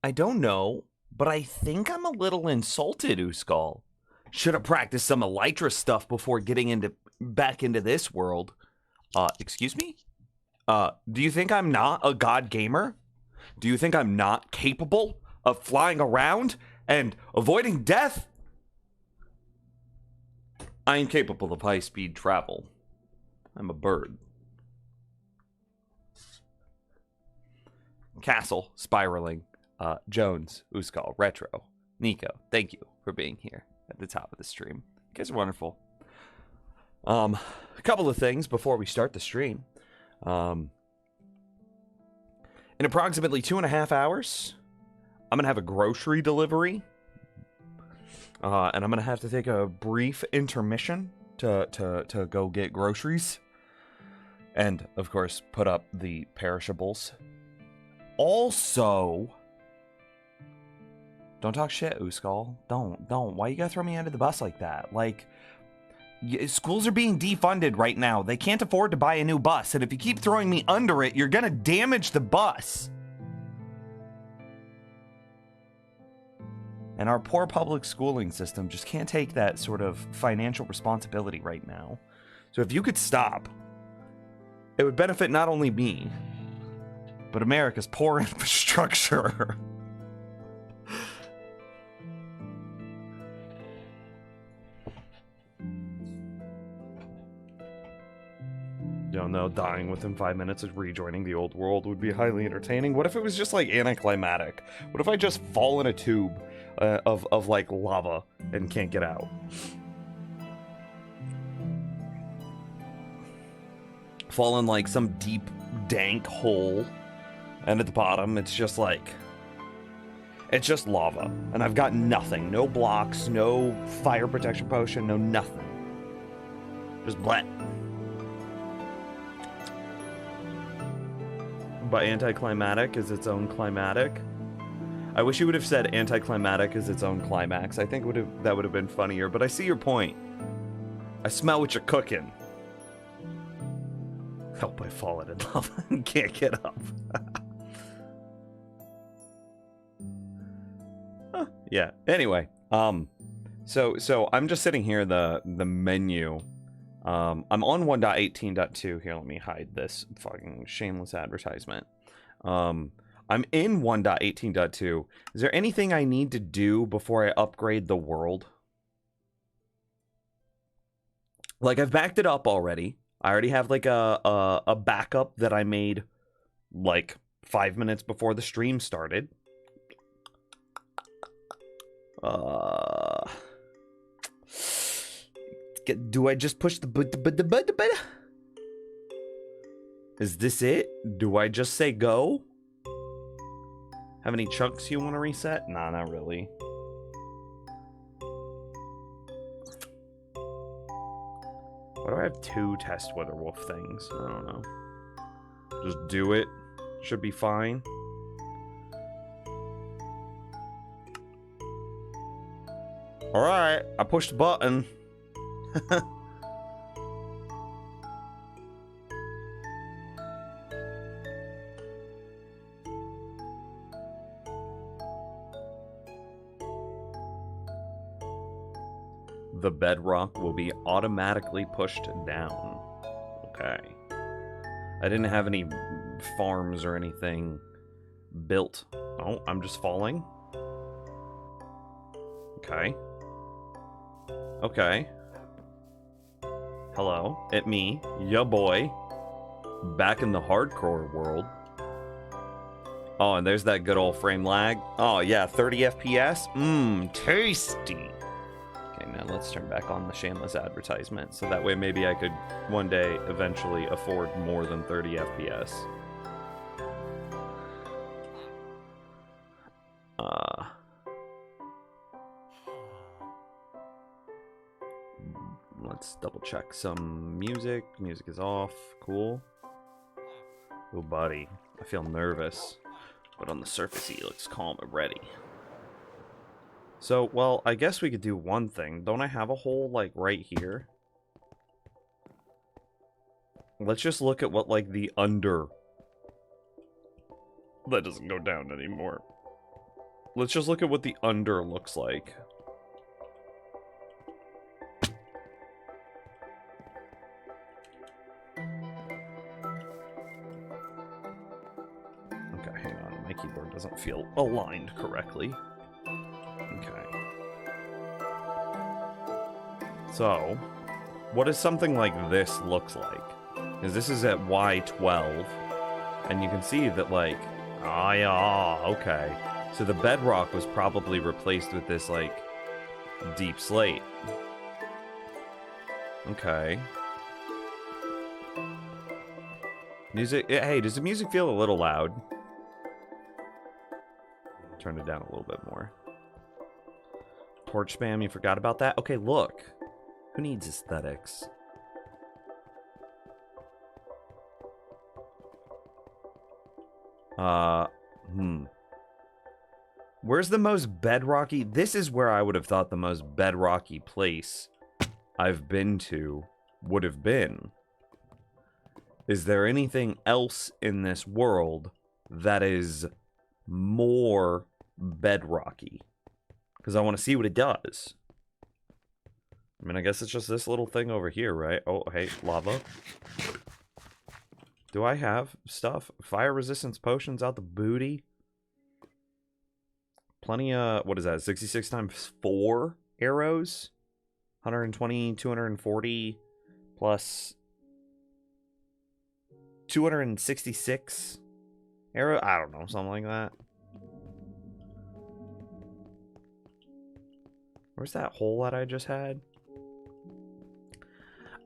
I don't know, but I think I'm a little insulted, Uskal. Should have practiced some Elytra stuff before getting back into this world. Excuse me? Do you think I'm not a god gamer? Do you think I'm not capable of flying around and avoiding death? I am capable of high-speed travel. I'm a bird. Castle, spiraling. Jones, Uskal, Retro, Nico, thank you for being here at the top of the stream. You guys are wonderful. A couple of things before we start the stream. In approximately 2.5 hours, I'm gonna have a grocery delivery. And I'm gonna have to take a brief intermission to go get groceries. And, of course, put up the perishables. Also, don't talk shit, Uskal. Don't. Why you gotta throw me under the bus like that? Like, schools are being defunded right now. They can't afford to buy a new bus. And if you keep throwing me under it, you're gonna damage the bus. And our poor public schooling system just can't take that sort of financial responsibility right now. So if you could stop, it would benefit not only me, but America's poor infrastructure. Don't know, dying within 5 minutes of rejoining the old world would be highly entertaining. What if it was just like anticlimactic? What if I just fall in a tube of like lava and can't get out? Fall in like some deep, dank hole, and at the bottom it's just like, it's just lava, and I've got nothing. No blocks, no fire protection potion, no nothing. Just blat. But anticlimactic is its own climatic. I wish you would have said anticlimactic is its own climax. I think that would have been funnier, but I see your point. I smell what you're cooking. Help, I fallen in lava and can't get up. Huh, yeah, anyway. So I'm just sitting here, the menu. I'm on 1.18.2. Here, let me hide this fucking shameless advertisement. I'm in 1.18.2. Is there anything I need to do before I upgrade the world? Like, I've backed it up already. I already have like a backup that I made like 5 minutes before the stream started. Do I just push the Is this it? Do I just say go? Have any chunks you want to reset? Nah, not really. Why do I have 2 test Witherwolf things? I don't know. Just do it. Should be fine. Alright, I pushed the button. The bedrock will be automatically pushed down. Okay. I didn't have any farms or anything built. Oh, I'm just falling. Okay. Okay. Hello, it me, ya boy. Back in the hardcore world. Oh, and there's that good old frame lag. Oh yeah, 30 FPS? Tasty. Okay, now let's turn back on the shameless advertisement, so that way maybe I could one day eventually afford more than 30 FPS. Let's double check some music. Music is off. Cool. Oh, buddy. I feel nervous. But on the surface, he looks calm and ready. So, well, I guess we could do one thing. Don't I have a hole, like, right here? Let's just look at what, like, the under... That doesn't go down anymore. let's just look at what the under looks like. Okay, hang on. My keyboard doesn't feel aligned correctly. Okay. So, what does something like this looks like? Because this is at Y12, and you can see that, like, okay. So the bedrock was probably replaced with this, like, deep slate. Okay. Music, hey, does the music feel a little loud? Turn it down a little bit more. Torch spam, you forgot about that? Okay, look. Who needs aesthetics? Where's the most bedrocky? This is where I would have thought the most bedrocky place I've been to would have been. Is there anything else in this world that is more bedrocky? Because I want to see what it does. I mean, I guess it's just this little thing over here, right? Oh, hey, lava. Do I have stuff? Fire resistance potions out the booty? Plenty of, what is that? 66 times 4 arrows? 120, 240, plus 266 arrow? I don't know, something like that. Where's that hole that I just had?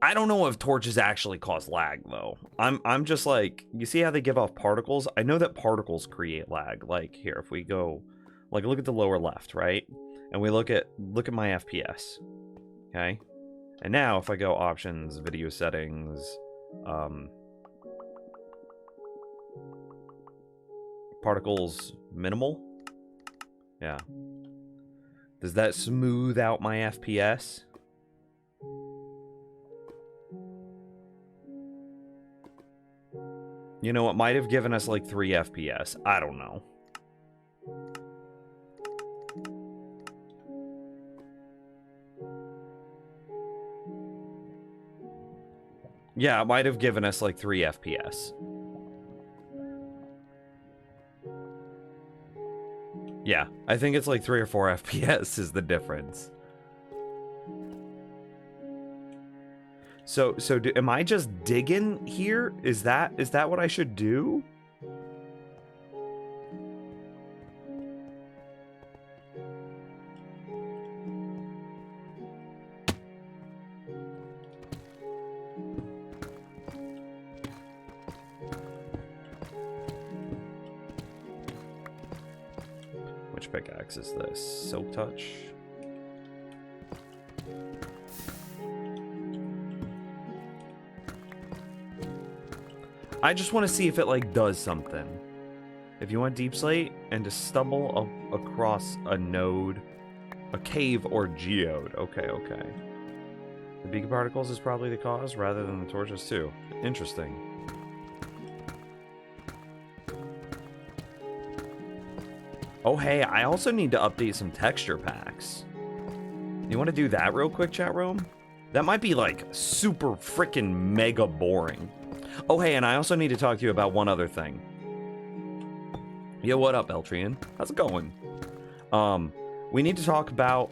I don't know if torches actually cause lag, though. I'm just like, you see how they give off particles? I know that particles create lag. Like, here, if we go, like, look at the lower left, right? And we look at my FPS, okay? And now, if I go options, video settings, particles minimal? Yeah. Does that smooth out my FPS? You know, it might have given us like 3 FPS. I don't know. Yeah, it might have given us like 3 FPS. Yeah, I think it's like 3 or 4 FPS is the difference. So am I just digging here? Is that what I should do? Which pickaxe is this? Silk Touch? I just want to see if it, like, does something. If you want deep slate and to stumble across a node, a cave or geode. Okay. The beacon particles is probably the cause rather than the torches too. Interesting. Oh, hey, I also need to update some texture packs. You want to do that real quick, chat room? That might be, like, super freaking mega boring. Oh, hey, and I also need to talk to you about one other thing. Yo, what up, Eltrian? How's it going? We need to talk about,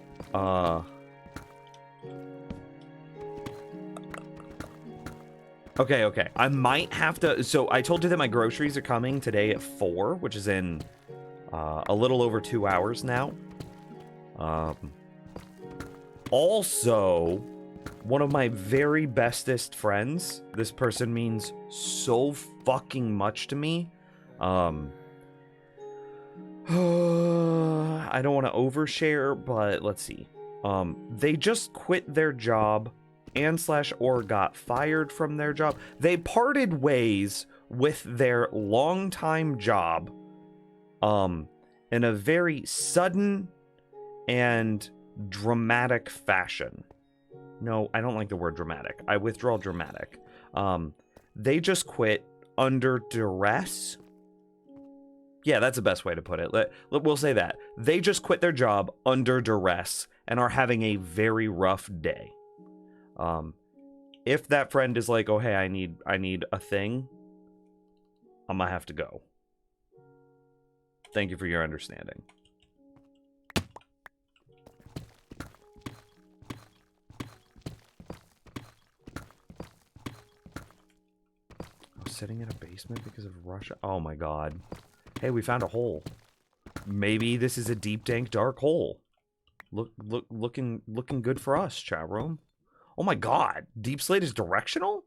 Okay. I might have to... So, I told you that my groceries are coming today at 4, which is in, a little over 2 hours now. Also... one of my very bestest friends. This person means so fucking much to me. I don't want to overshare, but let's see. They just quit their job and/or got fired from their job. They parted ways with their longtime job in a very sudden and dramatic fashion. No, I don't like the word dramatic. I withdraw dramatic. They just quit under duress. Yeah, that's the best way to put it. We'll say that. They just quit their job under duress and are having a very rough day. If that friend is like, oh, hey, I need a thing, I'm gonna have to go. Thank you for your understanding. Sitting in a basement because of Russia. Oh my god. Hey, we found a hole. Maybe this is a deep, dank, dark hole. Looking good for us, chat room. Oh my god. Deep Slate is directional?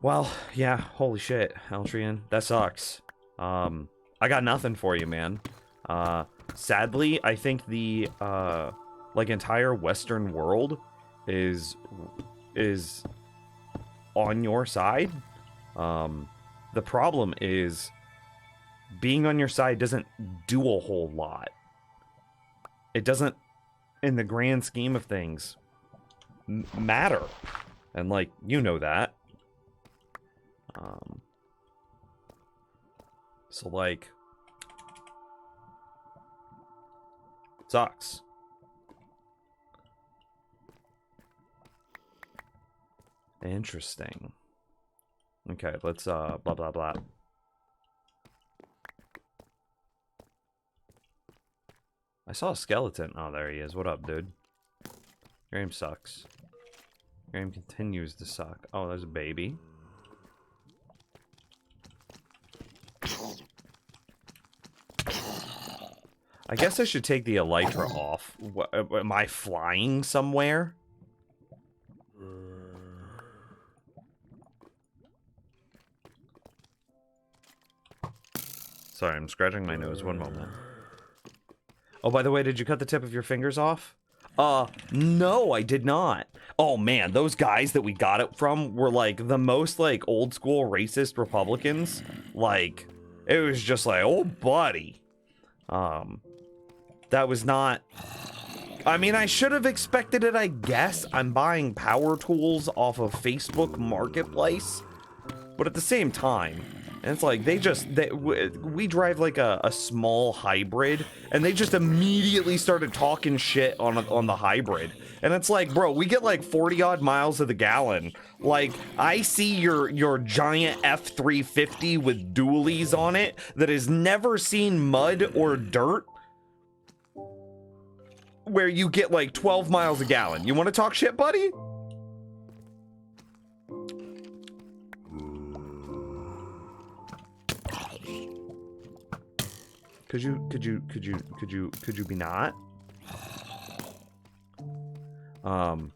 Well, yeah, holy shit, Altrian. That sucks. I got nothing for you, man. Sadly, I think the like entire Western world is on your side. The problem is being on your side doesn't do a whole lot. It doesn't, in the grand scheme of things, matter. And like, you know that. So like, sucks. Interesting. Okay, let's blah blah blah. I saw a skeleton. Oh, there he is. What up, dude? Your aim sucks. Your aim continues to suck. Oh, there's a baby. I guess I should take the elytra off. What, am I flying somewhere? Sorry, I'm scratching my nose. One moment. Oh, by the way, did you cut the tip of your fingers off? No, I did not. Oh, man, those guys that we got it from were, like, the most, like, old-school racist Republicans. Like, it was just like, oh, buddy. That was not... I mean, I should have expected it, I guess. I'm buying power tools off of Facebook Marketplace. But at the same time... And it's like, we drive like a small hybrid, and they just immediately started talking shit on the hybrid. And it's like, bro, we get like 40 odd miles to the gallon. Like, I see your giant F-350 with dualies on it that has never seen mud or dirt, where you get like 12 miles a gallon. You want to talk shit, buddy? Could you be not? Hang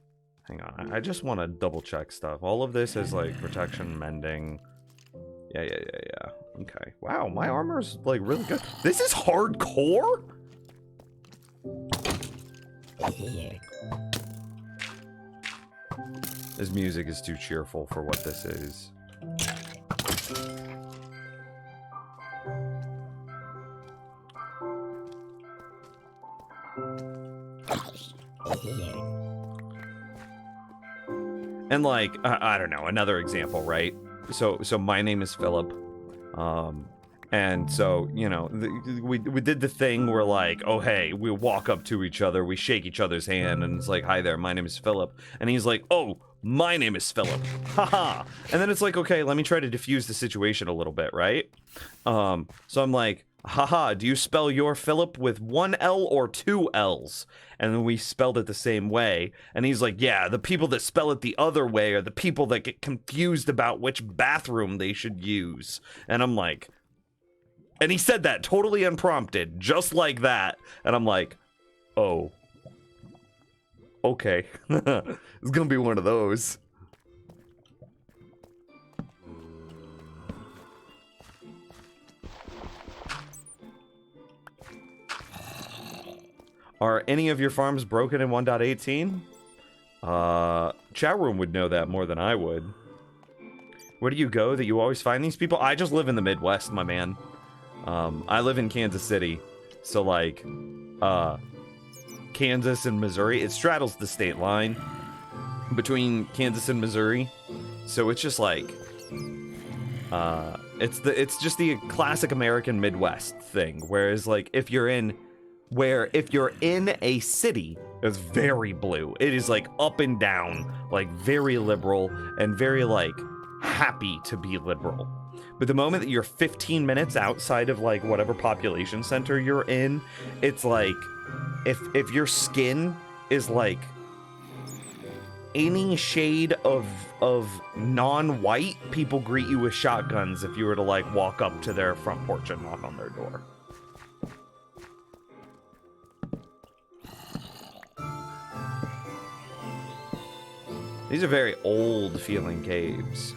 on. I just want to double check stuff. All of this is like protection, mending. Yeah. Okay. Wow, my armor's like really good. This is hardcore? This music is too cheerful for what this is. And like, I don't know, another example, right? So my name is Philip. And so, you know, we did the thing where like, oh, hey, we walk up to each other, we shake each other's hand, and it's like, hi there, my name is Philip. And he's like, oh, my name is Philip. Haha. And then it's like, okay, let me try to diffuse the situation a little bit, right? So I'm like, haha, do you spell your Philip with one L or two L's? And then we spelled it the same way. And he's like, yeah, the people that spell it the other way are the people that get confused about which bathroom they should use. And I'm like... And he said that totally unprompted, just like that. And I'm like, oh. Okay. It's gonna be one of those. Are any of your farms broken in 1.18? Chat room would know that more than I would. Where do you go that you always find these people? I just live in the Midwest, my man. I live in Kansas City. So, like, Kansas and Missouri, it straddles the state line. between Kansas and Missouri. So it's just like it's just the classic American Midwest thing. Whereas like if you're in a city, it's very blue. It is like up and down, like very liberal and very like happy to be liberal. But the moment that you're 15 minutes outside of like whatever population center you're in, it's like if your skin is like any shade of non-white, people greet you with shotguns if you were to like walk up to their front porch and knock on their door. These are very old feeling caves.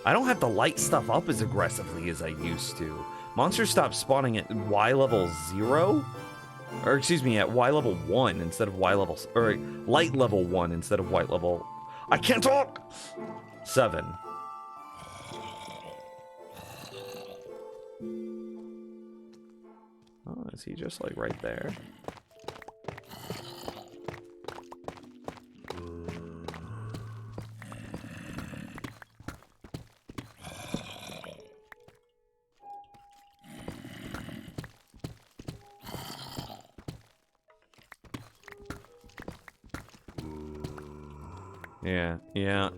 I don't have to light stuff up as aggressively as I used to. Monsters stopped spawning at Y level 0? Or excuse me, at Y level 1 instead of Y level... Or light level 1 instead of white level... I can't talk! 7. Oh, is he just like right there?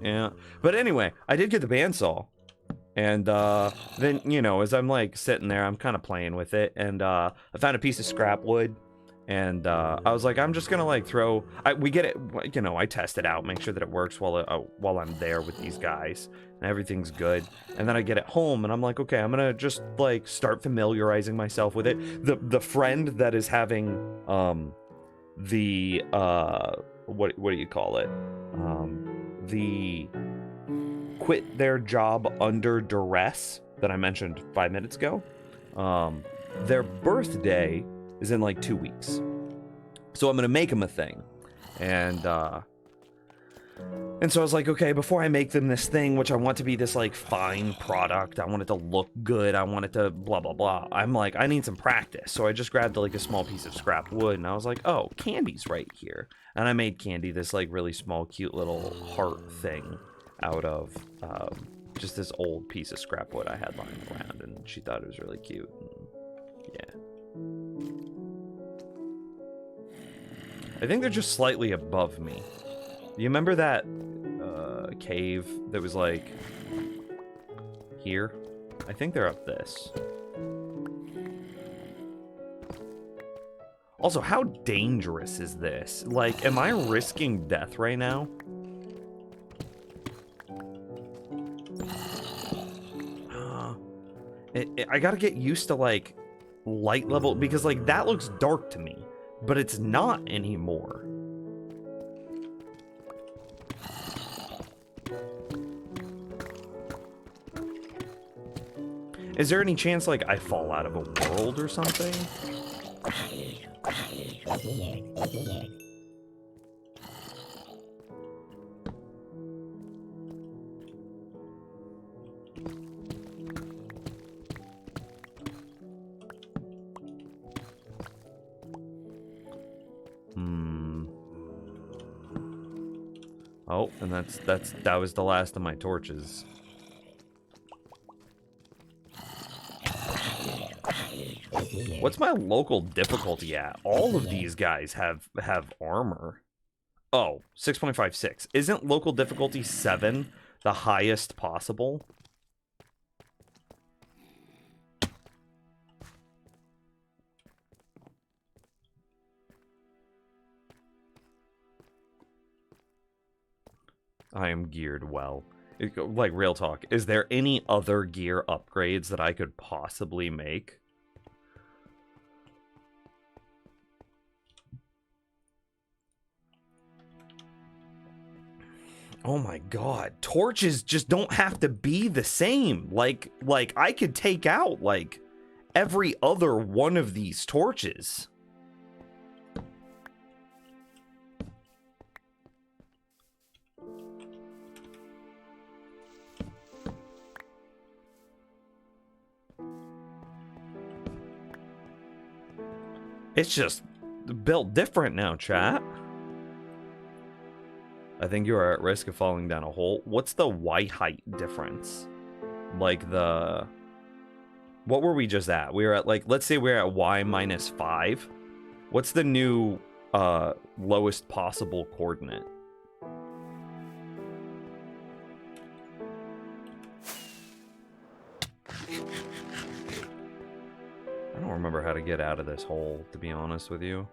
Yeah. But anyway, I did get the bandsaw. And then, you know, as I'm like sitting there, I'm kind of playing with it. And I found a piece of scrap wood. And I was like, I'm just going to like we get it, you know, I test it out, make sure that it works while I'm there with these guys. And everything's good. And then I get it home and I'm like, okay, I'm going to just like start familiarizing myself with it. The friend that is having what do you call it? The quit their job under duress that I mentioned 5 minutes ago. Their birthday is in like 2 weeks. So I'm gonna make them a thing. And so I was like, okay, before I make them this thing, which I want to be this like fine product, I want it to look good, I want it to blah blah blah, I'm like, I need some practice. So I just grabbed like a small piece of scrap wood and I was like, oh, candy's right here. And I made Candy this like really small cute little heart thing out of just this old piece of scrap wood I had lying around, and she thought it was really cute. And yeah, I think they're just slightly above me. You remember that cave that was like here? I think they're up this. Also, how dangerous is this? Like, am I risking death right now? I gotta get used to, like, light level, because, like, that looks dark to me, but it's not anymore. Is there any chance, like, I fall out of a world or something? Oh, and that was the last of my torches. What's my local difficulty at? All of these guys have armor. Oh, 6.56. Isn't local difficulty 7 the highest possible? I am geared well. Like, real talk. Is there any other gear upgrades that I could possibly make? Oh my god. Torches just don't have to be the same. Like I could take out, like, every other one of these torches. It's just built different now, chat. I think you are at risk of falling down a hole. What's the Y height difference? Like the... What were we just at? We were at, like, let's say we're at Y minus 5. What's the new lowest possible coordinate? I don't remember how to get out of this hole, to be honest with you.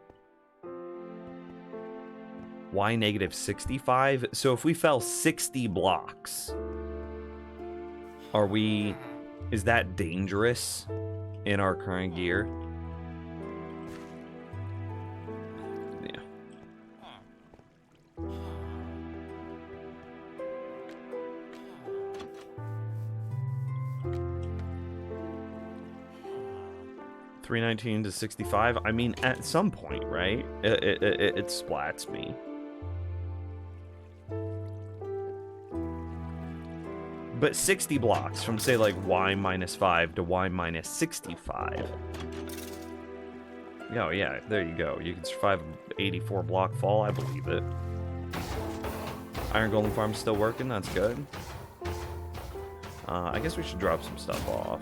Y negative 65? So if we fell 60 blocks, are we... Is that dangerous in our current gear? Yeah. $319 to $65. I mean, at some point, right? It splats me. But 60 blocks from, say, like, Y minus 5 to Y minus 65. Oh, yeah, there you go. You can survive an 84 block fall. I believe it. Iron Golem Farm's still working. That's good. I guess we should drop some stuff off.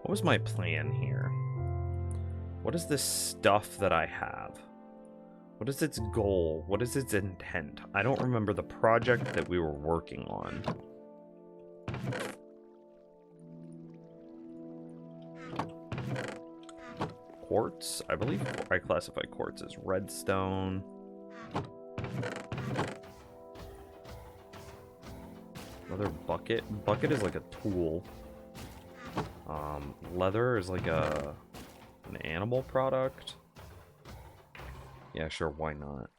What was my plan here? What is this stuff that I have? What is its goal? What is its intent? I don't remember the project that we were working on. Quartz? I believe I classify quartz as redstone. Another bucket. Bucket is like a tool. Leather is like an animal product. Yeah, sure, why not?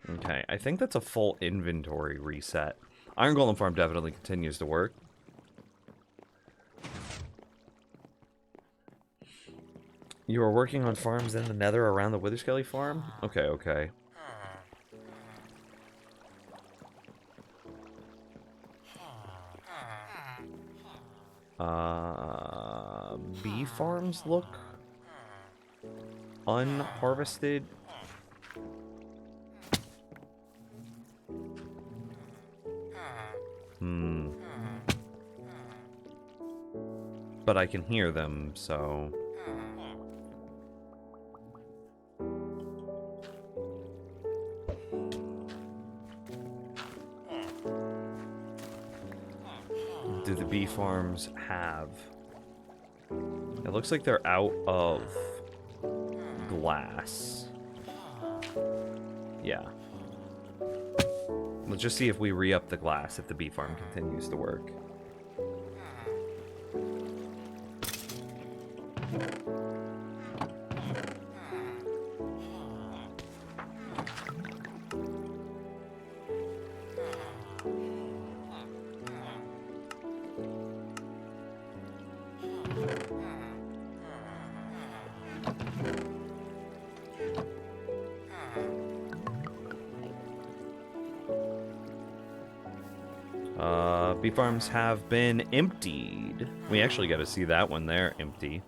Okay, I think that's a full inventory reset. Iron Golem Farm definitely continues to work. You are working on farms in the Nether around the Witherskelly farm? Okay, okay. Bee farms look unharvested. But I can hear them, so... Do the bee farms have... It looks like they're out of glass. Yeah. Let's just see if we re-up the glass if the bee farm continues to work. Bee farms have been emptied. We actually got to see that one there empty.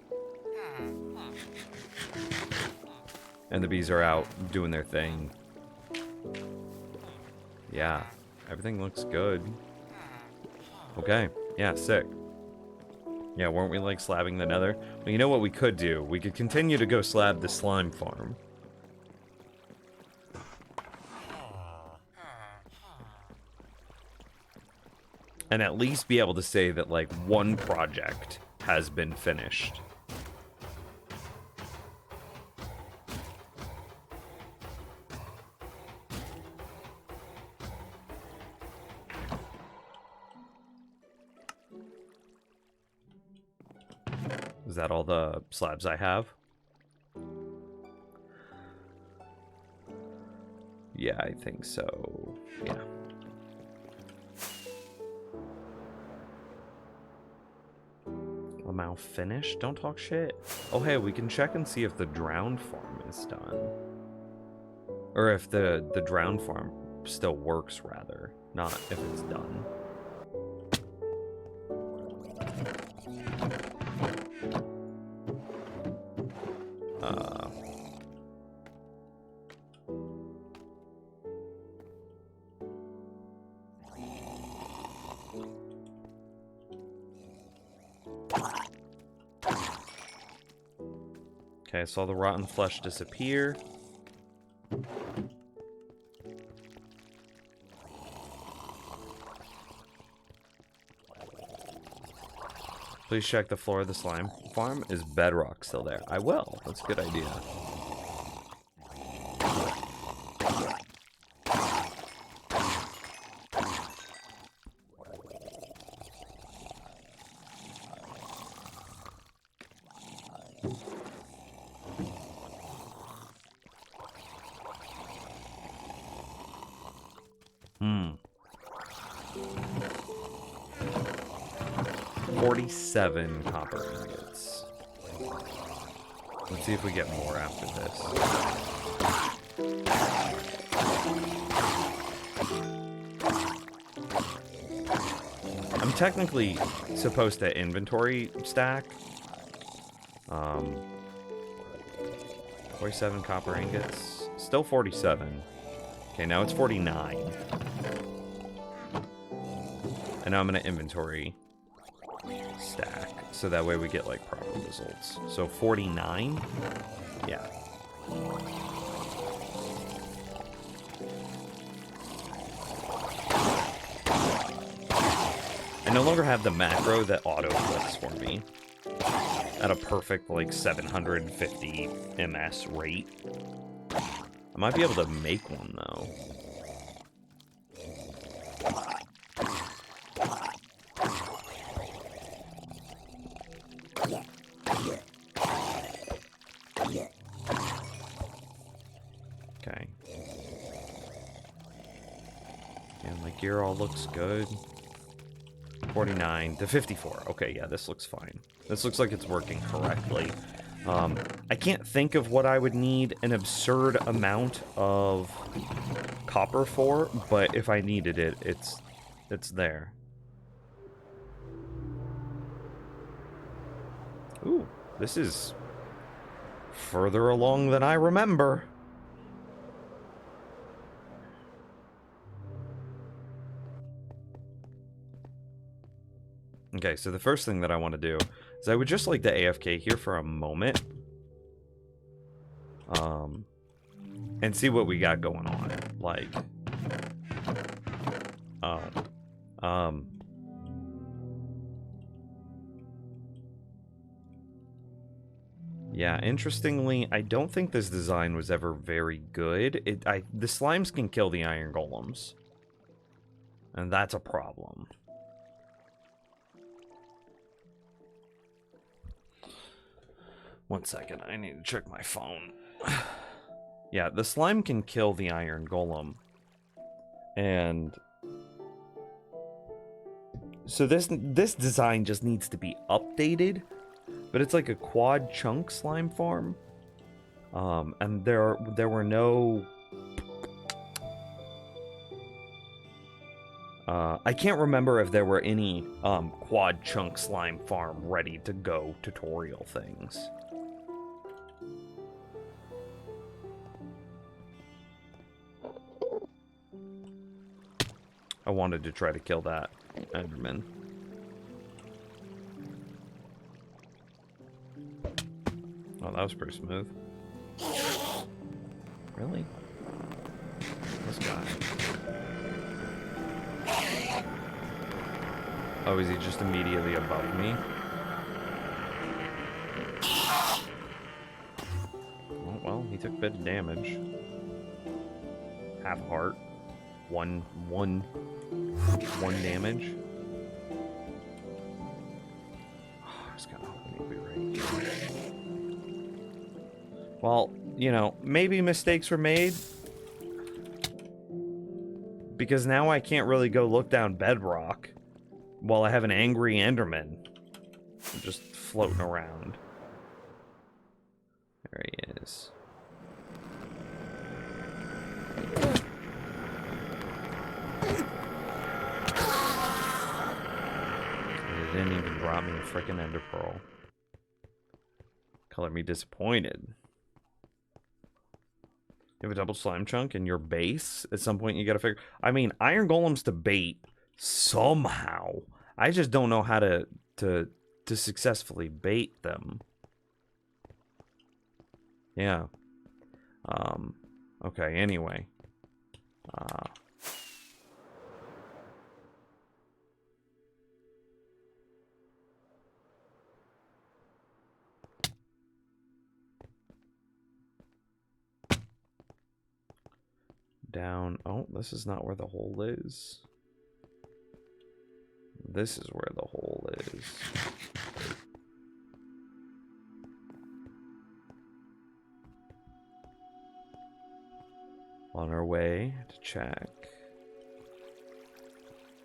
And the bees are out doing their thing. Yeah, everything looks good. Okay, yeah, sick. Yeah, weren't we like slabbing the Nether? Well, you know what we could do? We could continue to go slab the slime farm. And at least be able to say that, like, one project has been finished. Is that all the slabs I have? Yeah, I think so. Yeah. Lamau finished? Don't talk shit. Oh, hey, we can check and see if the drowned farm is done. Or if the drowned farm still works, rather. Not if it's done. Okay, I saw the rotten flesh disappear. Please check the floor of the slime farm. Is bedrock still there? I will. That's a good idea. Hmm. 47 copper ingots. Let's see if we get more after this. I'm technically supposed to inventory stack. 47 copper ingots. Still 47. Okay, now it's 49. And now I'm gonna inventory stack, so that way we get like proper results. So 49, yeah. I no longer have the macro that auto clicks for me at a perfect like 750 ms rate. I might be able to make one though. Okay. And my gear all looks good. 49 to 54. Okay, yeah, this looks fine. This looks like it's working correctly. I can't think of what I would need an absurd amount of copper for, but if I needed it, it's there. Ooh, this is further along than I remember. Okay, so the first thing that I want to do is I would just like to AFK here for a moment. And see what we got going on. Like, yeah, interestingly, I don't think this design was ever very good. The slimes can kill the iron golems. And that's a problem. One second, I need to check my phone. Yeah, the slime can kill the iron golem. And so this design just needs to be updated. But it's like a quad chunk slime farm. And there were no I can't remember if there were any quad chunk slime farm ready to go tutorial things. I wanted to try to kill that Enderman. Oh, that was pretty smooth. Really? This guy. Oh, is he just immediately above me? Oh, well, he took a bit of damage. Half heart. One damage. Oh, I was kind of hoping he'd be right here. Well, you know, maybe mistakes were made. Because now I can't really go look down bedrock while I have an angry Enderman. just floating around. There he is. It didn't even drop me a freaking ender pearl. Color me disappointed. You have a double slime chunk in your base? At some point you gotta figure... I mean, iron golems to bait somehow. I just don't know how to successfully bait them. Yeah. Okay, anyway. Down. Oh, this is not where the hole is. This is where the hole is. On our way to check.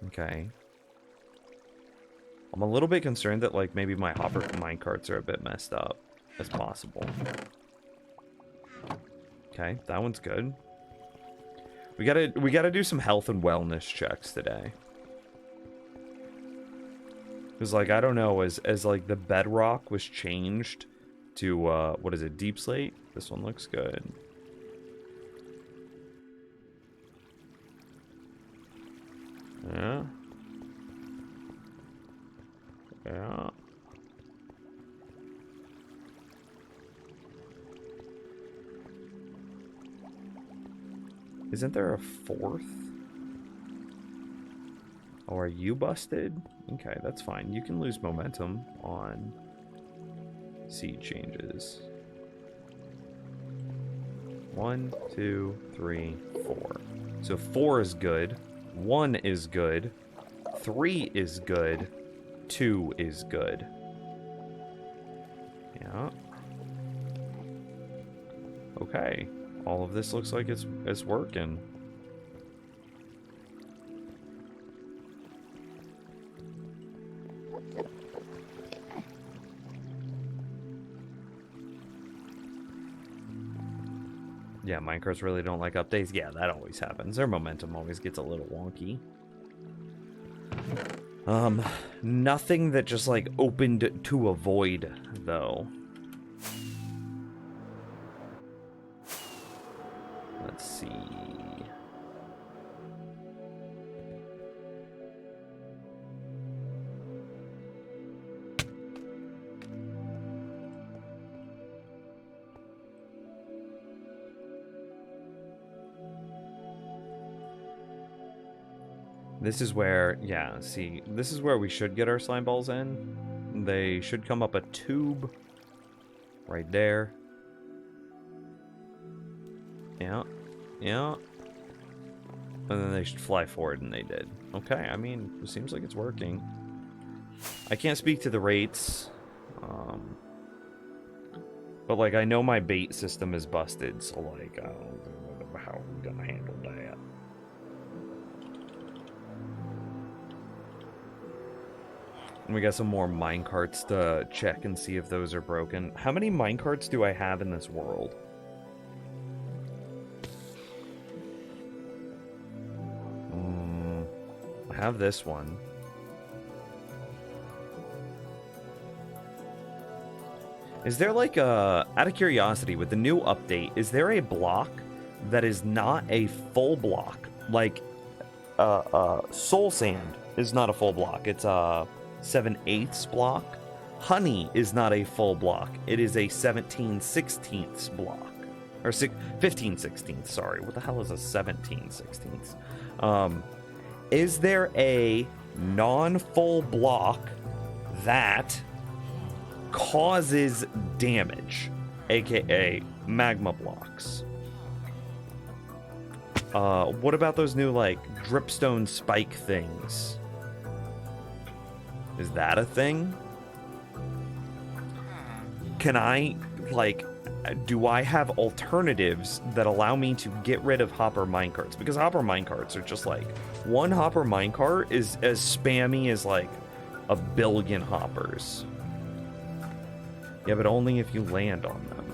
Okay. I'm a little bit concerned that, like, maybe my hopper minecarts are a bit messed up. As possible. Okay, that one's good. We gotta do some health and wellness checks today. Because, like, I don't know, as like the bedrock was changed to what is it, deep slate? This one looks good. Yeah. Yeah. Isn't there a fourth? Oh, are you busted? Okay, that's fine. You can lose momentum on seed changes. 1, 2, 3, 4. So 4 is good. 1 is good. 3 is good. 2 is good. Yeah. Okay. All of this looks like it's working. Yeah, minecarts really don't like updates. Yeah, that always happens. Their momentum always gets a little wonky. Nothing that just, like, opened to a void, though. Let's see. This is where, yeah, see, this is where we should get our slime balls in. They should come up a tube right there. Yeah, yeah. And then they should fly forward, and they did. Okay, I mean, it seems like it's working. I can't speak to the rates. But, like, I know my bait system is busted, so, like, I don't know how we're gonna handle that. We got some more minecarts to check and see if those are broken. How many minecarts do I have in this world? I have this one. Is there like a... Out of curiosity, with the new update, is there a block that is not a full block? Like, Soul Sand is not a full block. It's a 7/8 block. Honey is not a full block. It is a 17/16 block. Or 15/16, sorry. What the hell is a 17/16? Is there a non-full block that causes damage, aka magma blocks? What about those new, like, dripstone spike things? Is that a thing? Can I, like, do I have alternatives that allow me to get rid of hopper minecarts? Because hopper minecarts are just like, one hopper minecart is as spammy as like a billion hoppers. Yeah, but only if you land on them.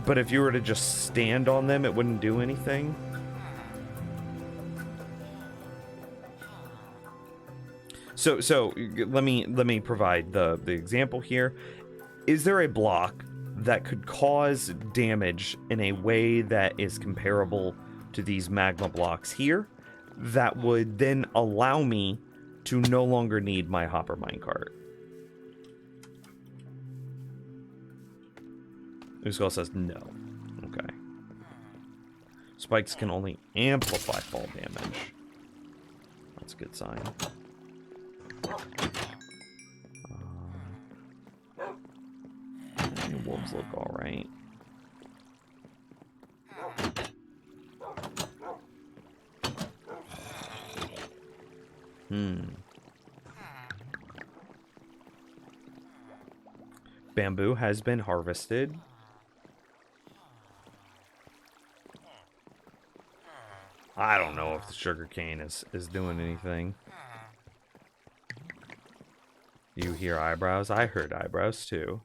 But if you were to just stand on them, it wouldn't do anything? So let me provide the example here. Is there a block that could cause damage in a way that is comparable to these magma blocks here that would then allow me to no longer need my hopper minecart? Uskull says no. Okay. Spikes can only amplify fall damage. That's a good sign. The wolves look alright. Bamboo has been harvested. I don't know if the sugarcane is doing anything. You hear eyebrows? I heard eyebrows too.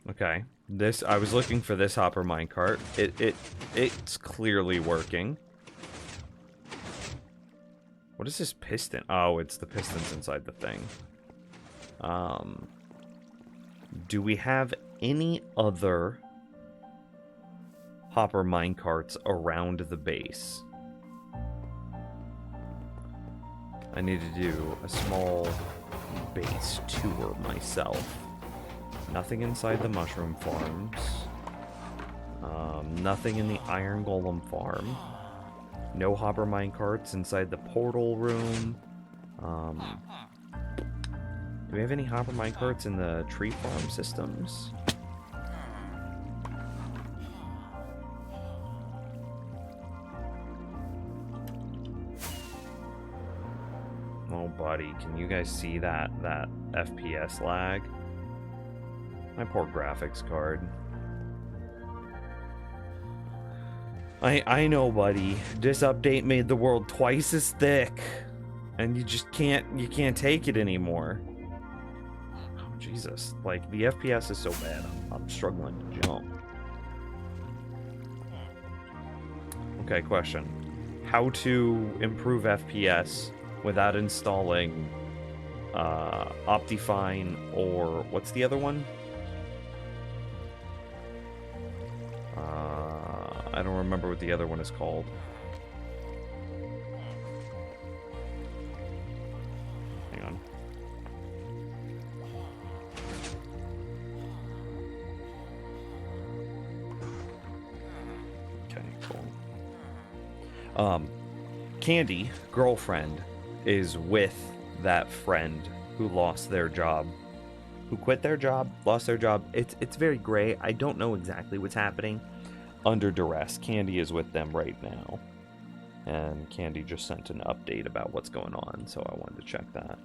Okay. This, I was looking for this hopper minecart. It's clearly working. What is this piston? Oh, it's the pistons inside the thing. Do we have any other hopper minecarts around the base? I need to do a small base tour myself. Nothing inside the mushroom farms. Nothing in the iron golem farm. No hopper minecarts inside the portal room. Do we have any hopper minecarts in the tree farm systems? Oh, buddy, can you guys see that FPS lag? My poor graphics card. I know, buddy. This update made the world twice as thick, and you just can't take it anymore. Oh, Jesus. Like, the FPS is so bad, I'm struggling to jump. Okay, question. How to improve FPS without installing Optifine or what's the other one? I don't remember what the other one is called. Hang on. Okay, cool. Candy, girlfriend, is with that friend who lost their job. Who quit their job, lost their job. It's very gray. I don't know exactly what's happening. Under duress. Candy is with them right now. And Candy just sent an update about what's going on, so I wanted to check that.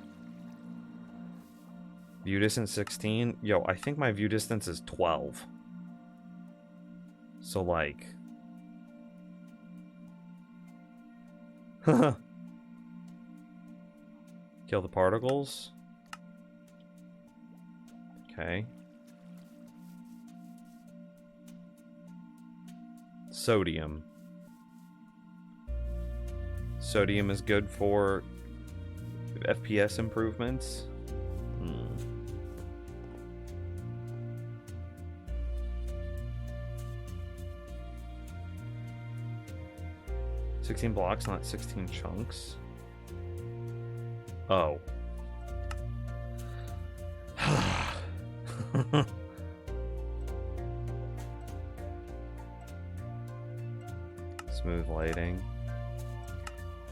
View distance 16? Yo, I think my view distance is 12. So, like... Kill the particles? Okay. Sodium. Sodium is good for FPS improvements. 16 blocks, not 16 chunks. Oh. Smooth lighting.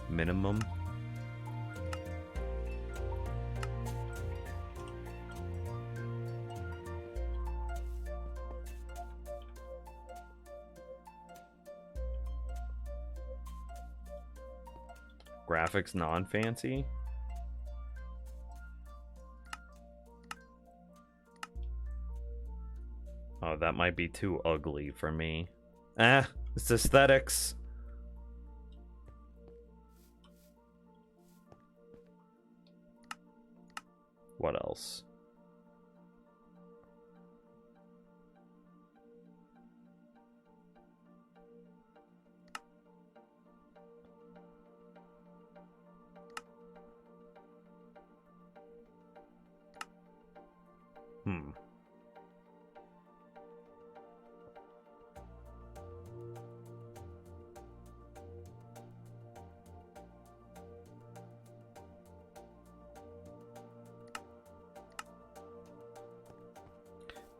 Minimum. Graphics non-fancy? Oh, that might be too ugly for me. It's aesthetics. What else?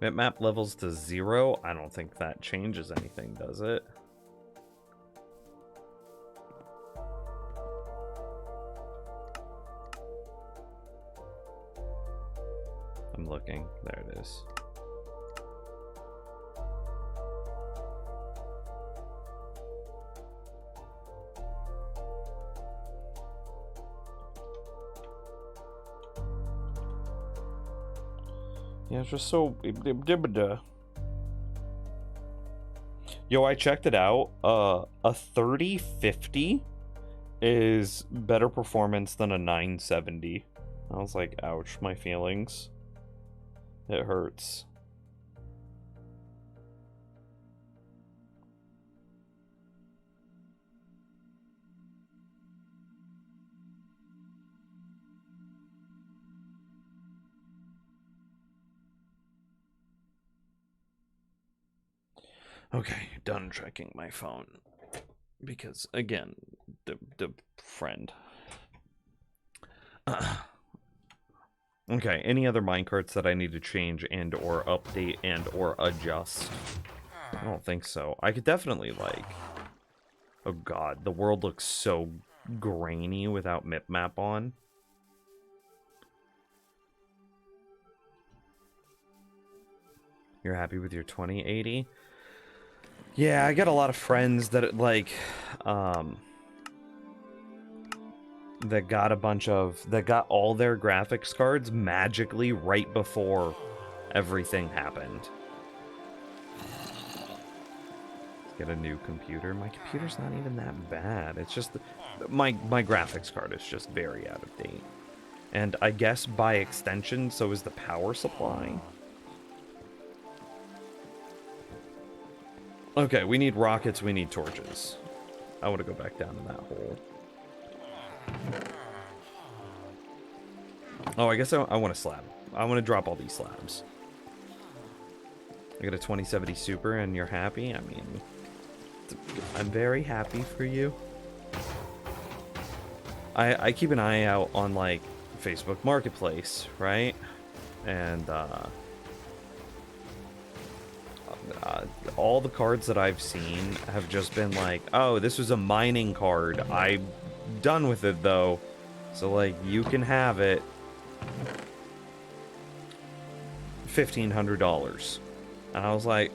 Bitmap levels to 0? I don't think that changes anything, does it? I'm looking. There it is. Yeah, it's just so... Yo, I checked it out. A 3050 is better performance than a 970. I was like, ouch, my feelings. It hurts. Okay, done checking my phone. Because, again, the friend. Okay, any other minecarts that I need to change and or update and or adjust? I don't think so. I could definitely, like... Oh god, the world looks so grainy without MipMap on. You're happy with your 2080? Yeah, I got a lot of friends that, like, that got a bunch of... that got all their graphics cards magically right before everything happened. Let's get a new computer. My computer's not even that bad. It's just... my graphics card is just very out of date. And I guess by extension, so is the power supply. Okay, we need rockets, we need torches. I want to go back down in that hole. Oh, I guess I want a slab. I want to drop all these slabs. I got a 2070 Super and you're happy? I mean, I'm very happy for you. I keep an eye out on, like, Facebook Marketplace, right? And, all the cards that I've seen have just been like, oh, this was a mining card. I'm done with it, though. So, like, you can have it. $1,500. And I was like,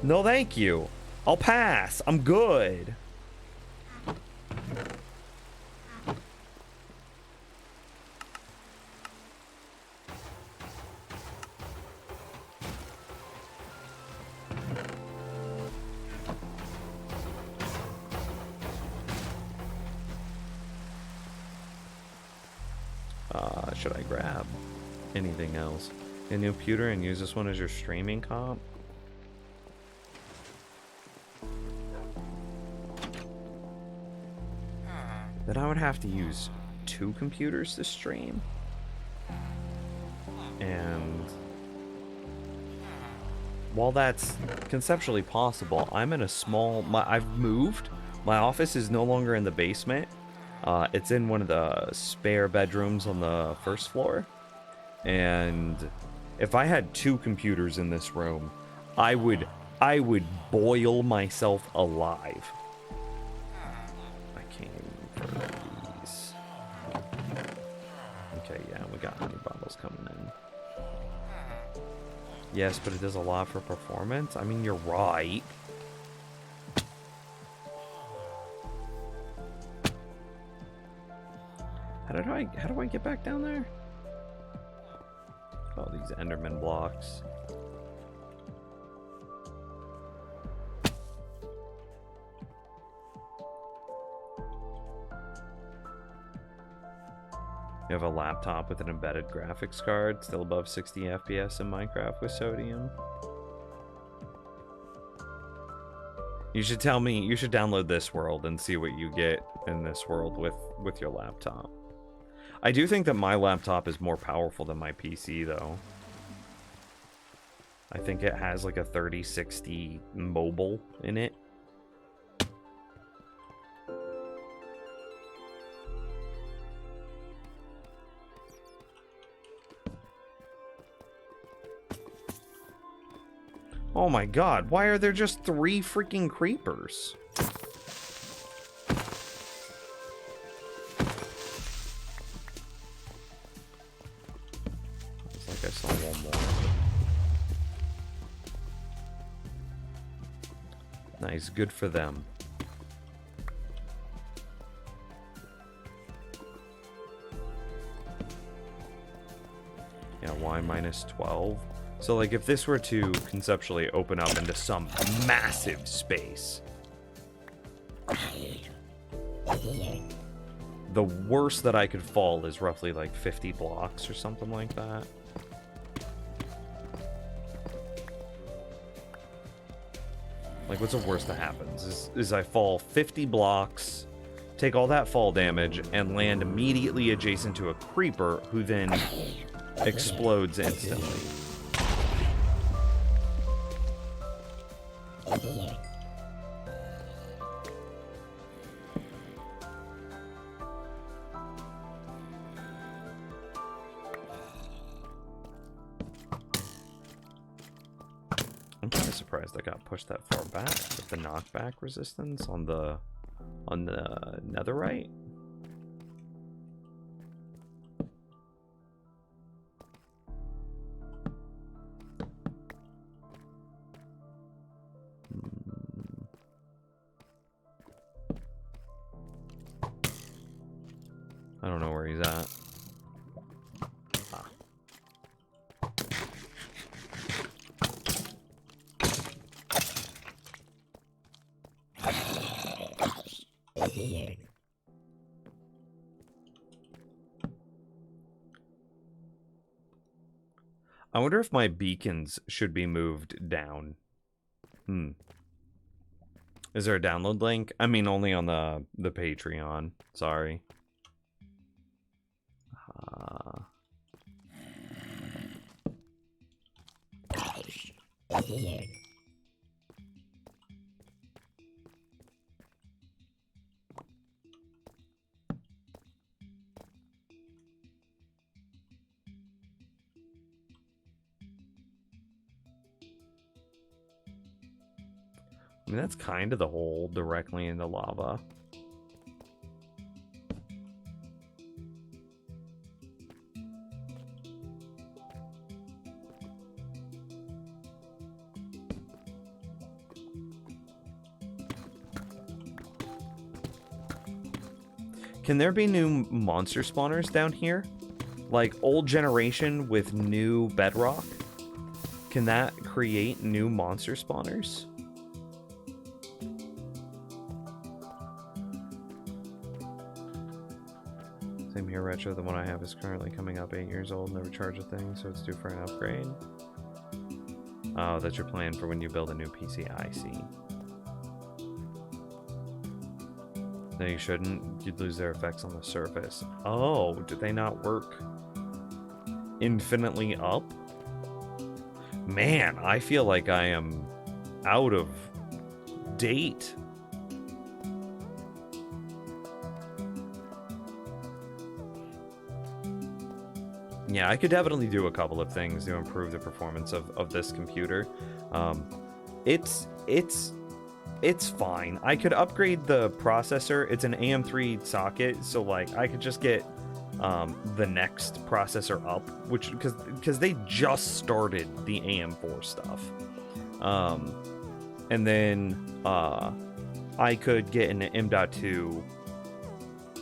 no, thank you. I'll pass. I'm good. Should I grab anything else? A new computer and use this one as your streaming comp? Then I would have to use 2 computers to stream. And while that's conceptually possible, I'm in a small... I've moved. My office is no longer in the basement. It's in one of the spare bedrooms on the first floor. And if I had 2 computers in this room, I would boil myself alive. I came for these. Okay, yeah, we got honey bottles coming in. Yes, but it does a lot for performance. I mean, you're right. do I get back down there? Oh, these Enderman blocks. You have a laptop with an embedded graphics card, still above 60 FPS in Minecraft with Sodium. You should tell me, you should download this world and see what you get in this world with your laptop. I do think that my laptop is more powerful than my PC, though. I think it has like a 3060 mobile in it. Oh my god, why are there just 3 freaking creepers? It's like I saw one more. Nice, good for them. Yeah, y minus 12. So, like, if this were to conceptually open up into some massive space, the worst that I could fall is roughly, like, 50 blocks or something like that. Like, what's the worst that happens? Is I fall 50 blocks, take all that fall damage, and land immediately adjacent to a creeper who then explodes instantly. I'm kind of surprised I got pushed that far back with the knockback resistance on the netherite. I don't know where he's at. I wonder if my beacons should be moved down. Is there a download link? I mean, only on the Patreon. Sorry. I mean, that's kind of the hole directly into lava. Can there be new monster spawners down here? Like old generation with new bedrock? Can that create new monster spawners? Same here, Retro. The one I have is currently coming up 8 years old. Never charge a thing, so it's due for an upgrade. Oh, that's your plan for when you build a new PC. I see. No, you shouldn't. You'd lose their effects on the surface. Oh, do they not work infinitely up? Man, I feel like I am out of date. Yeah, I could definitely do a couple of things to improve the performance of this computer. It's fine. I could upgrade the processor. It's an AM3 socket, so like I could just get the next processor up, which because they just started the AM4 stuff, and then I could get an M.2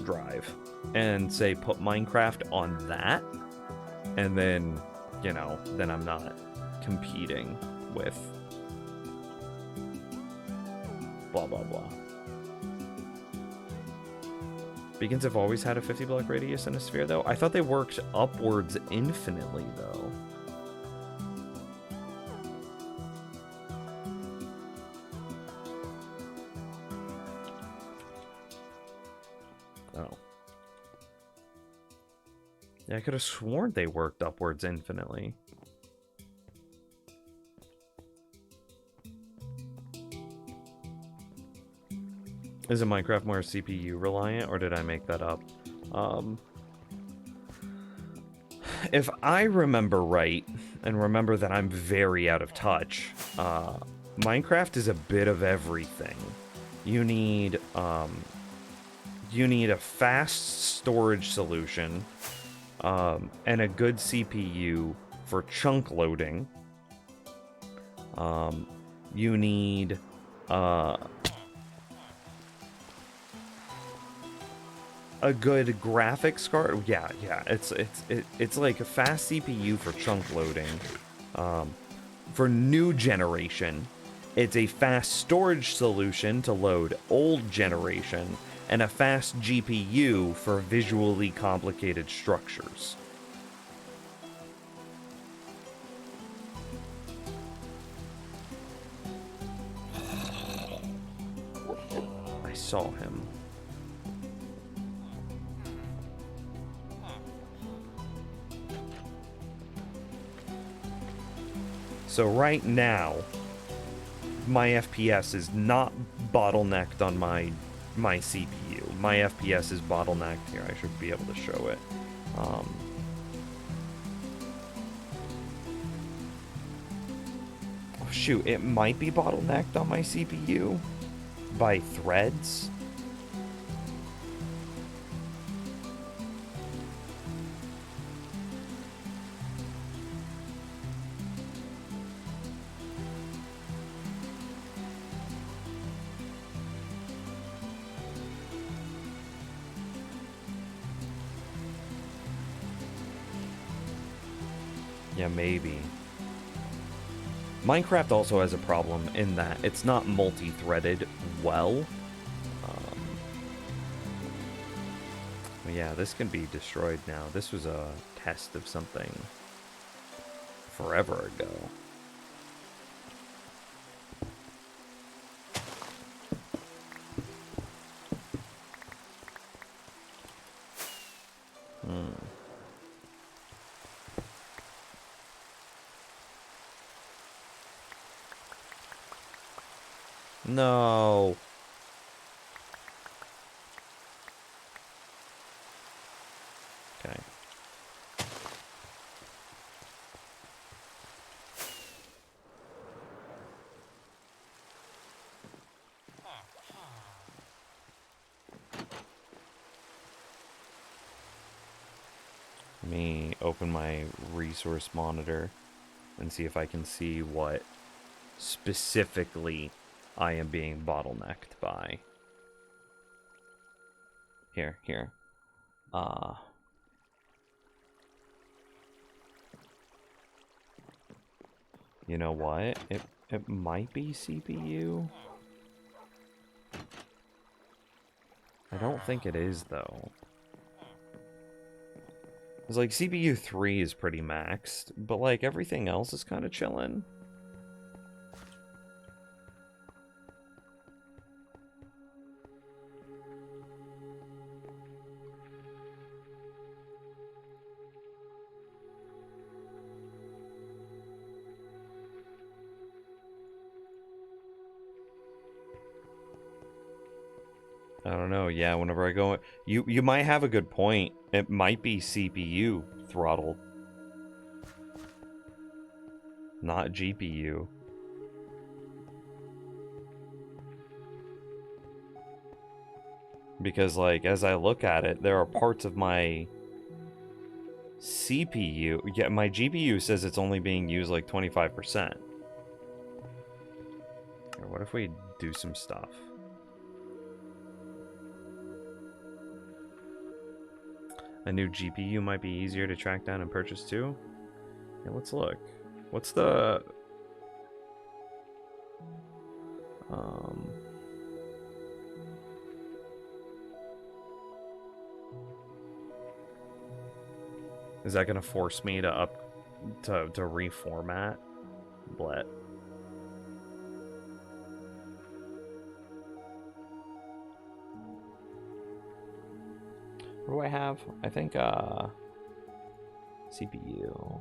drive. and say put Minecraft on that, and then, you know, then I'm not competing with blah blah blah. Beacons have always had a 50 block radius in a sphere, though. I thought they worked upwards infinitely, though. Oh. Yeah, I could have sworn they worked upwards infinitely. Is it Minecraft more CPU reliant, or did I make that up? If I remember right, and remember that I'm very out of touch, Minecraft is a bit of everything. You need a fast storage solution, and a good CPU for chunk loading. You need a good graphics card. Yeah, it's like a fast CPU for chunk loading. For new generation, it's a fast storage solution to load old generation, and a fast GPU for visually complicated structures. I saw him. So right now, my FPS is not bottlenecked on my CPU. My FPS is bottlenecked here. I should be able to show it. Oh shoot, it might be bottlenecked on my CPU by threads. Yeah, maybe. Minecraft also has a problem in that it's not multi-threaded well. But yeah, this can be destroyed now. This was a test of something forever ago. No. Okay. Let me open my resource monitor and see if I can see what specifically I am being bottlenecked by. Here. You know what? It might be CPU. I don't think it is, though. It's like CPU 3 is pretty maxed, but like everything else is kind of chilling. I don't know. Yeah, whenever I go, you might have a good point. It might be CPU throttled, not GPU. Because like as I look at it, there are parts of my CPU. Yeah, my GPU says it's only being used like 25%. Or what if we do some stuff? A new GPU might be easier to track down and purchase too. Yeah, let's look. What's the... Is that gonna force me to reformat? Blet. What do I have? I think CPU.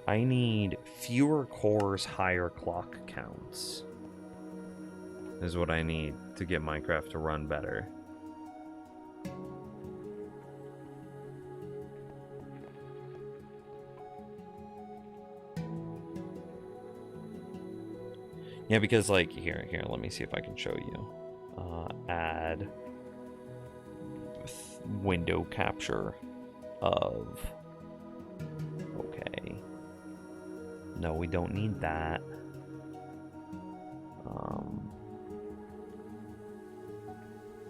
I need fewer cores, higher clock counts. Is what I need to get Minecraft to run better. Yeah, because like here, let me see if I can show you. Add window capture of. Okay. No, we don't need that.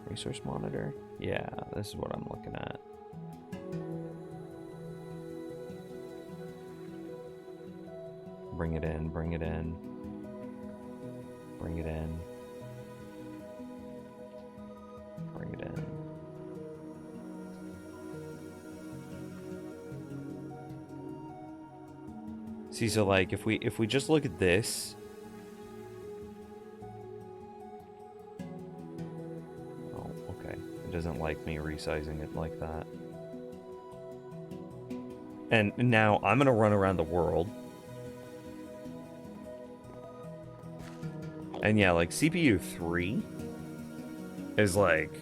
Resource monitor. Yeah, this is what I'm looking at. Bring it in, bring it in. Bring it in. Bring it in. See, so like if we just look at this. Oh, okay. It doesn't like me resizing it like that. And now I'm gonna run around the world. And yeah, like CPU 3 is like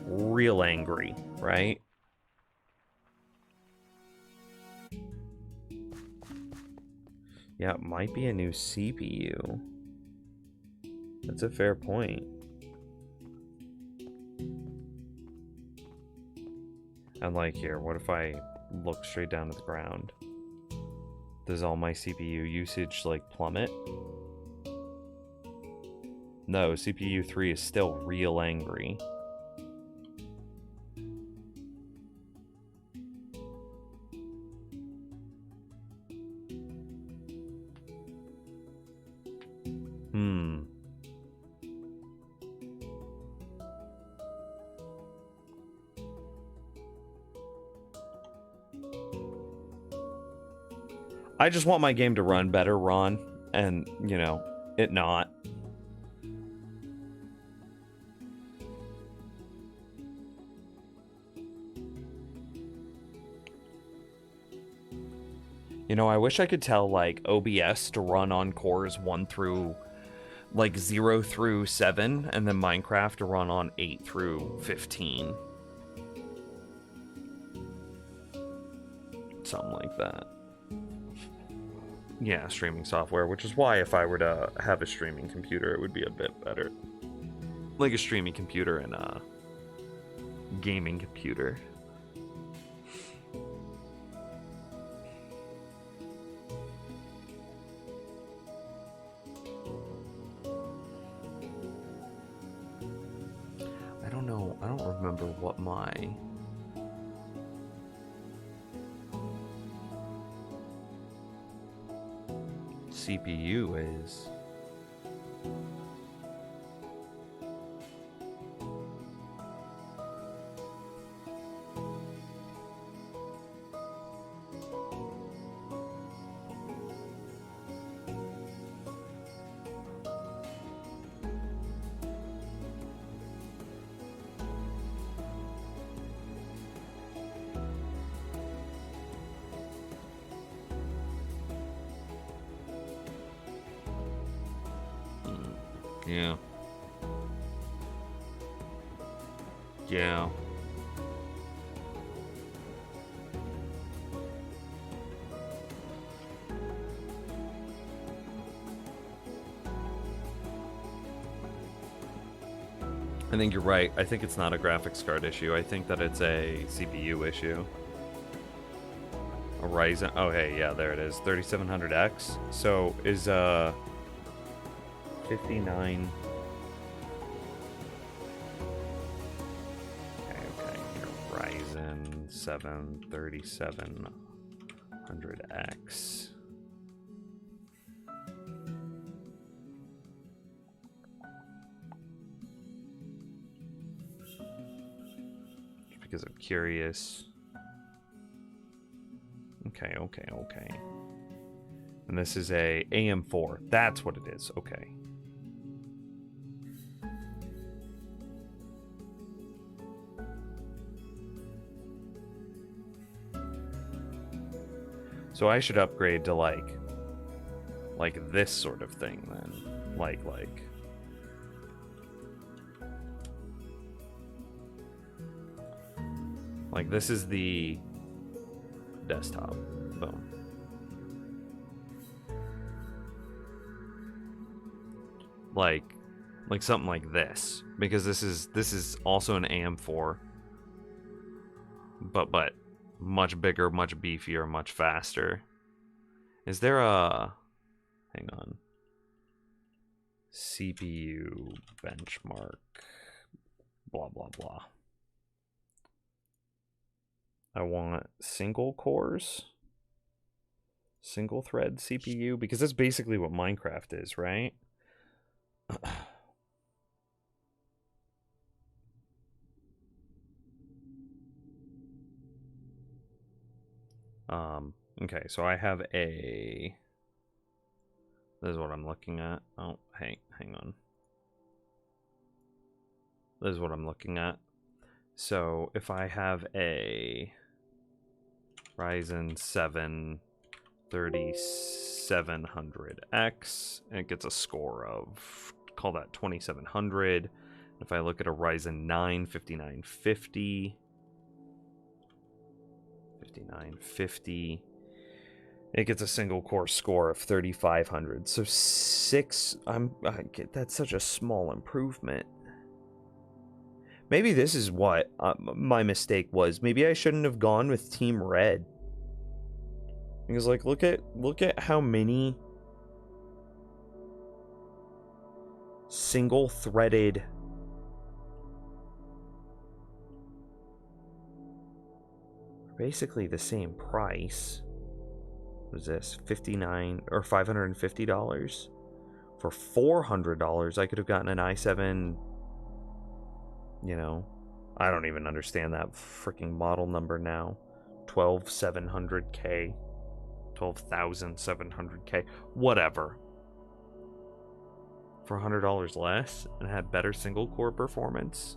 real angry, right? Yeah, it might be a new CPU. That's a fair point. And like here, what if I look straight down to the ground? Does all my CPU usage like plummet? No, CPU 3 is still real angry. I just want my game to run better, Ron, and, you know, it not. You know, I wish I could tell, like, OBS to run on cores 1 through, like, 0 through 7, and then Minecraft to run on 8 through 15. Something like that. Yeah, streaming software, which is why if I were to have a streaming computer, it would be a bit better. Like a streaming computer and a gaming computer. I don't know. I don't remember what my... CPU is. Yeah. Yeah. I think you're right. I think it's not a graphics card issue. I think that it's a CPU issue. A Ryzen. Oh, hey, yeah, there it is. 3700X. So is 59. Okay. Ryzen 7 3700X. Because I'm curious. Okay. And this is a AM4. That's what it is. Okay. So I should upgrade to like this sort of thing then. Like this is the desktop. Boom. Like something like this, because this is also an AM4, but much bigger, much beefier, much faster. Is there a hang on CPU benchmark blah blah blah? I want single cores, single thread CPU, because that's basically what Minecraft is, right? Okay, so I have a... This is what I'm looking at. Oh, hang on. This is what I'm looking at. So if I have a Ryzen 7 3700X, and it gets a score of, call that 2700. If I look at a Ryzen 9 5950, it gets a single core score of 3500. So that's such a small improvement. Maybe this is what my mistake was. Maybe I shouldn't have gone with Team Red. Because like look at how many single threaded basically the same price. What is this? $59 or $550 for $400. I could have gotten an i7. You know, I don't even understand that freaking model number now. 12700K, 12,700K, whatever. For $100 less and had better single core performance.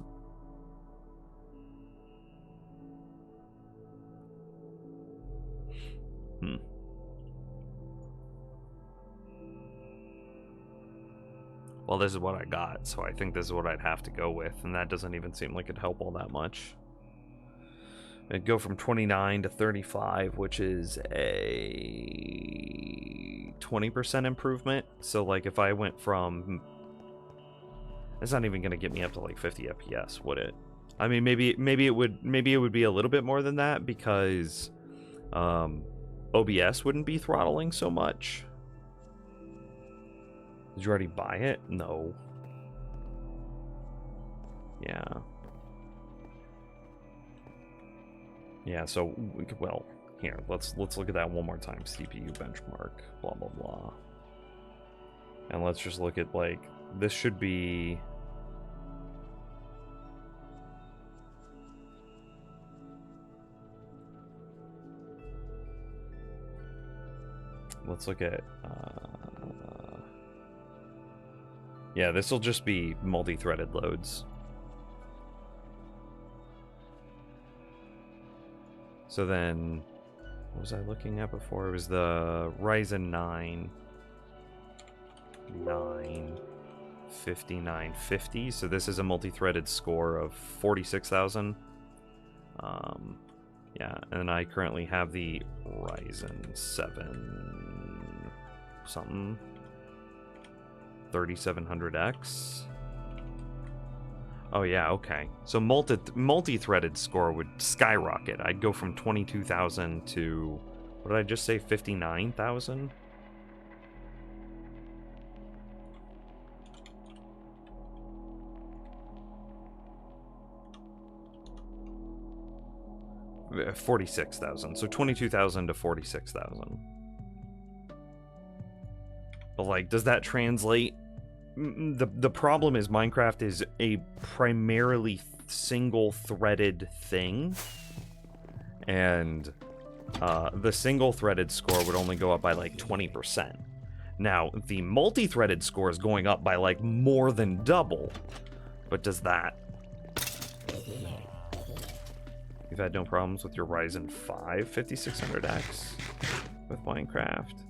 Well, this is what I got, so I think this is what I'd have to go with, and that doesn't even seem like it'd help all that much. It'd go from 29 to 35, which is a 20% improvement. So, like, if I went from... It's not even going to get me up to, like, 50 FPS, would it? I mean, maybe it would be a little bit more than that, because OBS wouldn't be throttling so much. Did you already buy it? No. Yeah. Yeah, so, well, here, let's look at that one more time. CPU benchmark, blah, blah, blah. And let's just look at, like, this should be... Let's look at... Yeah, this will just be multi-threaded loads. So then, what was I looking at before? It was the Ryzen 9 5950. So this is a multi-threaded score of 46,000. Yeah, and I currently have the Ryzen 7 something 3700X. Oh yeah, okay. So multi-threaded score would skyrocket. I'd go from 22,000 to, what did I just say, 59,000? 46,000. So 22,000 to 46,000. But like, does that translate? The problem is Minecraft is a primarily single-threaded thing, and the single-threaded score would only go up by like 20%. Now, the multi-threaded score is going up by like more than double, but does that... You've had no problems with your Ryzen 5 5600X with Minecraft?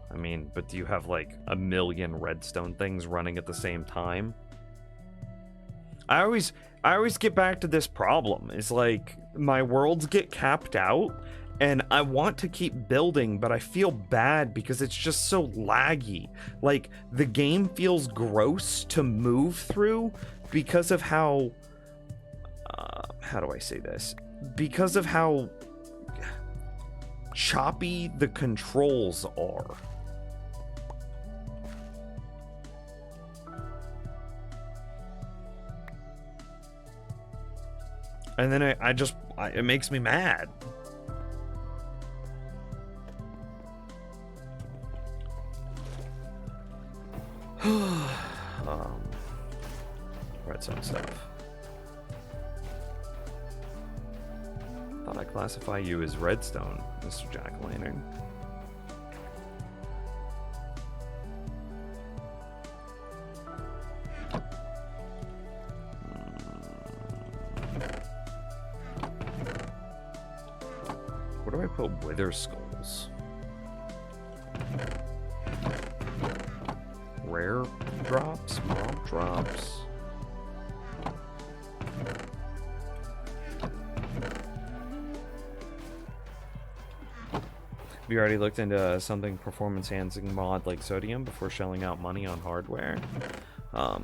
I mean, but do you have like a million redstone things running at the same time? I always get back to this problem. It's like my worlds get capped out and I want to keep building, but I feel bad because it's just so laggy. Like the game feels gross to move through because of how do I say this? Because of how choppy the controls are. And then it makes me mad. Redstone stuff. Thought I classify you as redstone, Mr. Jack-o'-lantern. Where do I put wither skulls? Rare drops? Mob drops? Have you already looked into something performance enhancing mod like Sodium before shelling out money on hardware? Yeah,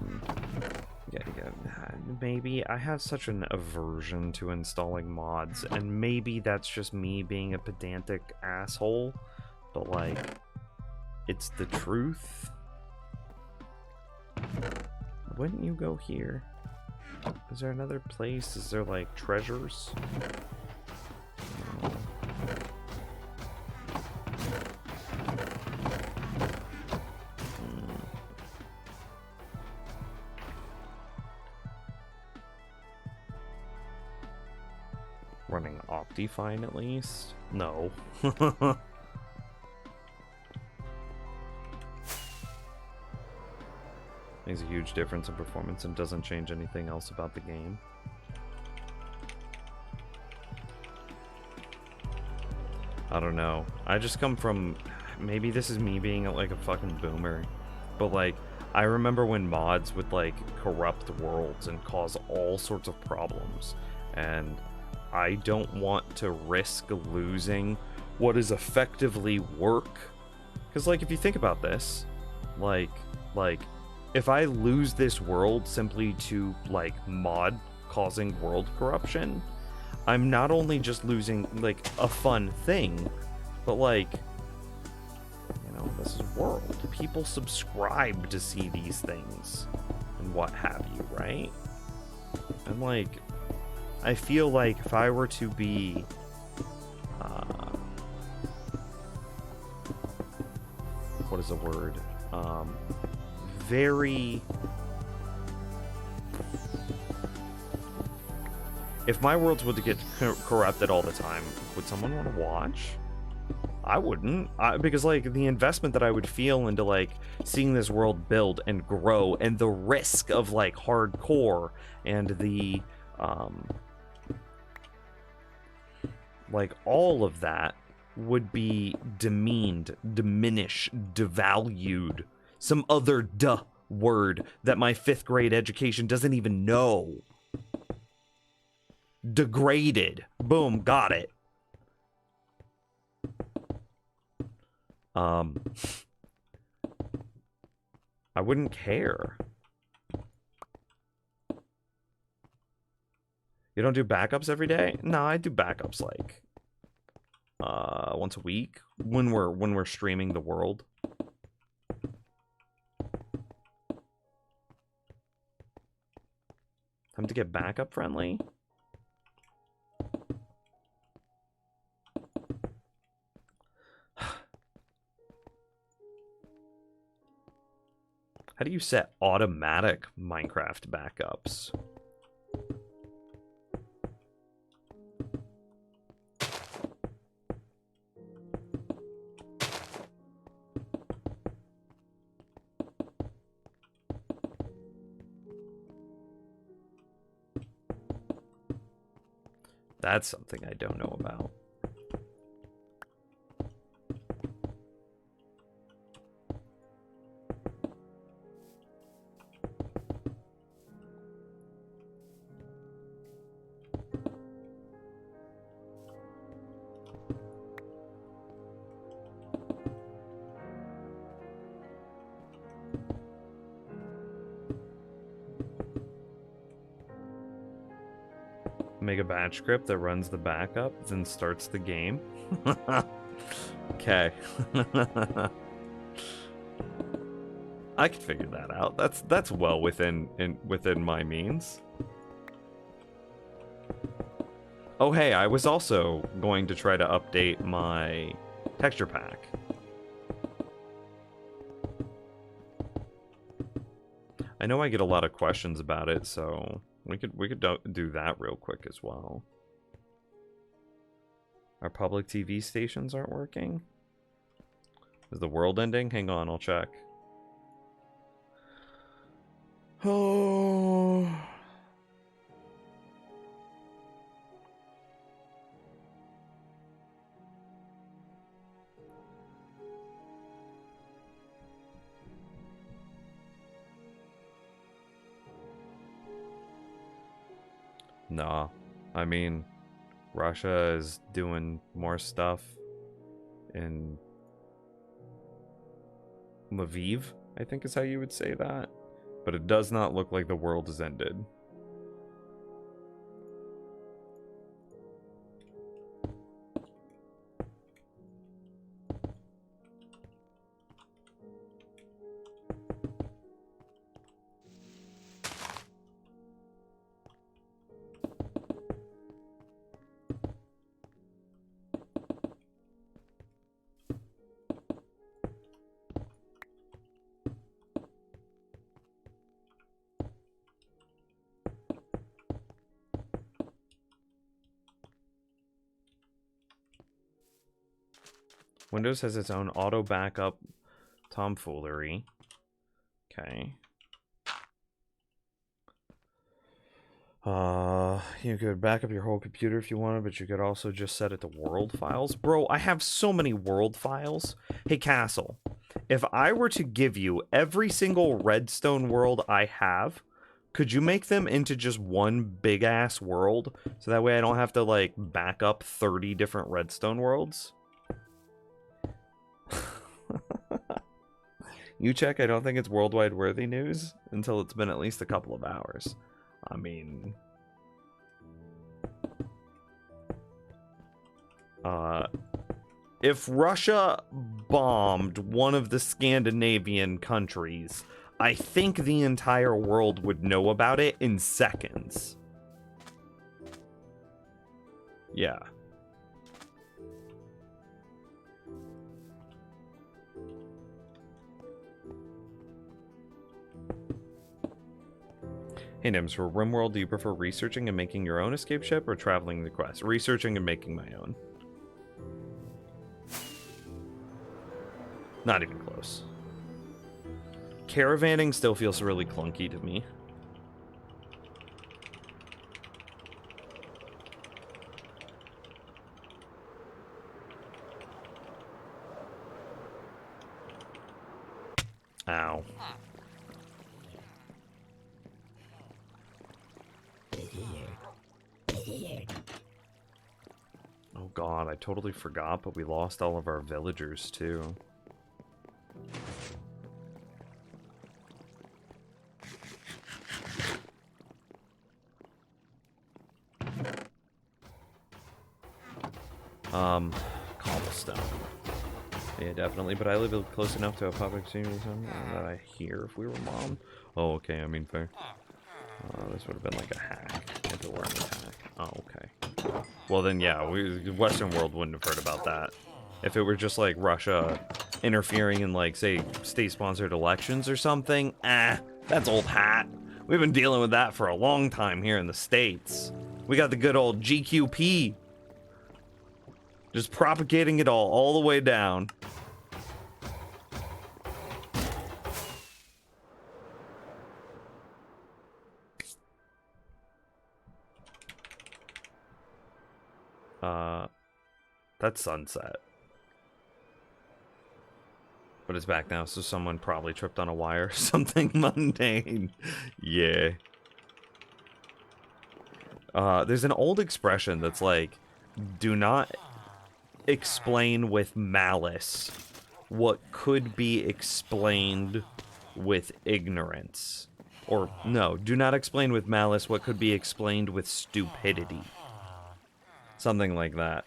maybe. I have such an aversion to installing mods, and maybe that's just me being a pedantic asshole, but like, it's the truth. Wouldn't you go here? Is there another place? Is there like treasures? No. Running Optifine at least? No. Makes a huge difference in performance and doesn't change anything else about the game. I don't know. I just come from... Maybe this is me being like a fucking boomer. But like, I remember when mods would like corrupt worlds and cause all sorts of problems. And I don't want to risk losing what is effectively work. Because like, if you think about this, like, if I lose this world simply to like mod causing world corruption, I'm not only just losing like a fun thing, but like, you know, this is world. People subscribe to see these things and what have you, right? And like, I feel like if I were to be what is the word? Very... If my worlds were to get corrupted all the time, would someone want to watch? I wouldn't, because like the investment that I would feel into like seeing this world build and grow, and the risk of like hardcore and the like all of that would be demeaned, diminished, devalued. Some other word that my 5th grade education doesn't even know. Degraded. Boom, got it. I wouldn't care. You don't do backups every day? No, I do backups like once a week when we're streaming the world. Time to get backup friendly. you set automatic Minecraft backups? That's something I don't know about. Make a batch script that runs the backup, then starts the game. Okay. I could figure that out. That's well within my means. Oh hey, I was also going to try to update my texture pack. I know I get a lot of questions about it, so we could do that real quick as well. Our public TV stations aren't working. Is the world ending? Hang on, I'll check. Oh. Nah, I mean, Russia is doing more stuff in Lviv, I think is how you would say that. But it does not look like the world has ended. Windows has its own auto backup tomfoolery. Okay. You could back up your whole computer if you wanted, but you could also just set it to world files. Bro, I have so many world files. Hey, Castle, if I were to give you every single redstone world I have, could you make them into just one big-ass world? So that way I don't have to, like, back up 30 different redstone worlds? You check, I don't think it's worldwide worthy news until it's been at least a couple of hours. I mean... if Russia bombed one of the Scandinavian countries, I think the entire world would know about it in seconds. Yeah. Hey Nims, for RimWorld, do you prefer researching and making your own escape ship or traveling the quest? Researching and making my own. Not even close. Caravanning still feels really clunky to me. Ow. Oh god, I totally forgot, but we lost all of our villagers too. Cobblestone. Yeah, definitely, but I live close enough to a public community that I hear if we were mom. Oh, okay, I mean, fair. This would have been like a hack if it were an attack. Oh, okay. Well then, yeah, the Western world wouldn't have heard about that. If it were just like Russia interfering in, like, say, state-sponsored elections or something. That's old hat. We've been dealing with that for a long time here in the States. We got the good old GQP. Just propagating it all the way down. That's sunset. But it's back now, so someone probably tripped on a wire or something mundane. Yeah. There's an old expression that's like, do not explain with malice what could be explained with ignorance. Or, no, do not explain with malice what could be explained with stupidity. Something like that.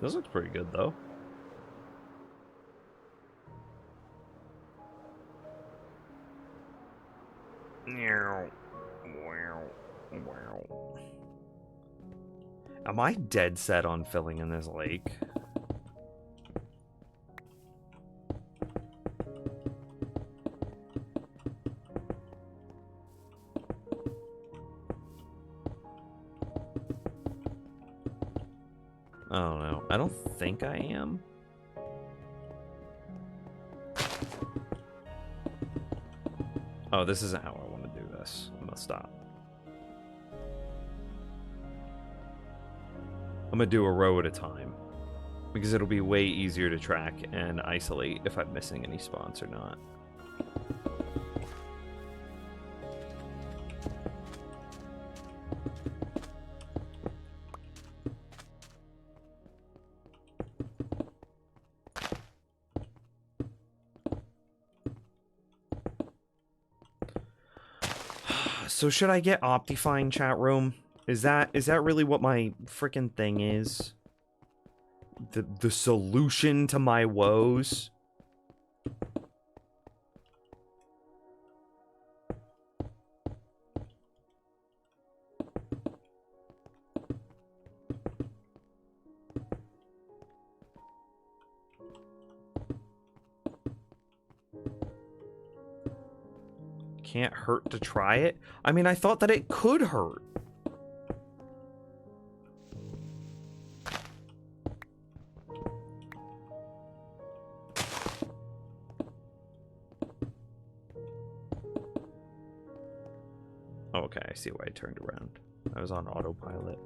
This looks pretty good, though. Am I dead set on filling in this lake? I don't know. I don't think I am. Oh, this isn't how I want to do this. I'm gonna stop. I'm gonna do a row at a time, because it'll be way easier to track and isolate if I'm missing any spots or not. So should I get Optifine, chat room? Is that really what my freaking thing is? The solution to my woes? Can't hurt to try it? I mean, I thought that it could hurt. Okay, I see why I turned around. I was on autopilot.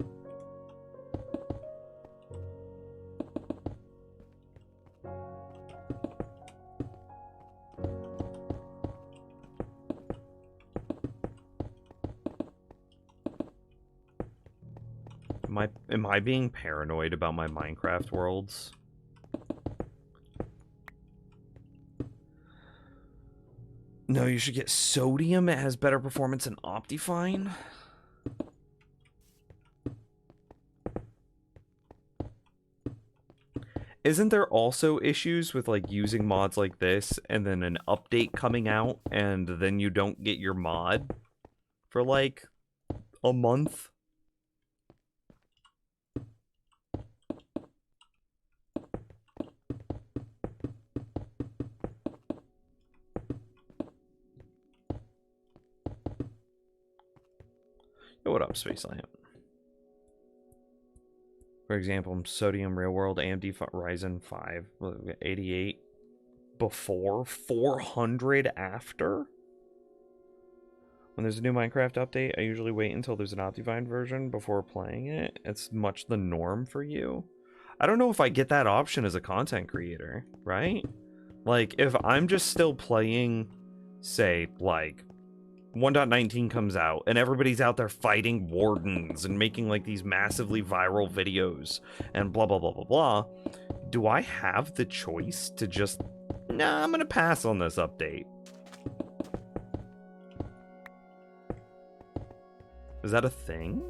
Am I being paranoid about my Minecraft worlds? No, you should get Sodium. It has better performance than Optifine. Isn't there also issues with like using mods like this and then an update coming out and then you don't get your mod for like a month? What up, Space Lamp? For example, Sodium Real World, AMD Ryzen 5, 88 before, 400 after? When there's a new Minecraft update, I usually wait until there's an Optifine version before playing it. It's much the norm for you. I don't know if I get that option as a content creator, right? Like, if I'm just still playing, say, like, 1.19 comes out and everybody's out there fighting wardens and making like these massively viral videos and blah blah blah blah blah, do I have the choice to just, nah, I'm gonna pass on this update? Is that a thing?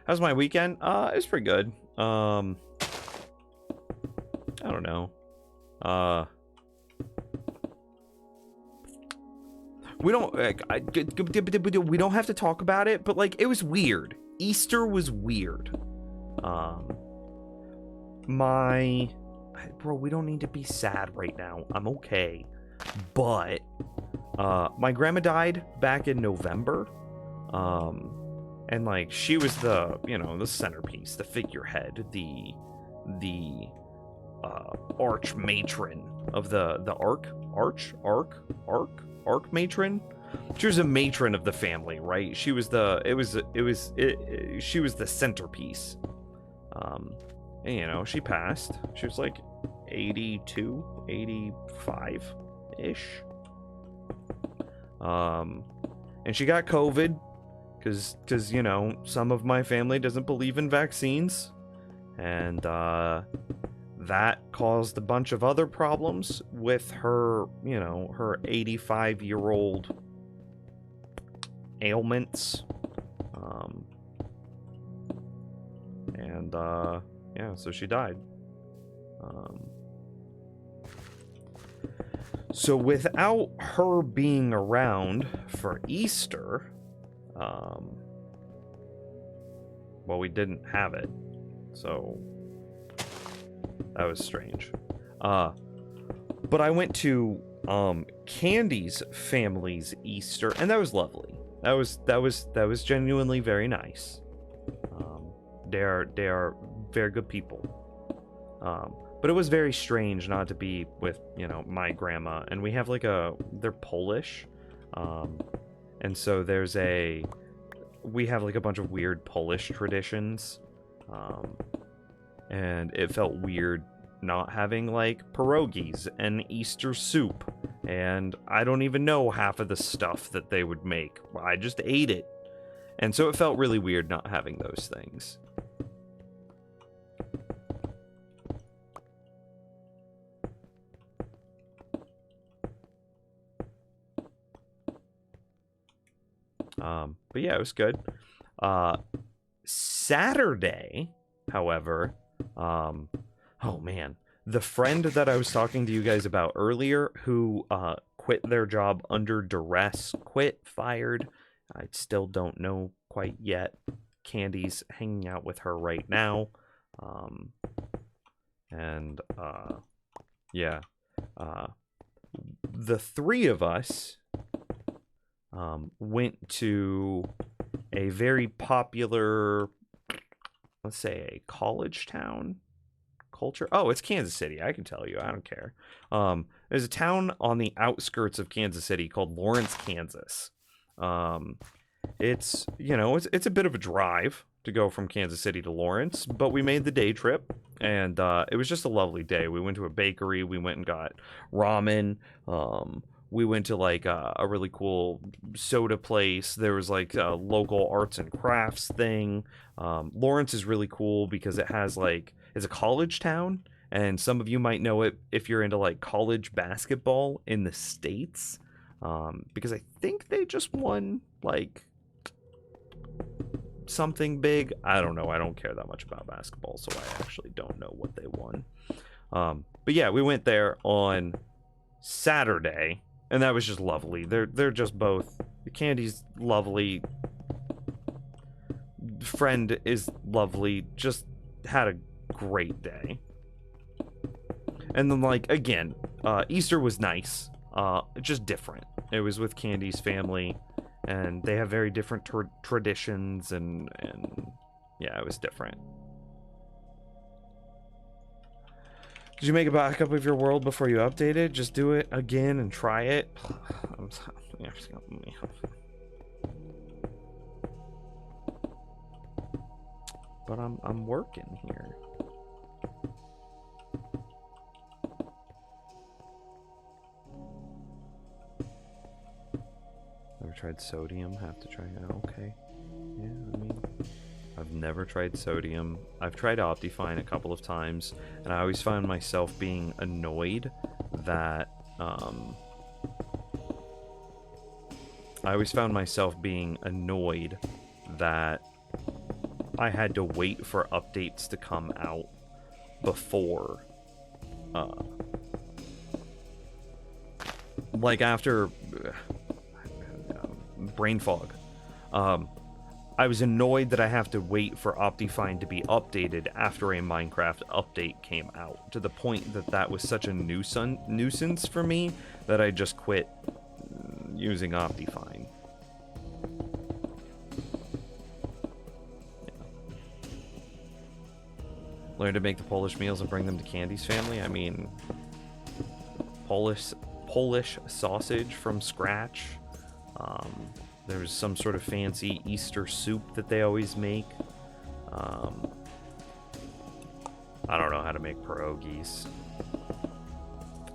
How's my weekend? It was pretty good. I don't know. We don't we don't have to talk about it, but like it was weird. Easter was weird. Bro, we don't need to be sad right now. I'm okay. But my grandma died back in November. And like she was the, you know, the centerpiece, the figurehead, the arch matron of the arc matron. She was a matron of the family, right? She was she was the centerpiece. And you know, she passed. She was like 82, 85 ish. And she got COVID because you know, some of my family doesn't believe in vaccines, and that caused a bunch of other problems with her, you know, her 85-year-old ailments. Yeah, so she died. So without her being around for Easter, well, we didn't have it, so that was strange. But I went to Candy's family's Easter, and that was lovely. That was genuinely very nice. They are very good people. But it was very strange not to be with, you know, my grandma, and we have like they're Polish, and so we have like a bunch of weird Polish traditions, and it felt weird not having like pierogies and Easter soup, and I don't even know half of the stuff that they would make. I just ate it, and so it felt really weird not having those things. But yeah, it was good. Saturday, however, oh man, the friend that I was talking to you guys about earlier, who quit their job under duress, fired. I still don't know quite yet. Candy's hanging out with her right now. Yeah. The three of us went to a very popular, let's say, a college town culture. Oh, it's Kansas City. I can tell you. I don't care. There's a town on the outskirts of Kansas City called Lawrence, Kansas. It's, you know, it's a bit of a drive to go from Kansas City to Lawrence, but we made the day trip, and it was just a lovely day. We went to a bakery. We went and got ramen. We went to like a really cool soda place. There was like a local arts and crafts thing. Lawrence is really cool because it has like, it's a college town, and some of you might know it if you're into like college basketball in the States, because I think they just won like something big. I don't know. I don't care that much about basketball, so I actually don't know what they won. But yeah, we went there on Saturday, and that was just lovely. They're just both. Candy's lovely. Friend is lovely. Just had a great day. And then, like, again, Easter was nice. Just different. It was with Candy's family, and they have very different traditions, and yeah, it was different. Did you make a backup of your world before you updated? Just do it again and try it. But I'm working here. Never tried sodium. Have to try it. Okay. Yeah, I mean, I've never tried sodium. I've tried Optifine a couple of times, and I always found myself being annoyed that, I had to wait for updates to come out before, like after brain fog. I was annoyed that I have to wait for Optifine to be updated after a Minecraft update came out, to the point that that was such a nuisance for me that I just quit using Optifine. Learn to make the Polish meals and bring them to Candy's family. I mean, Polish sausage from scratch. There's some sort of fancy Easter soup that they always make. I don't know how to make pierogies.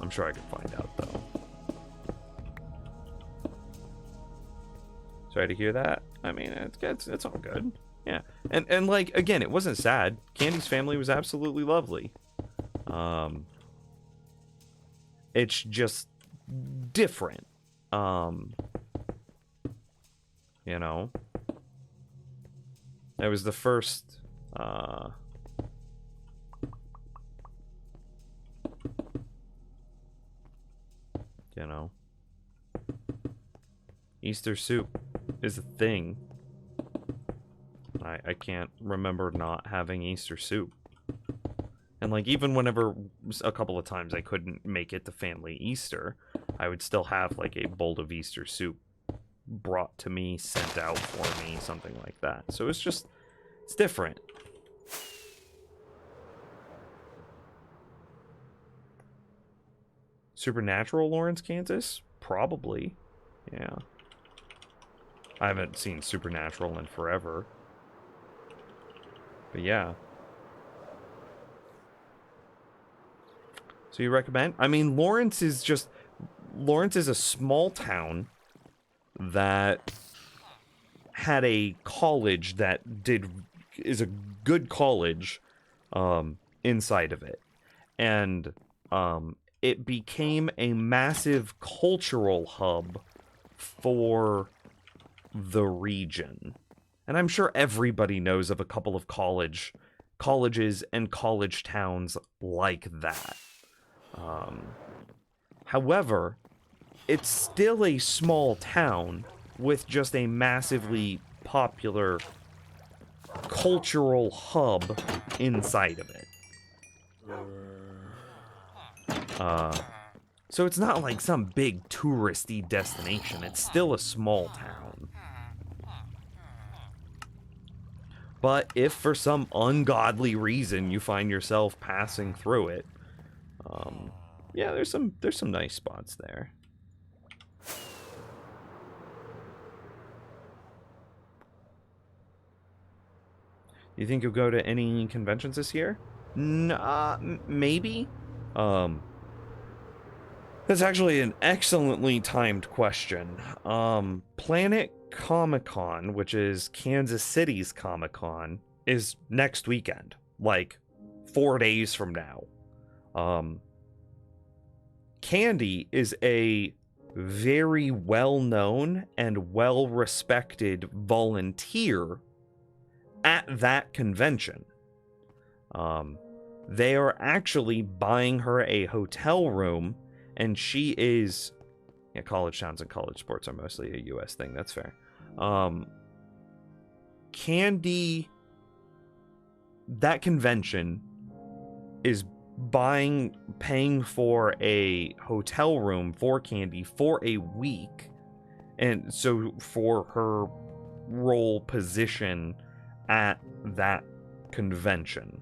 I'm sure I could find out, though. Sorry to hear that. I mean, it's all good. Yeah. And like, again, it wasn't sad. Candy's family was absolutely lovely. It's just different. You know, that was the first, you know, Easter soup is a thing. I can't remember not having Easter soup. And like, even whenever a couple of times I couldn't make it to family Easter, I would still have like a bowl of Easter soup brought to me, sent out for me, something like that. So it's just, it's different. Supernatural Lawrence, Kansas? Probably. Yeah. I haven't seen Supernatural in forever. But yeah. So you recommend? I mean, Lawrence is a small town that had a college that is a good college inside of it, and it became a massive cultural hub for the region. And I'm sure everybody knows of a couple of colleges and college towns like that. However, it's still a small town with just a massively popular cultural hub inside of it. So it's not like some big touristy destination. It's still a small town. But if for some ungodly reason you find yourself passing through it, yeah, there's some nice spots there. You think you'll go to any conventions this year? Maybe. That's actually an excellently timed question. Planet Comic-Con, which is Kansas City's Comic-Con, is next weekend, like 4 days from now. Candy is a very well-known and well-respected volunteer at that convention. They are actually buying her a hotel room, and she is... Yeah, college towns and college sports are mostly a US thing, that's fair. Candy... That convention is paying for a hotel room for Candy for a week, and so for her role position at that convention.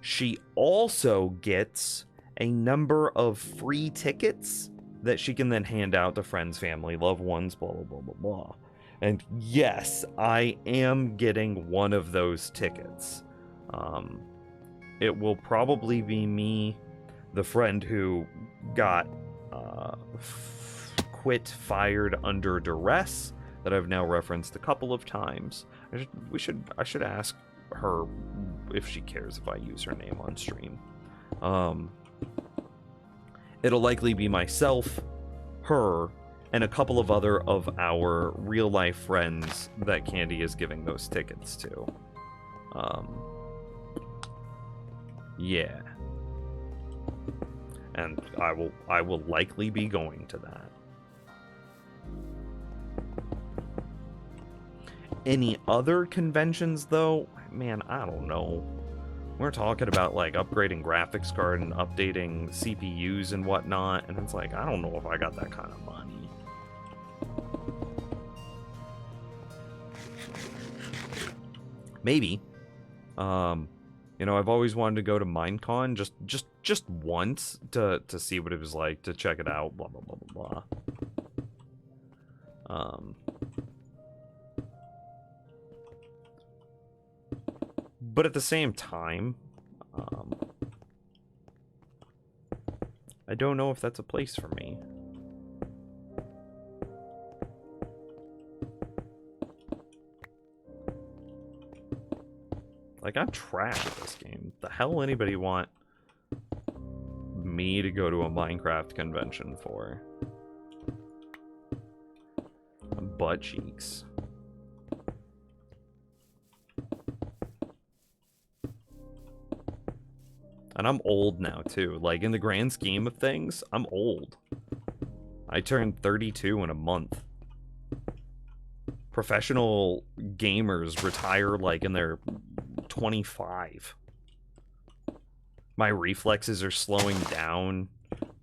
She also gets a number of free tickets that she can then hand out to friends, family, loved ones, blah, blah, blah, blah, blah. And yes, I am getting one of those tickets. It will probably be me, the friend who got fired under duress, that I've now referenced a couple of times. I should ask her, if she cares if I use her name on stream. It'll likely be myself, her, and a couple of other of our real life friends that Candy is giving those tickets to. Yeah. And I will likely be going to that. Any other conventions though? Man, I don't know. We're talking about like upgrading graphics card and updating CPUs and whatnot, and it's like, I don't know if I got that kind of money. Maybe. You know, I've always wanted to go to Minecon just once to see what it was like, to check it out, blah blah blah blah blah. But at the same time, I don't know if that's a place for me. Like, I'm trash at this game. The hell anybody want me to go to a Minecraft convention for? Butt cheeks. And I'm old now, too. Like, in the grand scheme of things, I'm old. I turned 32 in a month. Professional gamers retire, like, in their 25. My reflexes are slowing down.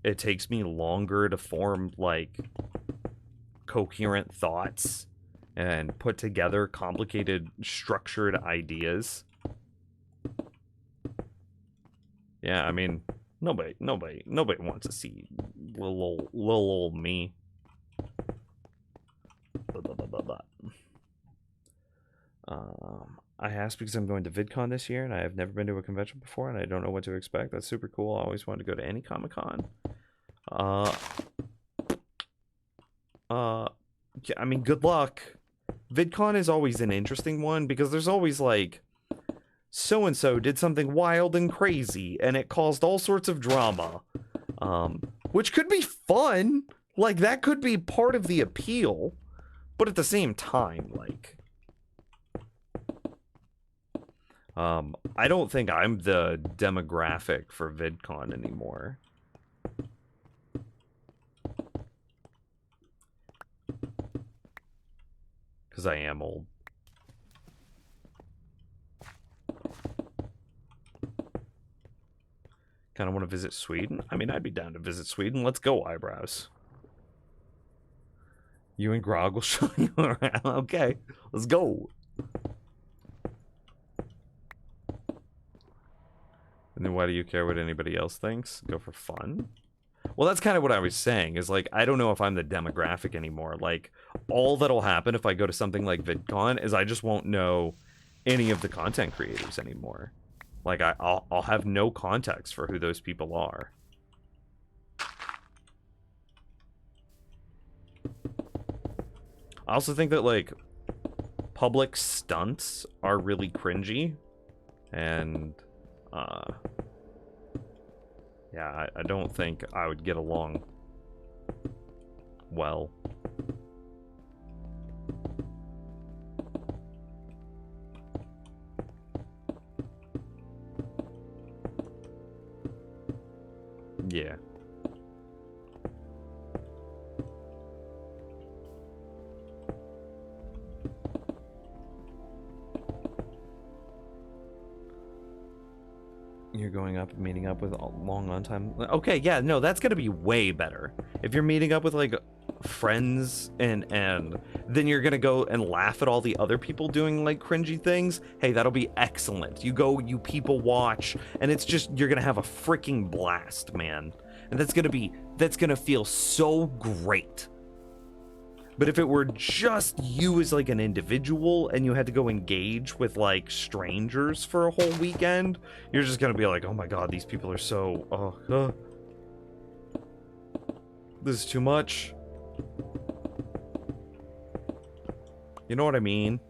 It takes me longer to form, like, coherent thoughts and put together complicated, structured ideas. Yeah, I mean, nobody wants to see little old me. I asked because I'm going to VidCon this year, and I have never been to a convention before, and I don't know what to expect. That's super cool. I always wanted to go to any Comic-Con. Yeah, I mean, good luck. VidCon is always an interesting one, because there's always, like, so-and-so did something wild and crazy, and it caused all sorts of drama. Which could be fun. Like, that could be part of the appeal. But at the same time, like... I don't think I'm the demographic for VidCon anymore. Because I am old. Kind of want to visit Sweden? I mean, I'd be down to visit Sweden. Let's go, eyebrows. You and Grog will show you around. Okay, let's go. And then why do you care what anybody else thinks? Go for fun? Well, that's kind of what I was saying, is like, I don't know if I'm the demographic anymore. Like, all that'll happen if I go to something like VidCon is I just won't know any of the content creators anymore. Like, I'll have no context for who those people are. I also think that, like, public stunts are really cringy. And, yeah, I don't think I would get along well. Yeah. You're going up and meeting up with a long on time. Okay, yeah, no, that's gonna be way better. If you're meeting up with like friends and then you're gonna go and laugh at all the other people doing like cringy things, hey, that'll be excellent. You go, you people watch, and it's just, you're gonna have a freaking blast, man. And that's gonna feel so great. But if it were just you as like an individual and you had to go engage with like strangers for a whole weekend, you're just gonna be like, oh my god, these people are so, this is too much. You know what I mean?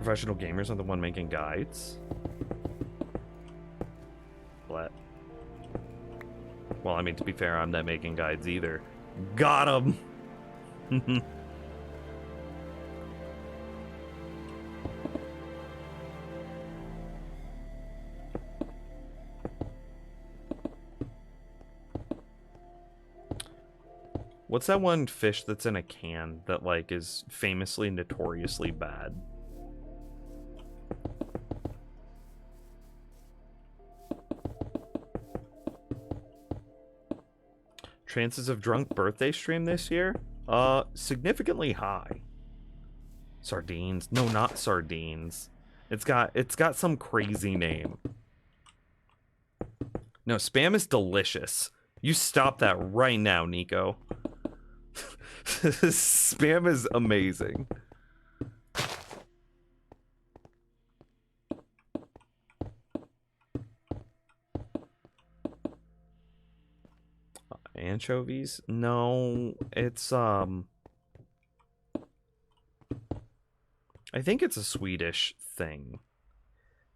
professional gamers are the one making guides. What? Well, I mean, to be fair, I'm not making guides either. Got him! What's that one fish that's in a can that, like, is famously notoriously bad? Chances of drunk birthday stream this year? Significantly high. Sardines. No, not sardines. It's got some crazy name. No, Spam is delicious. You stop that right now, Nico. Spam is amazing. Anchovies? No, it's I think it's a Swedish thing.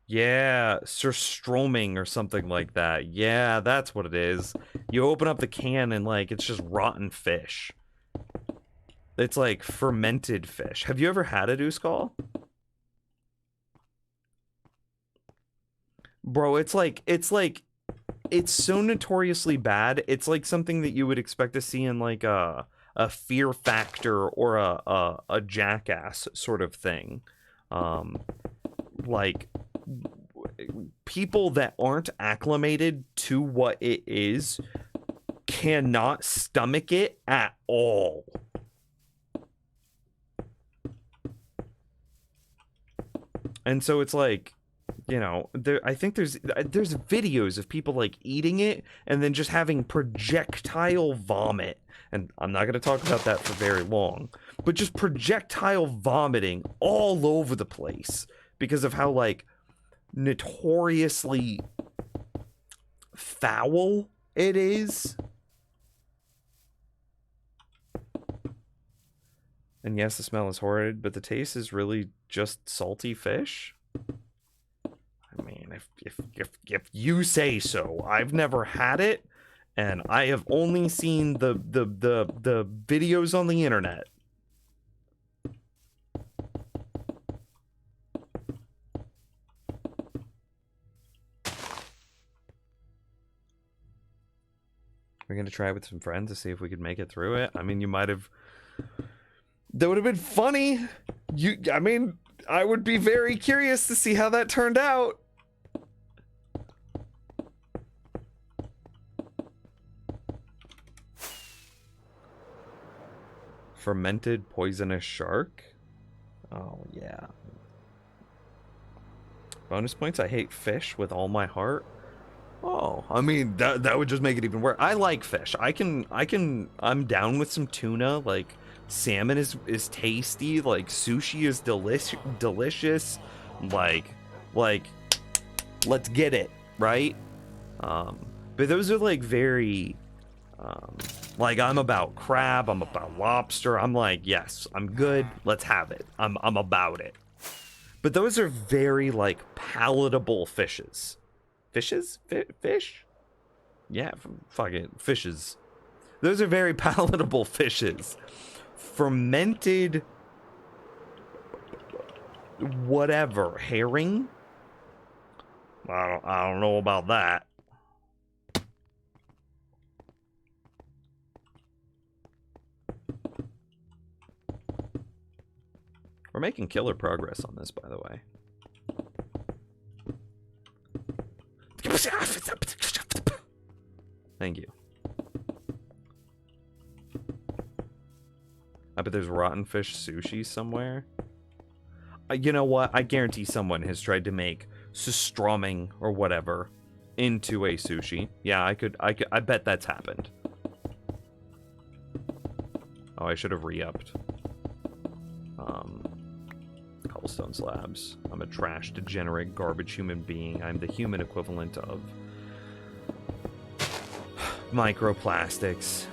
Yeah, surströmming or something like that. Yeah, that's what it is. You open up the can and, like, it's just rotten fish. It's like fermented fish. Have you ever had a Uskal? Bro, it's so notoriously bad. It's like something that you would expect to see in like a Fear Factor or a Jackass sort of thing. Like people that aren't acclimated to what it is cannot stomach it at all. And so it's like, you know, I think there's videos of people like eating it and then just having projectile vomit. And I'm not going to talk about that for very long, but just projectile vomiting all over the place because of how, like, notoriously foul it is. And yes, the smell is horrid, but the taste is really just salty fish. I mean, if you say so. I've never had it, and I have only seen the videos on the internet. We're gonna try it with some friends to see if we could make it through it. I mean, you might have. That would have been funny. I mean, I would be very curious to see how that turned out. Fermented poisonous shark? Oh, yeah. Bonus points, I hate fish with all my heart. Oh, I mean, that would just make it even worse. I like fish. I'm down with some tuna. Like, salmon is tasty. Like, sushi is delicious. Like, let's get it, right? But those are, like, very, like, I'm about crab, I'm about lobster. I'm like, yes, I'm good. Let's have it. I'm about it. But those are very, like, palatable fishes. Fishes? Fish? Yeah, fucking fishes. Those are very palatable fishes. Fermented whatever. Herring? I don't know about that. We're making killer progress on this, by the way. Thank you. I bet there's rotten fish sushi somewhere. You know what? I guarantee someone has tried to make surströmming or whatever into a sushi. Yeah, I bet that's happened. Oh, I should have re-upped. Cobblestone slabs. I'm a trash, degenerate, garbage human being. I'm the human equivalent of microplastics.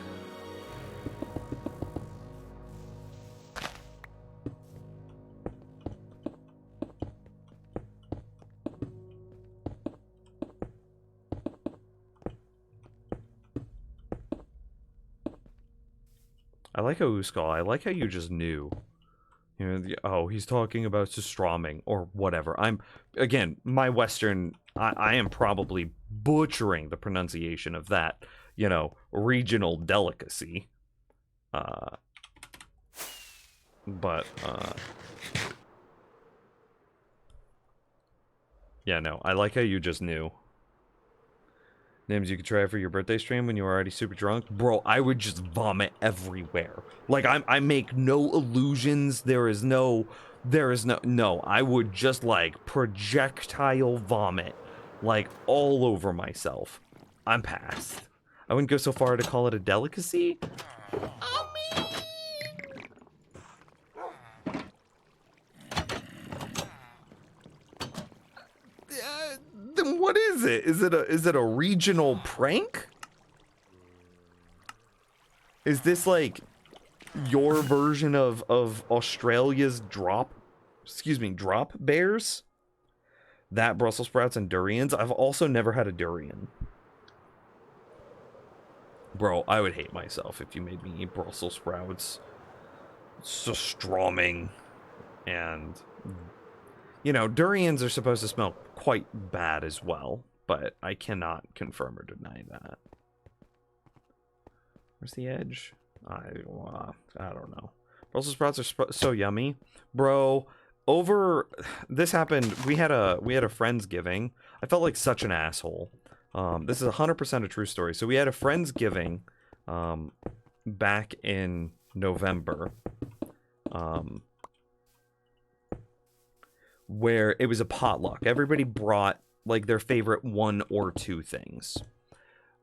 I like how Uskal, I like how you just knew. You know, oh, he's talking about Sustramming or whatever. Again, my Western, I am probably butchering the pronunciation of that, you know, regional delicacy. Yeah, no, I like how you just knew. Names you could try for your birthday stream when you were already super drunk? Bro, I would just vomit everywhere. Like, I make no illusions. There is no, I would just, like, projectile vomit, like, all over myself. I'm past. I wouldn't go so far to call it a delicacy. Then what is it? Is it a regional prank? Is this like your version of Australia's drop bears? That Brussels sprouts and durians? I've also never had a durian. Bro, I would hate myself if you made me eat Brussels sprouts. Sustramming. And, you know, durians are supposed to smell quite bad as well, but I cannot confirm or deny that. Where's the edge? I don't know. Brussels sprouts are so yummy, bro. This happened. We had a Friendsgiving. I felt like such an asshole. This is 100% a true story. So we had a Friendsgiving, back in November, where it was a potluck. Everybody brought like their favorite 1 or 2 things.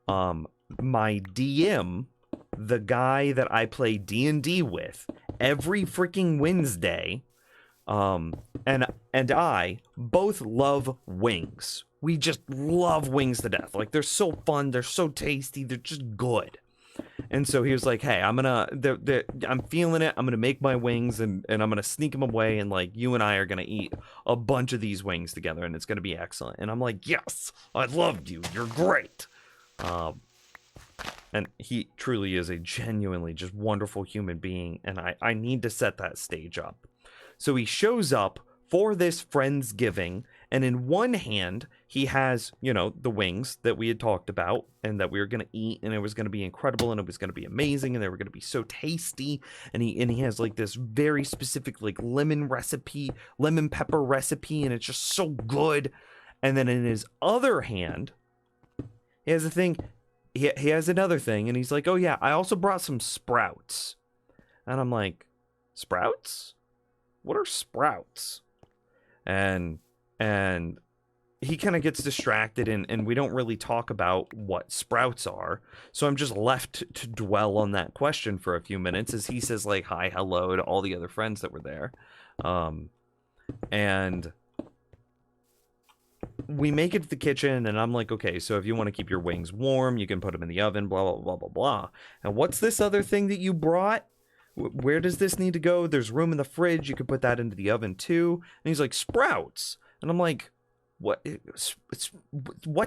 My DM, the guy that I play D&D with every freaking Wednesday, and I both love wings. We just love wings to death. Like, they're so fun, they're so tasty, they're just good. And so he was like, hey, I'm feeling it, I'm gonna make my wings, and I'm gonna sneak them away, and like, you and I are gonna eat a bunch of these wings together, and it's gonna be excellent. And I'm like, yes, I loved you, you're great. And he truly is a genuinely just wonderful human being, and I need to set that stage up. So he shows up for this Friendsgiving, and in one hand, he has, you know, the wings that we had talked about, and that we were going to eat, and it was going to be incredible, and it was going to be amazing, and they were going to be so tasty, and he has, like, this very specific, like, lemon pepper recipe, and it's just so good. And then in his other hand, he has a thing... He has another thing, and he's like, oh yeah, I also brought some sprouts. And I'm like, sprouts? What are sprouts? And he kind of gets distracted, and we don't really talk about what sprouts are. So I'm just left to dwell on that question for a few minutes as he says, like, hi, hello to all the other friends that were there. And we make it to the kitchen, and I'm like, okay, so if you want to keep your wings warm, you can put them in the oven, blah, blah, blah, blah, blah. And what's this other thing that you brought? Where does this need to go? There's room in the fridge. You could put that into the oven, too. And he's like, sprouts. And I'm like, what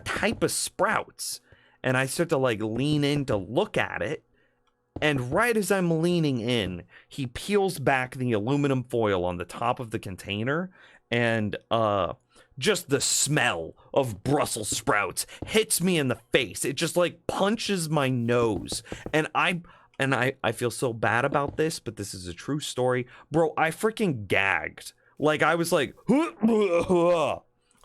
type of sprouts? And I start to, like, lean in to look at it. And right as I'm leaning in, he peels back the aluminum foil on the top of the container, and, just the smell of Brussels sprouts hits me in the face. It just like punches my nose. And I feel so bad about this, but this is a true story. Bro, I freaking gagged. Like, I was like,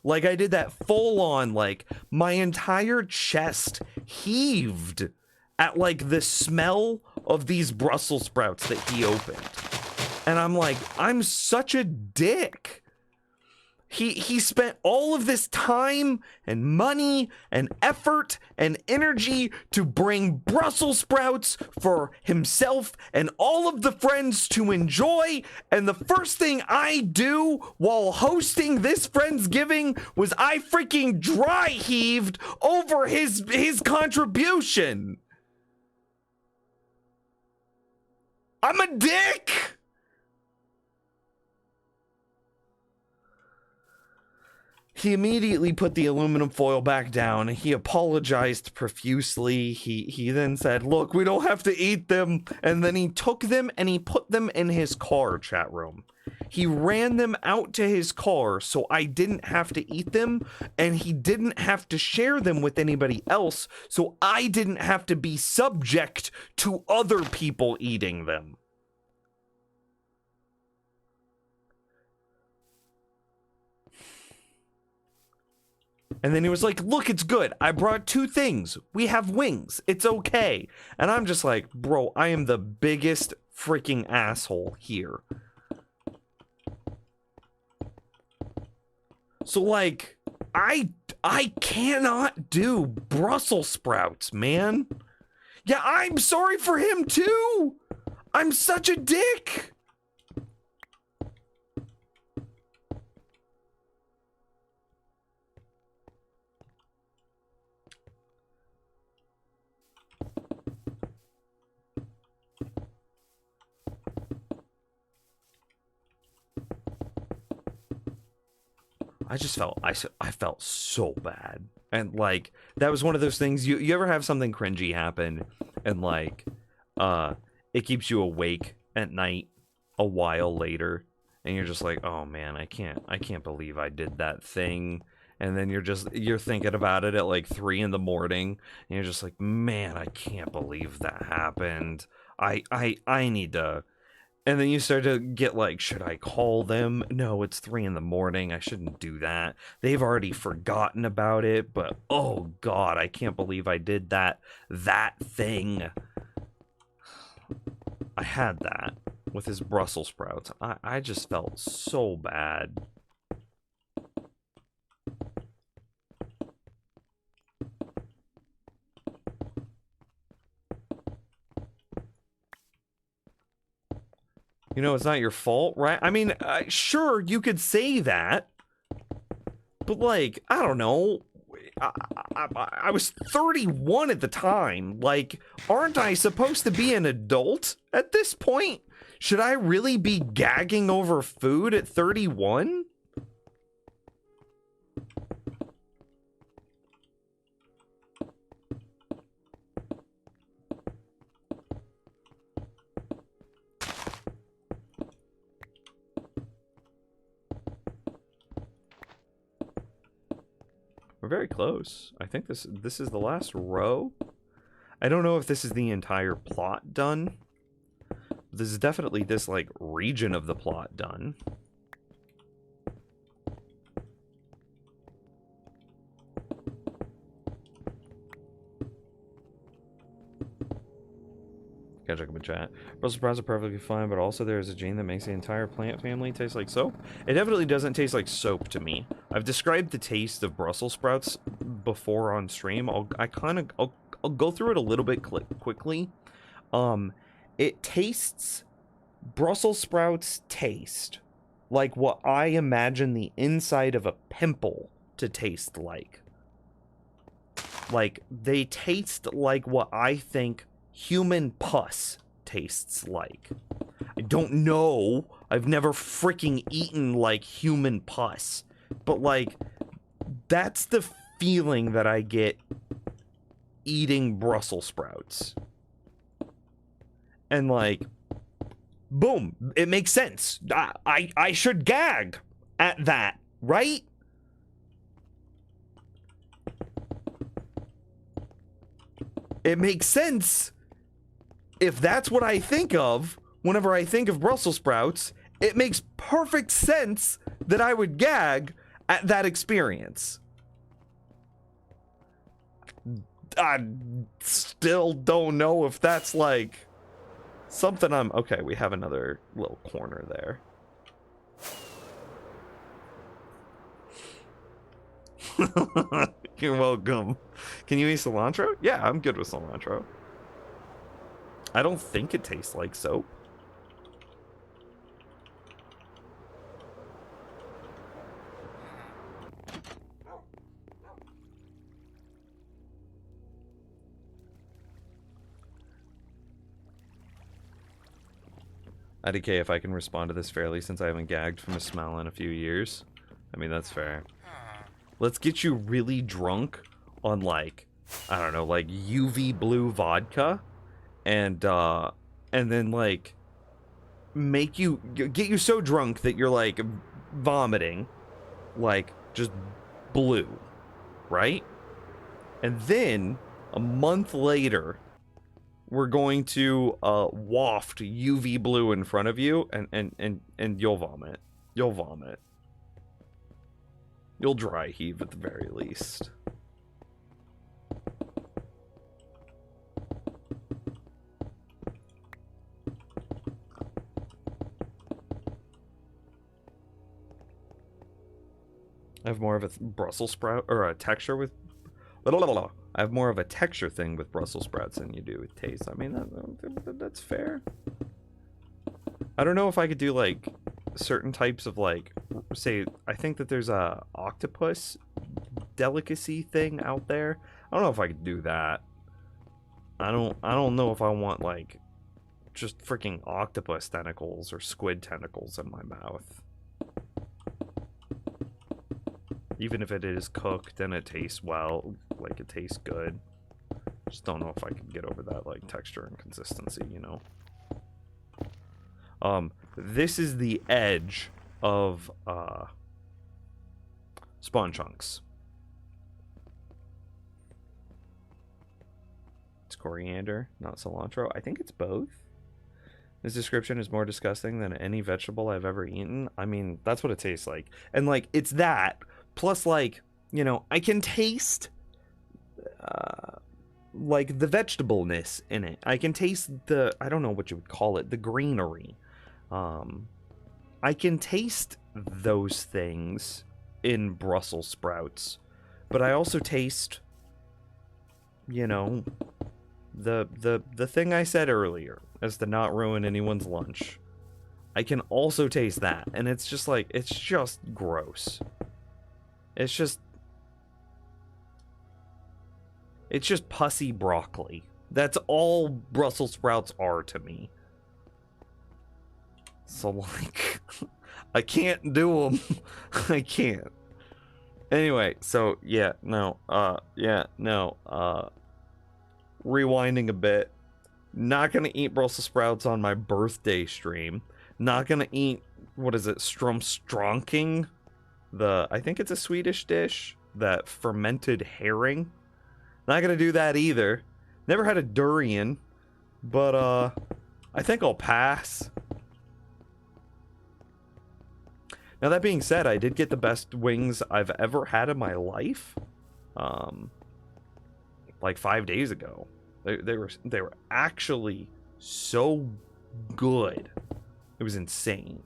like I did that full on, like my entire chest heaved at like the smell of these Brussels sprouts that he opened. And I'm like, I'm such a dick. He spent all of this time and money and effort and energy to bring Brussels sprouts for himself and all of the friends to enjoy. And the first thing I do while hosting this Friendsgiving was I freaking dry heaved over his contribution. I'm a dick. He immediately put the aluminum foil back down. He apologized profusely. He then said, look, we don't have to eat them. And then he took them and he put them in his car, chat room. He ran them out to his car so I didn't have to eat them, and he didn't have to share them with anybody else, so I didn't have to be subject to other people eating them. And then he was like, look, it's good. I brought 2 things. We have wings. It's okay. And I'm just like, bro, I am the biggest freaking asshole here. So, like, I cannot do Brussels sprouts, man. Yeah, I'm sorry for him, too. I'm such a dick. I felt so bad. And like, that was one of those things, you ever have something cringy happen and like, it keeps you awake at night a while later and you're just like, oh man, I can't believe I did that thing. And then you're thinking about it at like 3 in the morning and you're just like, man, I can't believe that happened. I need to. And then you start to get like, should I call them? No, it's 3 in the morning. I shouldn't do that. They've already forgotten about it, but oh God, I can't believe I did that thing. I had that with his Brussels sprouts. I just felt so bad. You know, it's not your fault, right? I mean, sure, you could say that. But, like, I don't know. I was 31 at the time. Like, aren't I supposed to be an adult at this point? Should I really be gagging over food at 31? We're very close. I think this is the last row. I don't know if this is the entire plot done. This is definitely this, like, region of the plot done. Gotta check up in chat. Brussels sprouts are perfectly fine, but also there is a gene that makes the entire plant family taste like soap. It definitely doesn't taste like soap to me. I've described the taste of Brussels sprouts before on stream. I'll go through it a little bit quickly. It tastes, Brussels sprouts taste like what I imagine the inside of a pimple to taste like. Like, they taste like what I think human pus tastes like. I don't know. I've never freaking eaten, like, human pus. But, like, that's the feeling that I get eating Brussels sprouts. And, like, boom, it makes sense. I should gag at that, right? It makes sense. If that's what I think of whenever I think of Brussels sprouts, it makes perfect sense that I would gag at that experience. I still don't know if that's like something I'm... Okay, we have another little corner there. You're welcome. Can you eat cilantro? Yeah, I'm good with cilantro. I don't think it tastes like soap. IDK, if I can respond to this fairly since I haven't gagged from a smell in a few years. I mean, that's fair. Let's get you really drunk on, like, I don't know, like UV blue vodka, and then like make you get you so drunk that you're like vomiting, like just blue, right? And then a month later, we're going to waft UV blue in front of you, and you'll vomit. You'll vomit. You'll dry heave at the very least. I have more of a Brussels sprout, or a texture with... I have more of a texture thing with Brussels sprouts than you do with taste. I mean, that's fair. I don't know if I could do, like, certain types of, like, say, I think that there's a octopus delicacy thing out there. I don't know if I could do that. I don't know if I want, like, just freaking octopus tentacles or squid tentacles in my mouth. Even if it is cooked and it tastes well, like it tastes good. Just don't know if I can get over that, like, texture and consistency, you know? This is the edge of, spawn chunks. It's coriander, not cilantro. I think it's both. This description is more disgusting than any vegetable I've ever eaten. I mean, that's what it tastes like. And, like, it's that, plus, like, you know, I can taste, like, the vegetableness in it. I can taste the, I don't know what you would call it, the greenery. I can taste those things in Brussels sprouts, but I also taste, you know, the thing I said earlier, as to not ruin anyone's lunch. I can also taste that, and it's just like, it's just gross. It's just pussy broccoli. That's all Brussels sprouts are to me. So, like, I can't do them. I can't. Anyway, so, rewinding a bit. Not gonna eat Brussels sprouts on my birthday stream. Not gonna eat, what is it, strömstronking? I think it's a Swedish dish, that fermented herring. Not gonna do that either. Never had a durian, but, I think I'll pass. Now, that being said, I did get the best wings I've ever had in my life, like 5 days ago. They were actually so good. It was insane.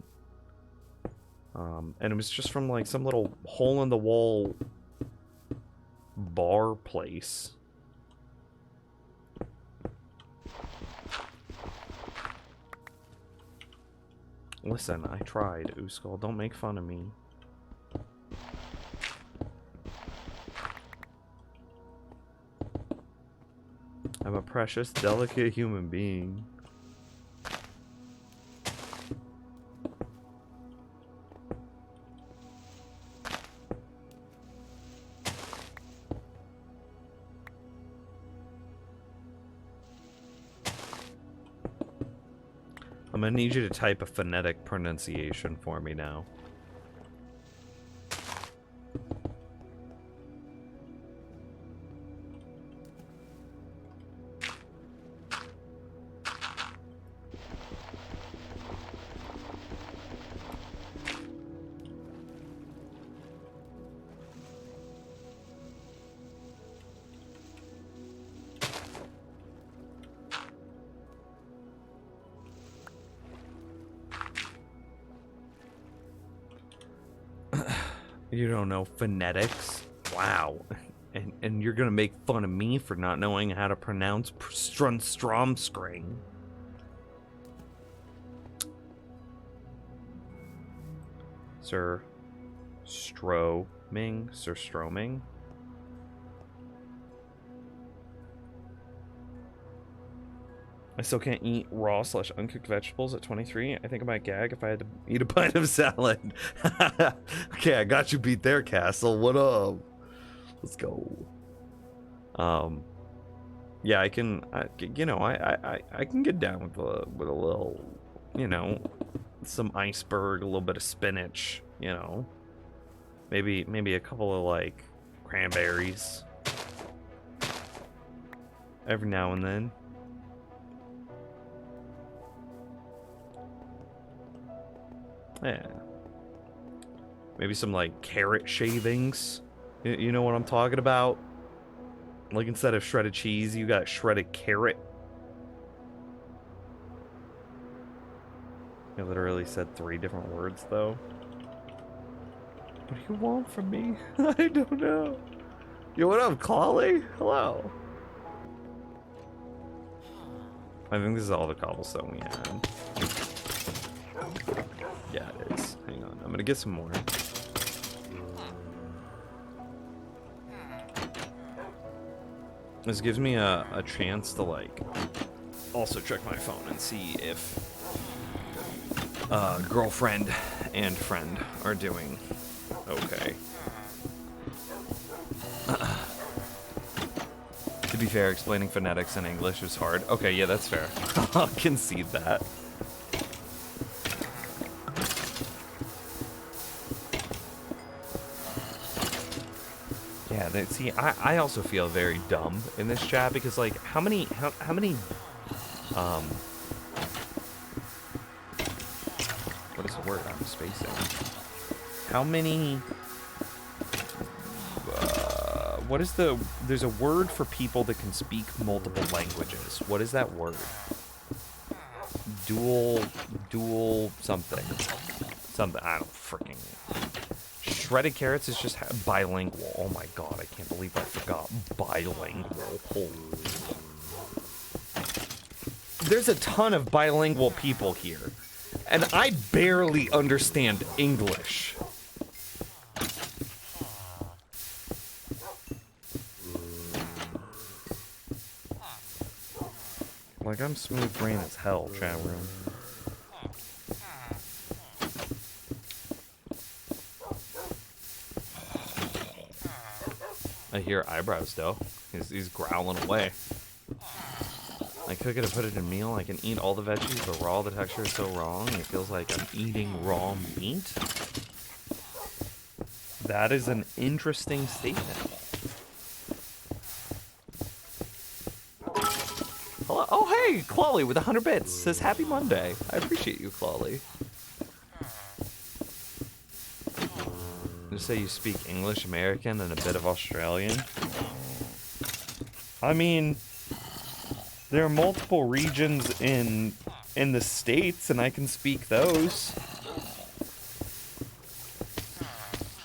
And it was just from, like, some little hole-in-the-wall bar place. Listen, I tried, Uskal. Don't make fun of me. I'm a precious, delicate human being. I'm gonna need you to type a phonetic pronunciation for me now. You don't know phonetics? Wow. And you're gonna make fun of me for not knowing how to pronounce Stromskring. Sir Stroming? Sir Stroming? I still can't eat raw / uncooked vegetables at 23. I think I might gag if I had to eat a pint of salad. Okay, I got you beat there, Castle. What up? Let's go. Yeah, I can. I can get down with a little, some iceberg, a little bit of spinach. Maybe a couple of like cranberries every now and then. Yeah. Maybe some like carrot shavings. You know what I'm talking about? Like instead of shredded cheese, you got shredded carrot. I literally said 3 different words though. What do you want from me? I don't know. Yo, what up, Clawley? Hello. I think this is all the cobblestone we had. Yeah, it is. Hang on, I'm gonna get some more. This gives me a chance to like also check my phone and see if girlfriend and friend are doing okay. To be fair, explaining phonetics in English is hard. Okay, yeah, that's fair. I'll concede that. Yeah, see, I also feel very dumb in this chat because, like, how many, what is the word I'm spacing? How many, there's a word for people that can speak multiple languages. What is that word? Dual something, I don't freaking. Shredded carrots is just bilingual. Oh my god, I can't believe I forgot. Bilingual. Holy. There's a ton of bilingual people here, and I barely understand English. Like, I'm smooth brain as hell, chat room. I hear eyebrows, though. He's growling away. I cook it and put it in a meal. I can eat all the veggies, but raw, the texture is so wrong. It feels like I'm eating raw meat. That is an interesting statement. Hello? Oh, hey, Clawley with 100 bits. Says happy Monday. I appreciate you, Clawley. Just say you speak English, American, and a bit of Australian. I mean, there are multiple regions in the States, and I can speak those.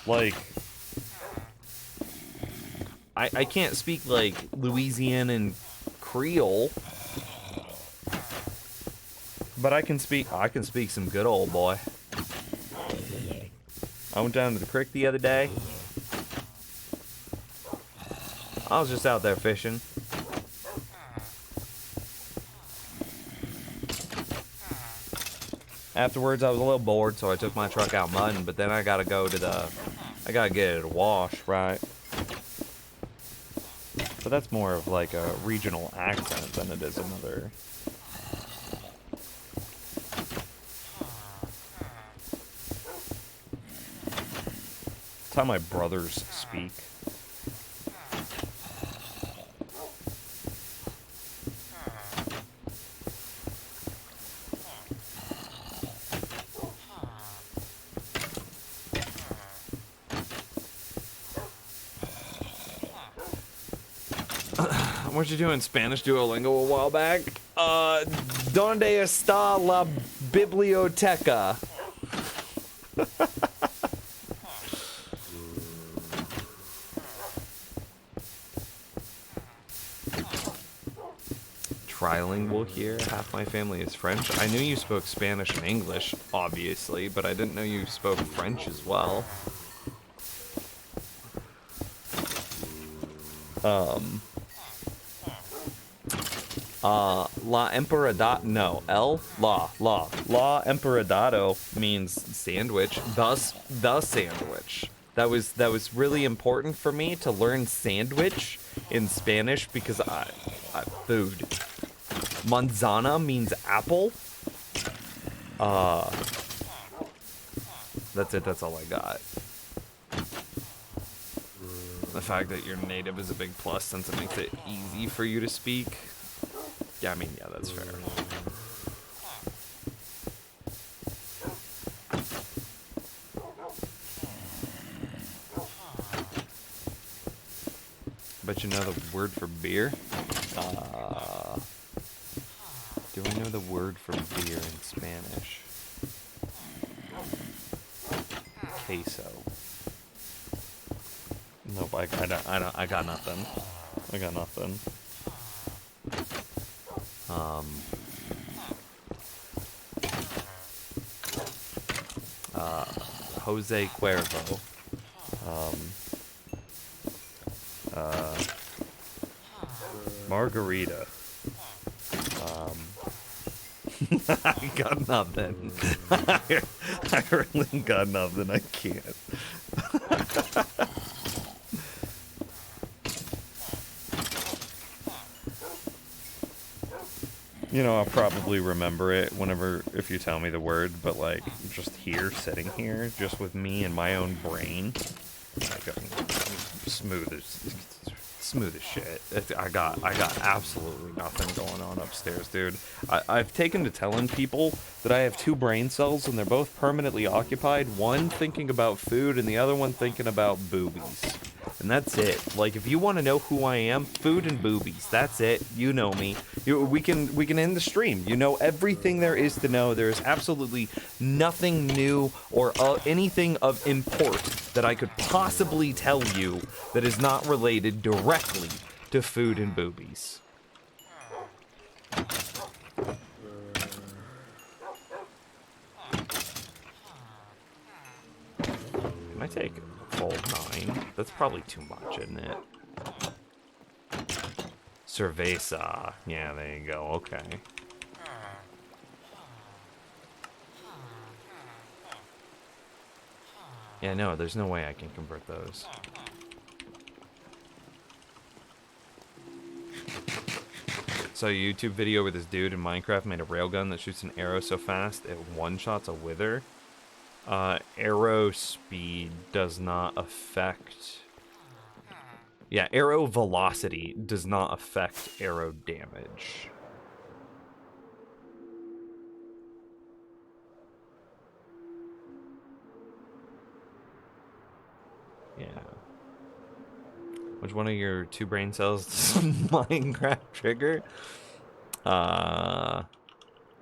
Like, I can't speak, like, Louisianan Creole. But I can speak some good old boy. I went down to the creek the other day. I was just out there fishing. Afterwards, I was a little bored, so I took my truck out mudding, but then I gotta get it washed, right? But that's more of like a regional accent than it is another. That's how my brothers speak. What you doing, Spanish Duolingo a while back? Donde está la biblioteca? Trilingual here. Half my family is French. I knew you spoke Spanish and English, obviously, but I didn't know you spoke French as well. La Emperadado, no, La Emperadado means sandwich, thus the sandwich. That was really important for me to learn sandwich in Spanish because food. Manzana means apple. That's it, that's all I got. The fact that you're native is a big plus since it makes it easy for you to speak. Yeah, I mean, yeah, that's fair. But you know the word for beer? Do I know the word for beer in Spanish? Queso. Nope, I got nothing. I got nothing. Jose Cuervo. Margarita. I got nothing. I really got nothing. I can't. You know, I'll probably remember it if you tell me the word, but like, just here, sitting here, just with me and my own brain, like, smooth as shit. I got absolutely nothing going on upstairs, dude. I've taken to telling people that I have two brain cells and they're both permanently occupied, one thinking about food and the other one thinking about boobies. And that's it. Like, if you want to know who I am, food and boobies. That's it. You know me. We can end the stream. You know everything there is to know. There is absolutely nothing new or anything of import that I could possibly tell you that is not related directly to food and boobies. Can I take a full 9? That's probably too much, isn't it? Cerveza. Yeah, there you go. Okay. Yeah, no, there's no way I can convert those. So a YouTube video where this dude in Minecraft made a railgun that shoots an arrow so fast it one-shots a wither. Arrow speed does not affect... Yeah, arrow velocity does not affect arrow damage. Yeah. Which one of your two brain cells does Minecraft trigger?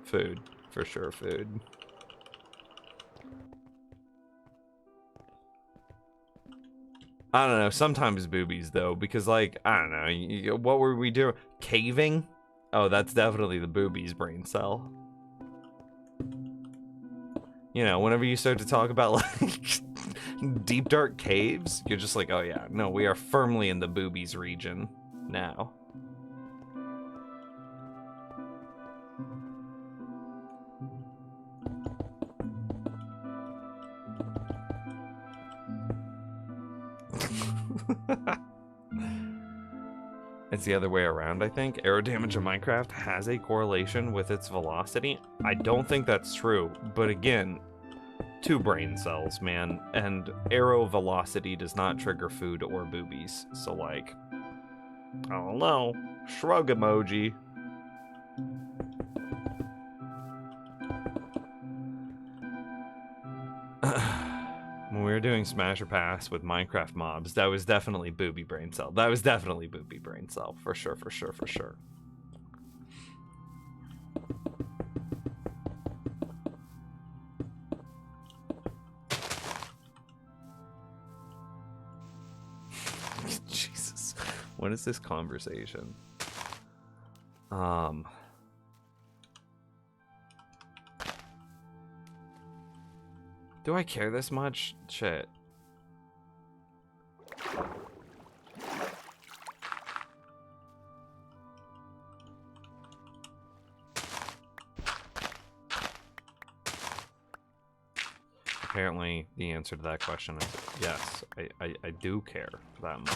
Food. For sure, food. I don't know, sometimes boobies, though, because, like, I don't know, what were we doing? Caving? Oh, that's definitely the boobies brain cell. You know, whenever you start to talk about, like, deep dark caves, you're just like, oh yeah, no, we are firmly in the boobies region now. It's the other way around, I think. Arrow damage in Minecraft has a correlation with its velocity. I don't think that's true, but again, two brain cells, man, and arrow velocity does not trigger food or boobies. So, like, I don't know. Shrug emoji. When we were doing Smash or Pass with Minecraft mobs, that was definitely booby brain cell. That was definitely booby brain cell. For sure, for sure, for sure. Jesus. What is this conversation? Do I care this much? Shit. apparently the answer to that question is yes. I do care that much.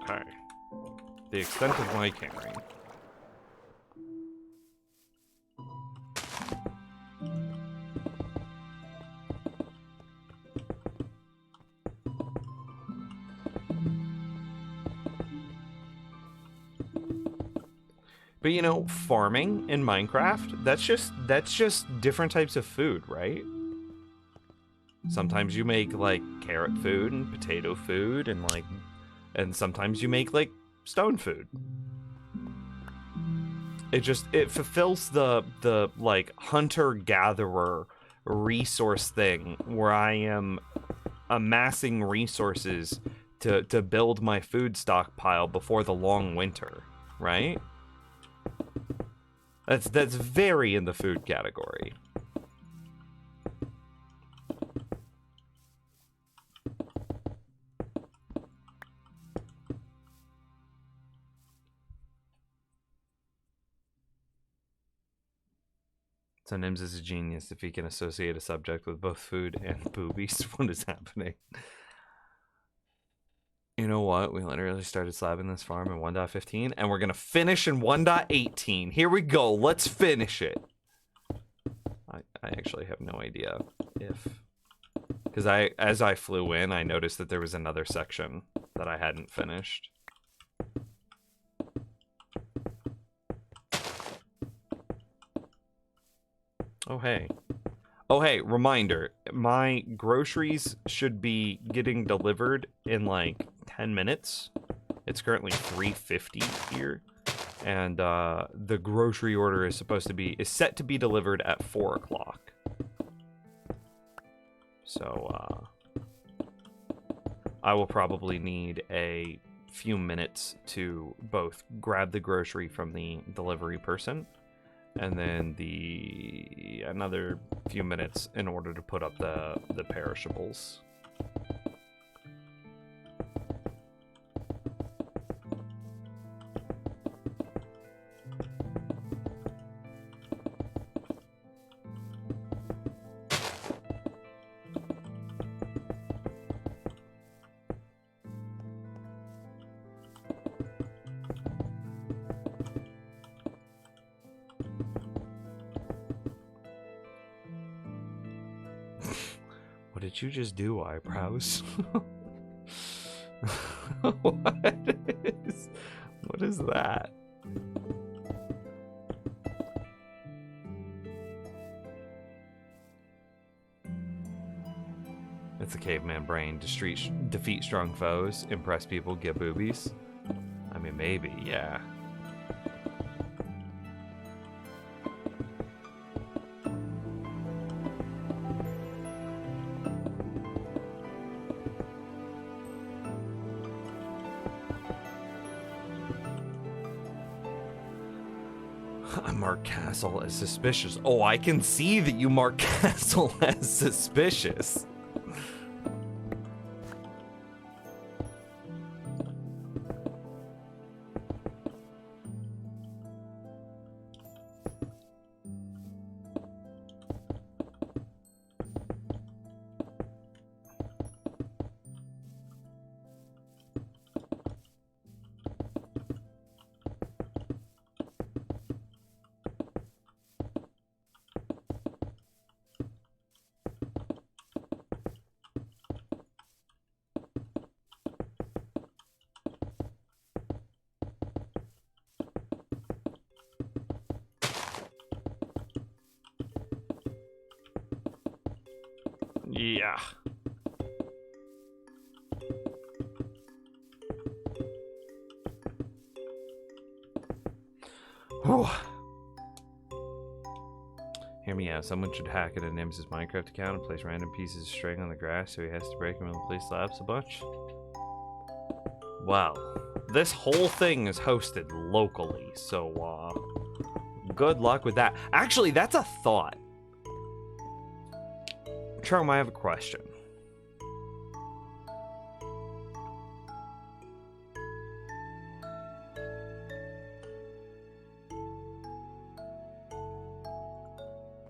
Okay. The extent of my caring. But you know, farming in Minecraft, that's just different types of food, right? Sometimes you make like carrot food and potato food and sometimes you make like stone food. It fulfills the like hunter gatherer resource thing where I am amassing resources to build my food stockpile before the long winter, right? That's very in the food category. So Nims is a genius if he can associate a subject with both food and boobies. What is happening? You know what? We literally started slabbing this farm in 1.15, and we're gonna finish in 1.18. Here we go. Let's finish it. I actually have no idea if... Because as I flew in, I noticed that there was another section that I hadn't finished. Oh, hey. Oh, hey, reminder. My groceries should be getting delivered in like 10 minutes. It's currently 3:50 here. And the grocery order is set to be delivered at 4 o'clock. So, I will probably need a few minutes to both grab the grocery from the delivery person and then another few minutes in order to put up the perishables. What did you just do, eyebrows? What is that? It's a caveman brain. Defeat strong foes, impress people, get boobies. I mean, maybe, yeah. I mark Castle as suspicious. Oh, I can see that you mark Castle as suspicious. Yeah. Whew. Hear me out. Someone should hack into Nims' Minecraft account and place random pieces of string on the grass so he has to break them and place slabs a bunch. Wow. This whole thing is hosted locally, so good luck with that. Actually, that's a thought. Charm, I have a question.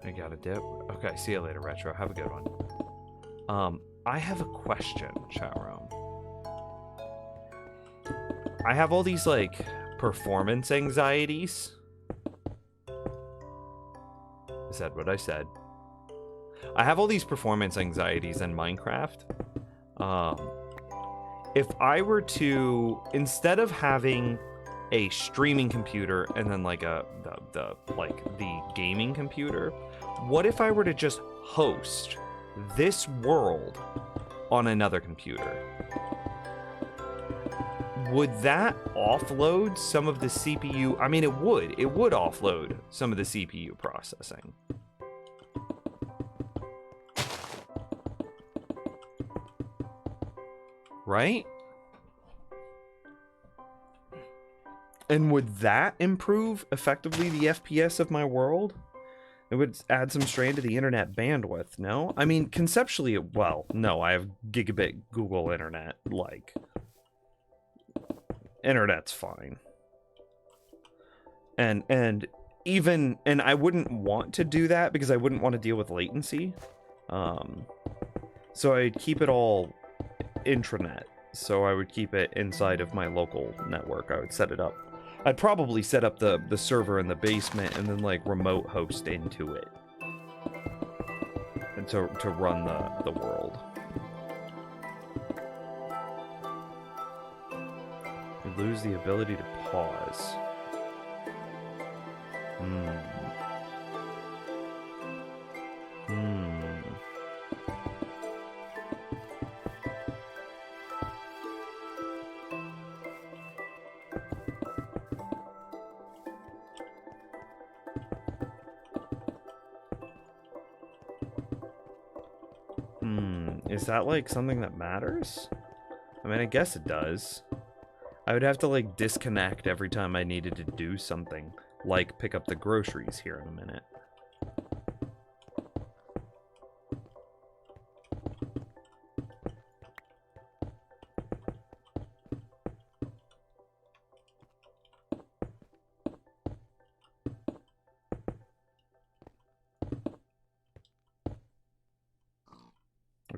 I got a dip. Okay, see you later, Retro. Have a good one. I have a question, chat room. I have all these, like, performance anxieties. Is that what I said? I have all these performance anxieties in Minecraft. If I were to, instead of having a streaming computer and then like the gaming computer, what if I were to just host this world on another computer? Would that offload some of the CPU? I mean, it would offload some of the CPU processing. Right? And would that improve effectively the FPS of my world? It would add some strain to the internet bandwidth, no? I mean, conceptually, well, no, I have gigabit Google internet, like, internet's fine. And I wouldn't want to do that because I wouldn't want to deal with latency. So I'd keep it all intranet. So I would keep it inside of my local network. I would set it up. I'd probably set up the server in the basement and then like remote host into it. And to run the world. You lose the ability to pause. Is that like something that matters? I mean, I guess it does. I would have to like disconnect every time I needed to do something, like pick up the groceries here in a minute.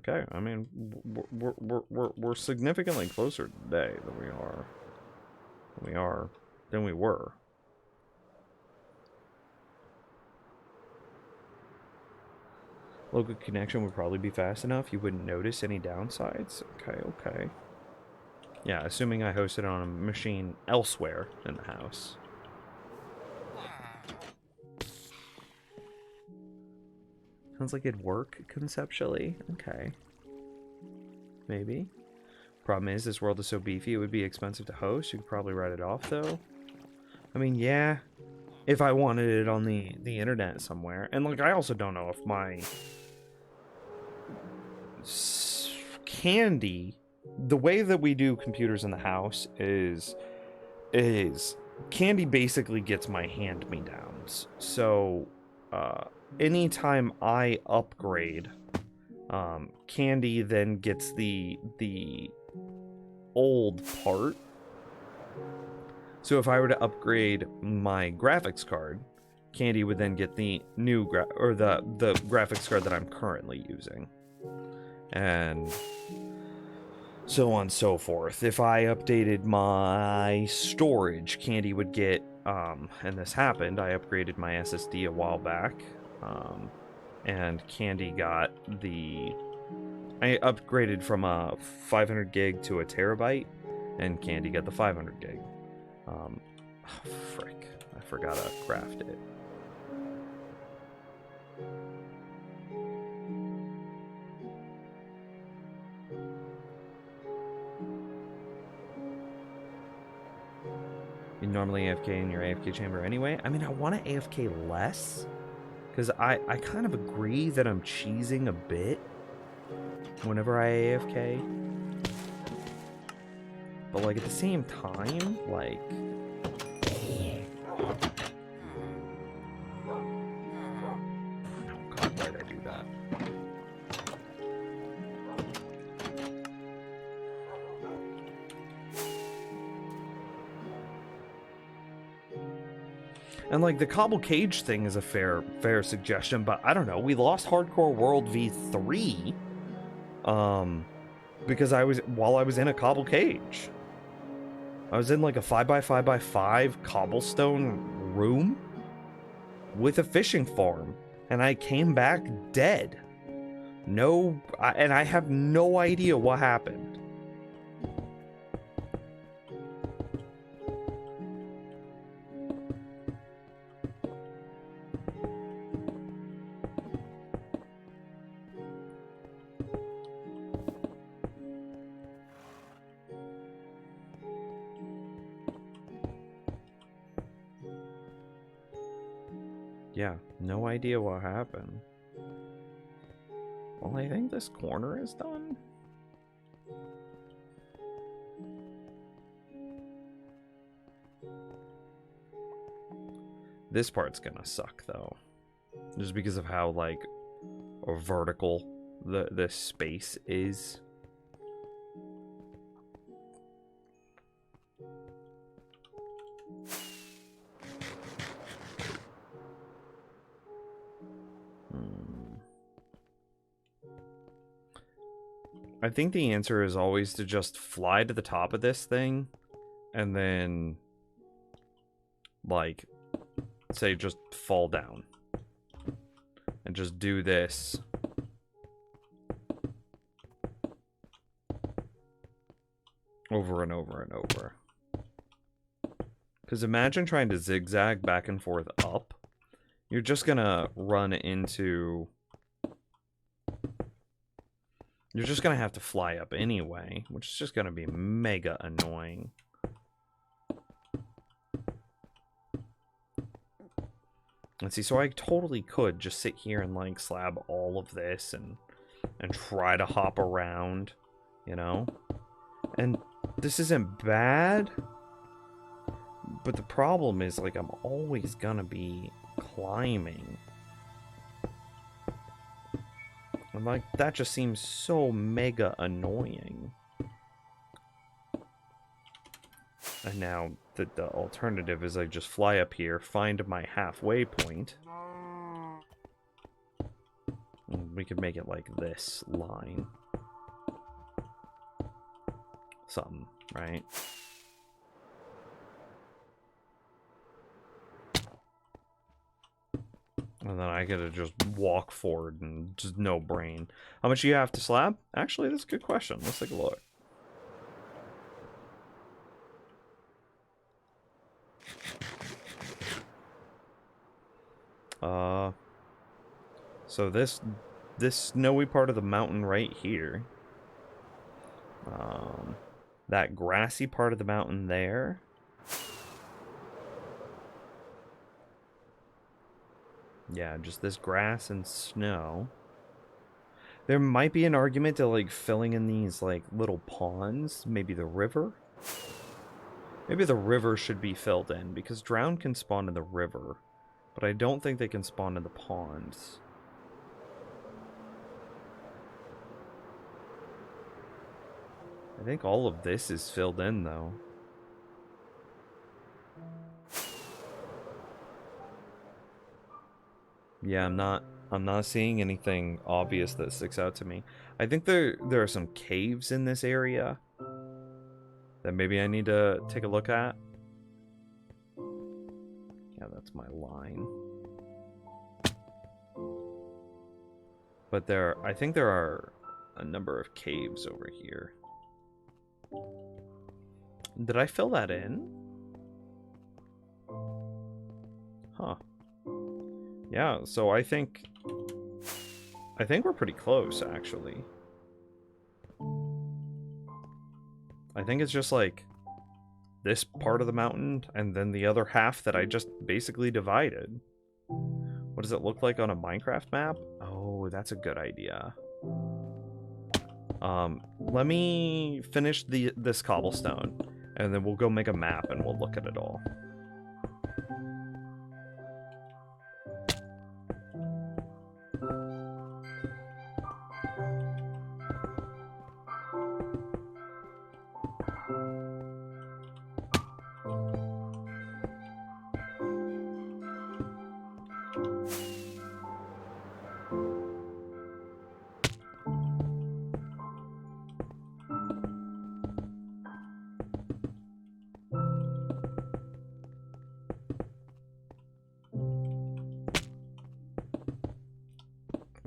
Okay, I mean, we're significantly closer today than we were. Local connection would probably be fast enough. You wouldn't notice any downsides. Okay. Yeah, assuming I host it on a machine elsewhere in the house. Sounds like it'd work conceptually. Okay. Maybe. Problem is, this world is so beefy, it would be expensive to host. You could probably write it off, though. I mean, yeah. If I wanted it on the internet somewhere. And, like, I also don't know if my... Candy... The way that we do computers in the house is Candy basically gets my hand-me-downs. So, anytime I upgrade, Candy then gets the old part. So if I were to upgrade my graphics card, Candy would then get the new the graphics card that I'm currently using. And so on and so forth. If I updated my storage, Candy would get, and this happened, I upgraded my SSD a while back, and Candy got I upgraded from a 500 gig to a terabyte, and Candy got the 500 gig. Frick, I forgot to craft it. You're normally AFK in your AFK chamber anyway. I mean, I want to AFK less, Because I kind of agree that I'm cheesing a bit whenever I AFK. But, like, at the same time, like... Oh, God, why did I do that? And, like, the cobble cage thing is a fair suggestion, but I don't know. We lost Hardcore World V3, because while I was in a cobble cage. I was in, like, a 5x5x5 cobblestone room with a fishing farm, and I came back dead. And I have no idea what happened. Yeah, no idea what happened. Well, I think this corner is done. This part's gonna suck, though. Just because of how, like, vertical the space is. I think the answer is always to just fly to the top of this thing and then, like, say just fall down and just do this over and over and over. Because imagine trying to zigzag back and forth up. You're just gonna run into... You're just gonna have to fly up anyway, which is just gonna be mega annoying. Let's see, so I totally could just sit here and, like, slab all of this and try to hop around, you know? And this isn't bad, but the problem is, like, I'm always gonna be climbing. And, like, that just seems so mega annoying. And now the alternative is I just fly up here, find my halfway point. And we could make it like this line. Something, right? And then I gotta just walk forward and just no brain. How much do you have to slab? Actually, that's a good question. Let's take a look. So this snowy part of the mountain right here. That grassy part of the mountain there. Yeah, just this grass and snow. There might be an argument to, like, filling in these, like, little ponds. Maybe the river? Maybe the river should be filled in, because drown can spawn in the river. But I don't think they can spawn in the ponds. I think all of this is filled in, though. Yeah, I'm not seeing anything obvious that sticks out to me. I think there are some caves in this area that maybe I need to take a look at. Yeah, that's my line. But I think there are a number of caves over here. Did I fill that in? Huh. Yeah, so I think we're pretty close, actually. I think it's just like this part of the mountain and then the other half that I just basically divided. What does it look like on a Minecraft map? Oh, that's a good idea. Let me finish this cobblestone, and then we'll go make a map and we'll look at it all.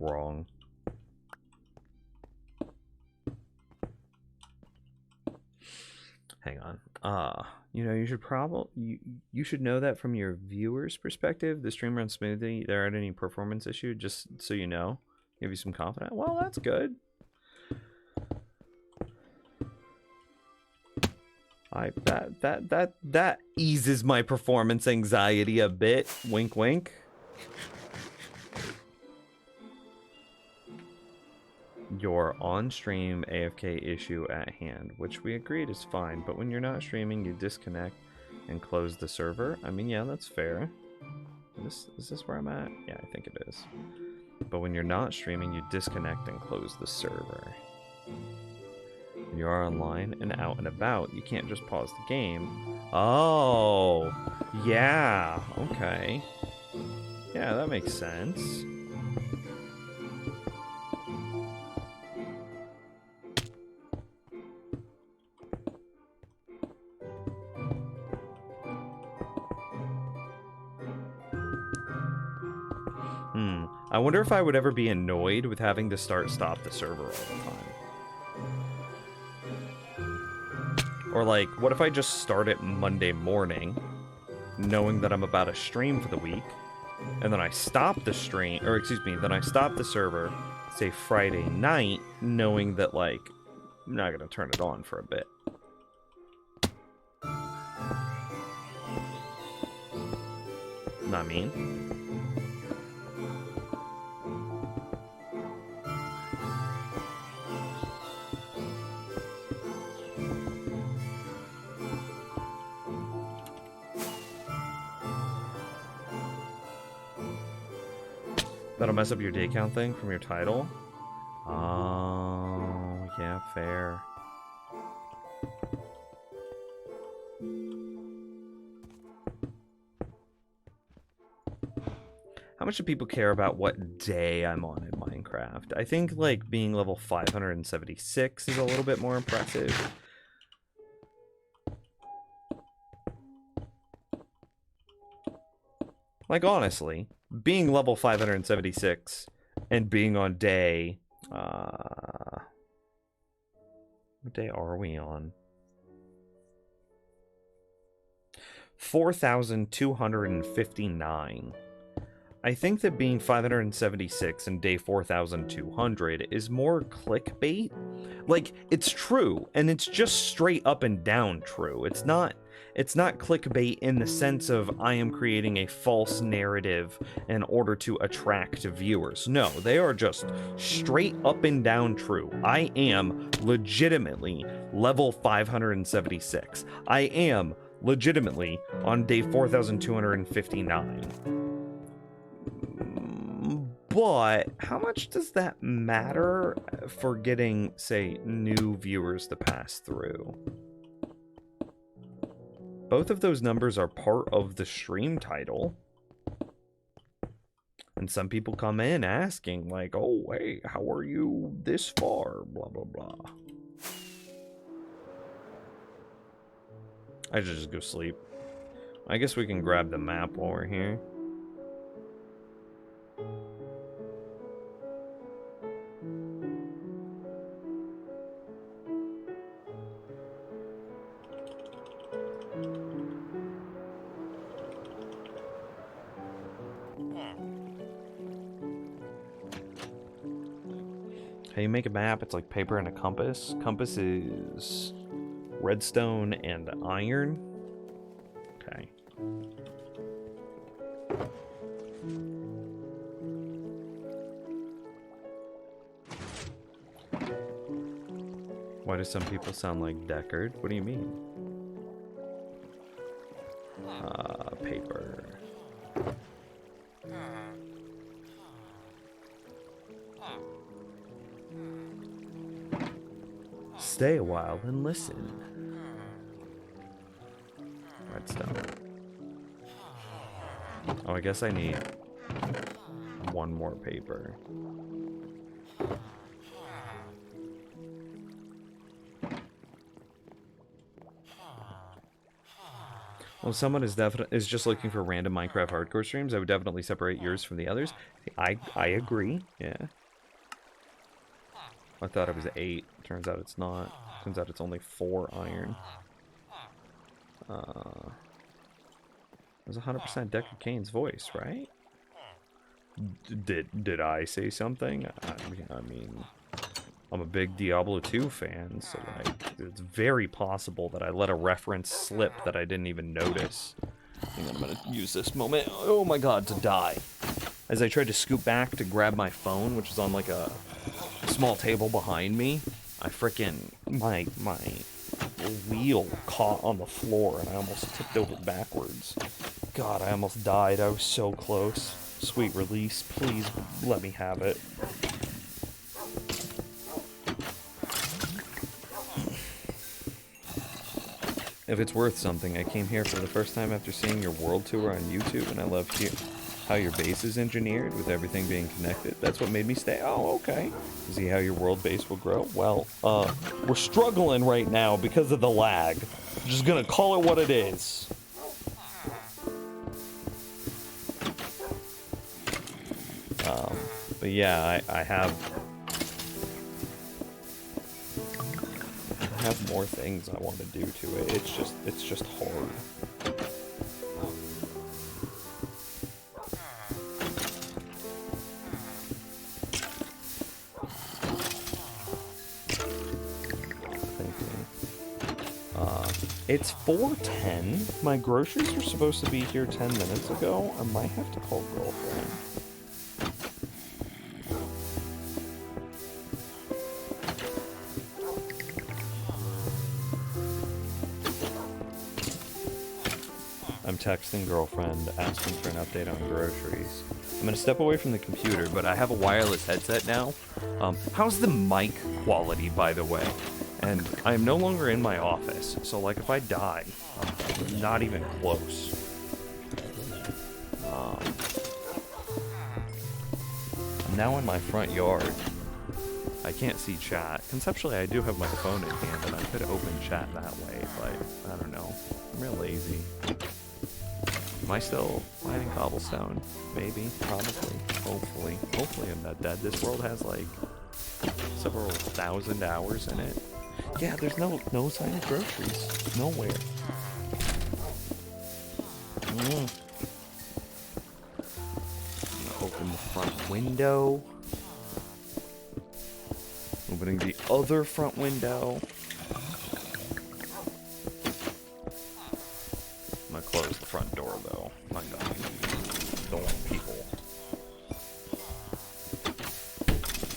Wrong. Hang on. You know, you should you should know that from your viewer's perspective, the stream runs smoothly. There aren't any performance issue, just so you know. Give you some confidence. Well, that's good. That eases my performance anxiety a bit. Wink wink. Your on-stream AFK issue at hand, which we agreed is fine, but when you're not streaming, you disconnect and close the server. I mean, yeah, that's fair. Is this where I'm at? Yeah, I think it is. But when you're not streaming, you disconnect and close the server. When you are online and out and about, you can't just pause the game. Oh, yeah, okay. Yeah, that makes sense. I wonder if I would ever be annoyed with having to stop the server all the time. Or like, what if I just start it Monday morning, knowing that I'm about to stream for the week, and then I stop the stream, or excuse me, then I stop the server, say Friday night, knowing that like, I'm not gonna turn it on for a bit. Not mean. That'll mess up your day count thing from your title? Oh, yeah, fair. How much do people care about what day I'm on in Minecraft? I think, like, being level 576 is a little bit more impressive. Like, honestly, being level 576 and being on day... what day are we on? 4,259. I think that being 576 and day 4,200 is more clickbait. Like, it's true, and it's just straight up and down true. It's not clickbait in the sense of I am creating a false narrative in order to attract viewers. No, they are just straight up and down true. I am legitimately level 576. I am legitimately on day 4,259. But how much does that matter for getting, say, new viewers to pass through? Both of those numbers are part of the stream title. And some people come in asking, like, oh, hey, how are you this far? Blah, blah, blah. I should just go sleep. I guess we can grab the map while we're here. How you make a map? It's like paper and a compass. Compass is redstone and iron. Okay. Why do some people sound like Deckard? What do you mean? Paper. Stay a while and listen. Redstone. Oh, I guess I need one more paper. Well, someone is just looking for random Minecraft hardcore streams, I would definitely separate yours from the others. I agree. Yeah. I thought it was 8. Turns out it's not. Turns out it's only 4 iron. It was 100% Deckard Cain's voice, right? Did I say something? I mean, I'm a big Diablo 2 fan, so like, it's very possible that I let a reference slip that I didn't even notice. I think I'm gonna use this moment, oh my god, to die. As I tried to scoot back to grab my phone, which is on like a small table behind me, I frickin' my wheel caught on the floor and I almost tipped over backwards. God, I almost died. I was so close. Sweet release, please let me have it. If it's worth something, I came here for the first time after seeing your world tour on YouTube, and I love how your base is engineered with everything being connected. That's what made me stay. Oh, okay. See how your world base will grow? Well, we're struggling right now because of the lag. I'm just gonna call it what it is. But yeah, I have more things I want to do to it. It's just hard. It's 4:10. My groceries were supposed to be here 10 minutes ago. I might have to call girlfriend. I'm texting girlfriend, asking for an update on groceries. I'm gonna step away from the computer, but I have a wireless headset now. How's the mic quality, by the way? And I am no longer in my office, so like if I die, I'm not even close. I'm now in my front yard. I can't see chat. Conceptually, I do have my phone in hand, and I could open chat that way, but I don't know. I'm real lazy. Am I still mining cobblestone? Maybe, probably, hopefully. Hopefully I'm not dead. This world has like several thousand hours in it. Yeah, there's no sign of groceries. Nowhere. I'm gonna open the front window. Opening the other front window. I'm gonna close the front door though. My God. Don't want people.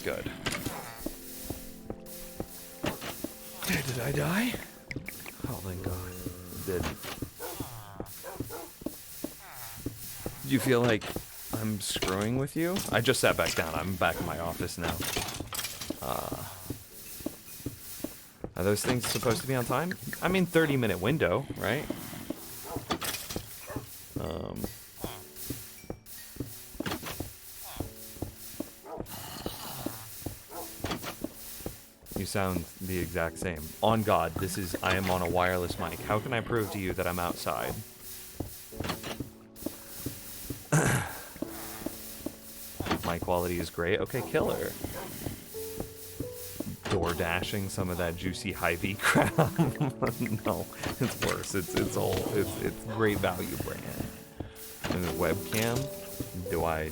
Good. Did I die? Oh, thank God. I did. Do you feel like I'm screwing with you? I just sat back down. I'm back in my office now. Are those things supposed to be on time? I mean, 30-minute window, right? You sound the exact same. On God, I am on a wireless mic. How can I prove to you that I'm outside? My quality is great. Okay, killer. Door dashing some of that juicy Hy-Vee crap. No, it's worse. It's great value brand. And the webcam.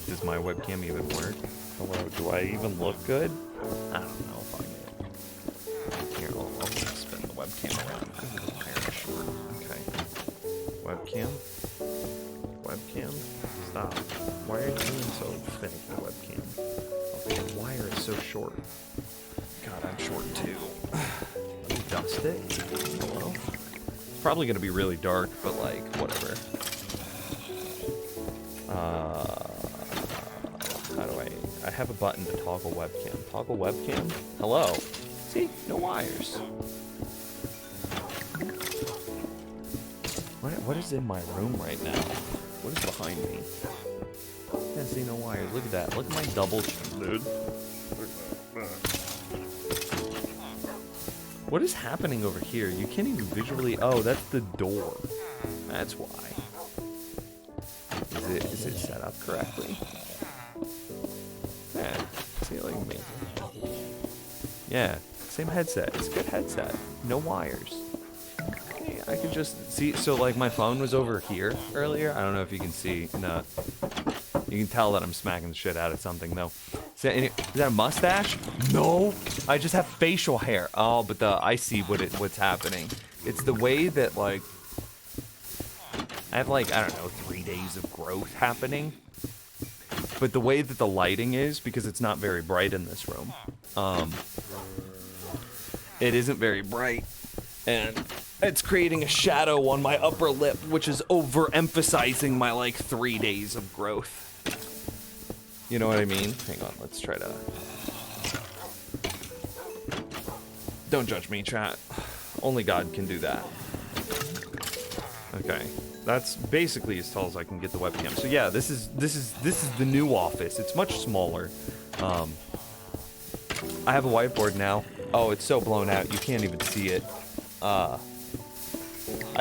Does my webcam even work? Hello, do I even look good? I don't know. Fuck it. Here, I'll spin the webcam around. Short. Okay. Webcam. Webcam. Stop. Why are you doing so finicky, webcam? Okay, the wire is so short. God, I'm short too. Let me dust it. Hello? It's probably gonna be really dark, but like, whatever. How do I have a button to toggle webcam. Toggle webcam? Hello? See? No wires. What is in my room right now? What is behind me? Yeah, see, no wires. Look at that. Look at my double chin, dude. What is happening over here? You can't even visually... Oh, that's the door. That's why. Is it set up correctly? Yeah, see, like me. Yeah, same headset. It's a good headset. No wires. Hey, I could just see... So, like, my phone was over here earlier. I don't know if you can see. No. You can tell that I'm smacking the shit out of something, though. Is that a mustache? No, I just have facial hair. Oh, but I see what's happening. It's the way that, like, I have, like, I don't know, 3 days of growth happening. But the way that the lighting is, because it's not very bright in this room, it isn't very bright, and it's creating a shadow on my upper lip, which is overemphasizing my, like, 3 days of growth. You know what I mean? Hang on, let's try to... Don't judge me, chat. Only God can do that. Okay. That's basically as tall as I can get the webcam. So yeah, this is the new office. It's much smaller. I have a whiteboard now. Oh, it's so blown out, you can't even see it. I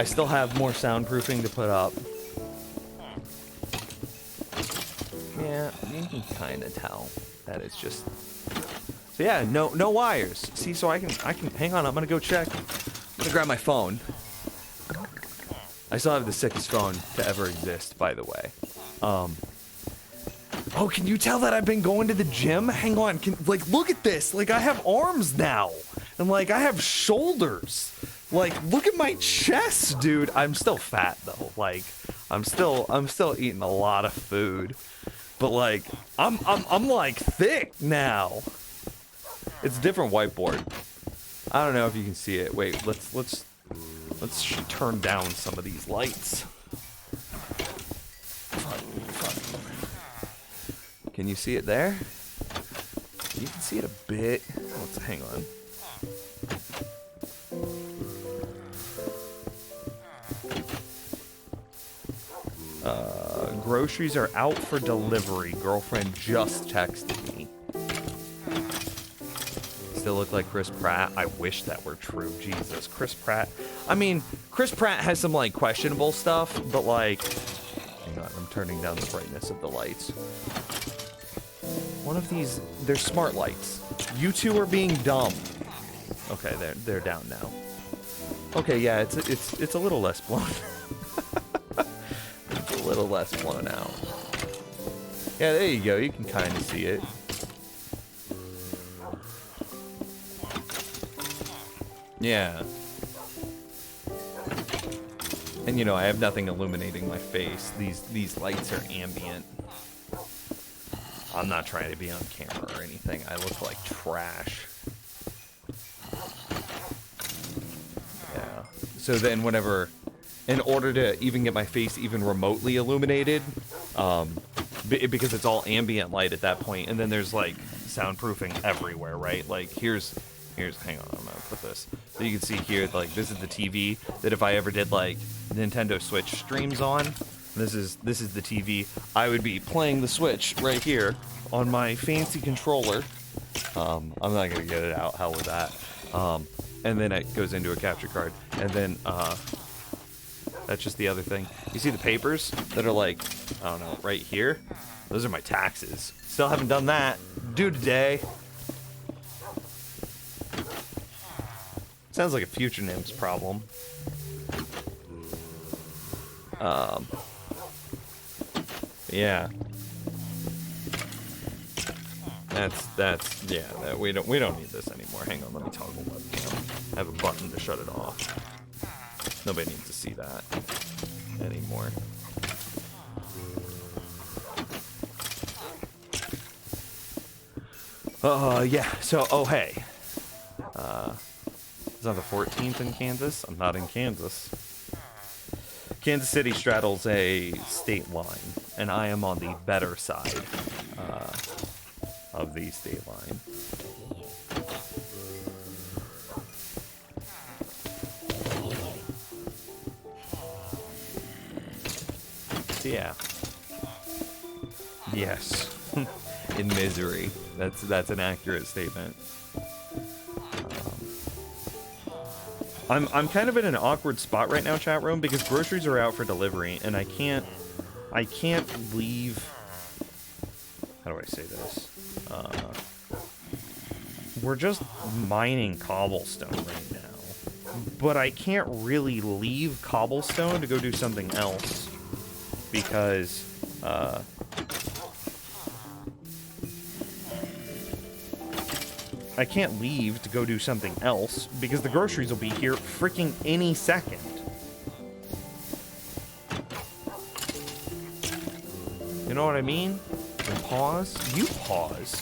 still have more soundproofing to put up. Yeah, you can kind of tell that it's just... So yeah, no wires. See, so I can hang on, I'm gonna go check. I'm gonna grab my phone. I still have the sickest phone to ever exist, by the way. Oh, can you tell that I've been going to the gym? Hang on, like, look at this. Like, I have arms now. And, like, I have shoulders. Like, look at my chest, dude. I'm still fat, though. Like, I'm still eating a lot of food. But, like, I'm like, thick now. It's a different whiteboard. I don't know if you can see it. Wait, let's turn down some of these lights. Can you see it there? You can see it a bit. Hang on. Groceries are out for delivery. Girlfriend just texted me. Still look like Chris Pratt. I wish that were true. Jesus, Chris Pratt. I mean, Chris Pratt has some, like, questionable stuff, but, like... Hang on, I'm turning down the brightness of the lights. One of these... They're smart lights. You two are being dumb. Okay, they're down now. Okay, yeah, it's a little less blown. It's a little less blown out. Yeah, there you go. You can kind of see it. Yeah. And you know, I have nothing illuminating my face. These lights are ambient. I'm not trying to be on camera or anything. I look like trash. Yeah. So then whenever, in order to even get my face even remotely illuminated, because it's all ambient light at that point, and then there's like soundproofing everywhere, right? Like here's, hang on, I'm gonna put this. So you can see here, like this is the TV that if I ever did like Nintendo Switch streams on, this is the TV. I would be playing the Switch right here on my fancy controller. I'm not gonna get it out, hell with that. And then it goes into a capture card, and then that's just the other thing. You see the papers that are like, I don't know, right here? Those are my taxes. Still haven't done that. Due today. Sounds like a Future Nymphs problem. Yeah. We don't need this anymore. Hang on, let me toggle webcam. I have a button to shut it off. Nobody needs to see that anymore. Yeah, so, oh hey. It's on the 14th in Kansas. I'm not in Kansas. Kansas City straddles a state line, and I am on the better side of the state line. Yeah. Yes. In misery. That's an accurate statement. I'm kind of in an awkward spot right now, chat room, because groceries are out for delivery, and I can't leave. How do I say this? We're just mining cobblestone right now, but I can't really leave cobblestone to go do something else because I can't leave to go do something else because the groceries will be here freaking any second. You know what I mean? And pause? You pause.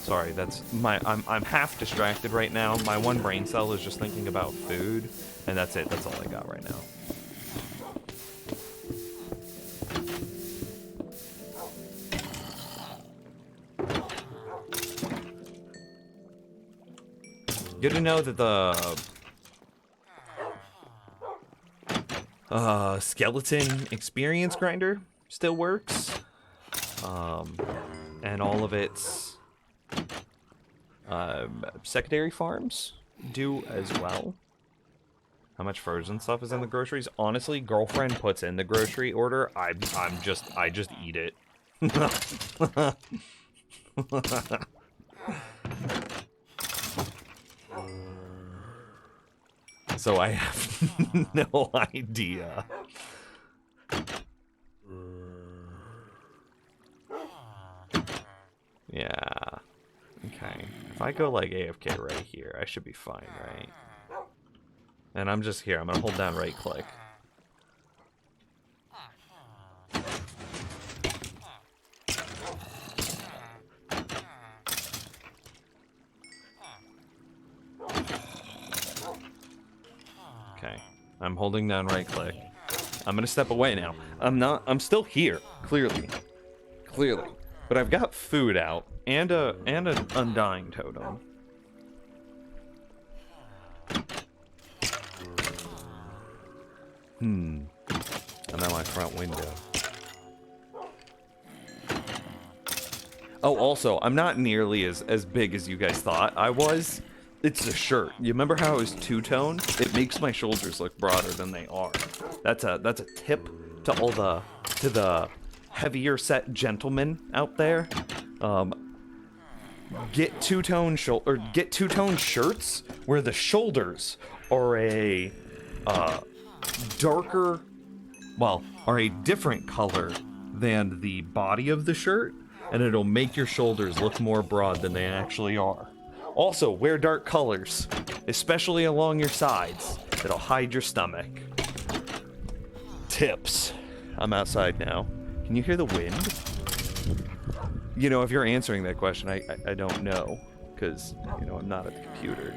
Sorry, that's my I'm half distracted right now. My one brain cell is just thinking about food, and that's it. That's all I got right now. Good to know that the skeleton experience grinder still works, and all of its secondary farms do as well. How much frozen stuff is in the groceries? Honestly, girlfriend puts in the grocery order. I just eat it. So I have no idea. Yeah. Okay. If I go like AFK right here, I should be fine, right? And I'm just here. I'm gonna hold down right click. Okay. I'm holding down right click. I'm gonna step away now. I'm still here, clearly. But I've got food out and an undying totem. I'm at my front window. Oh, also, I'm not nearly as big as you guys thought I was. It's the shirt. You remember how it was two-tone? It makes my shoulders look broader than they are. That's a tip to all the heavier set gentlemen out there. Get two-tone shirts where the shoulders are a darker, well, are a different color than the body of the shirt, and it'll make your shoulders look more broad than they actually are. Also, wear dark colors, especially along your sides. It'll hide your stomach. Tips. I'm outside now. Can you hear the wind? You know, if you're answering that question, I don't know, because, you know, I'm not at the computer.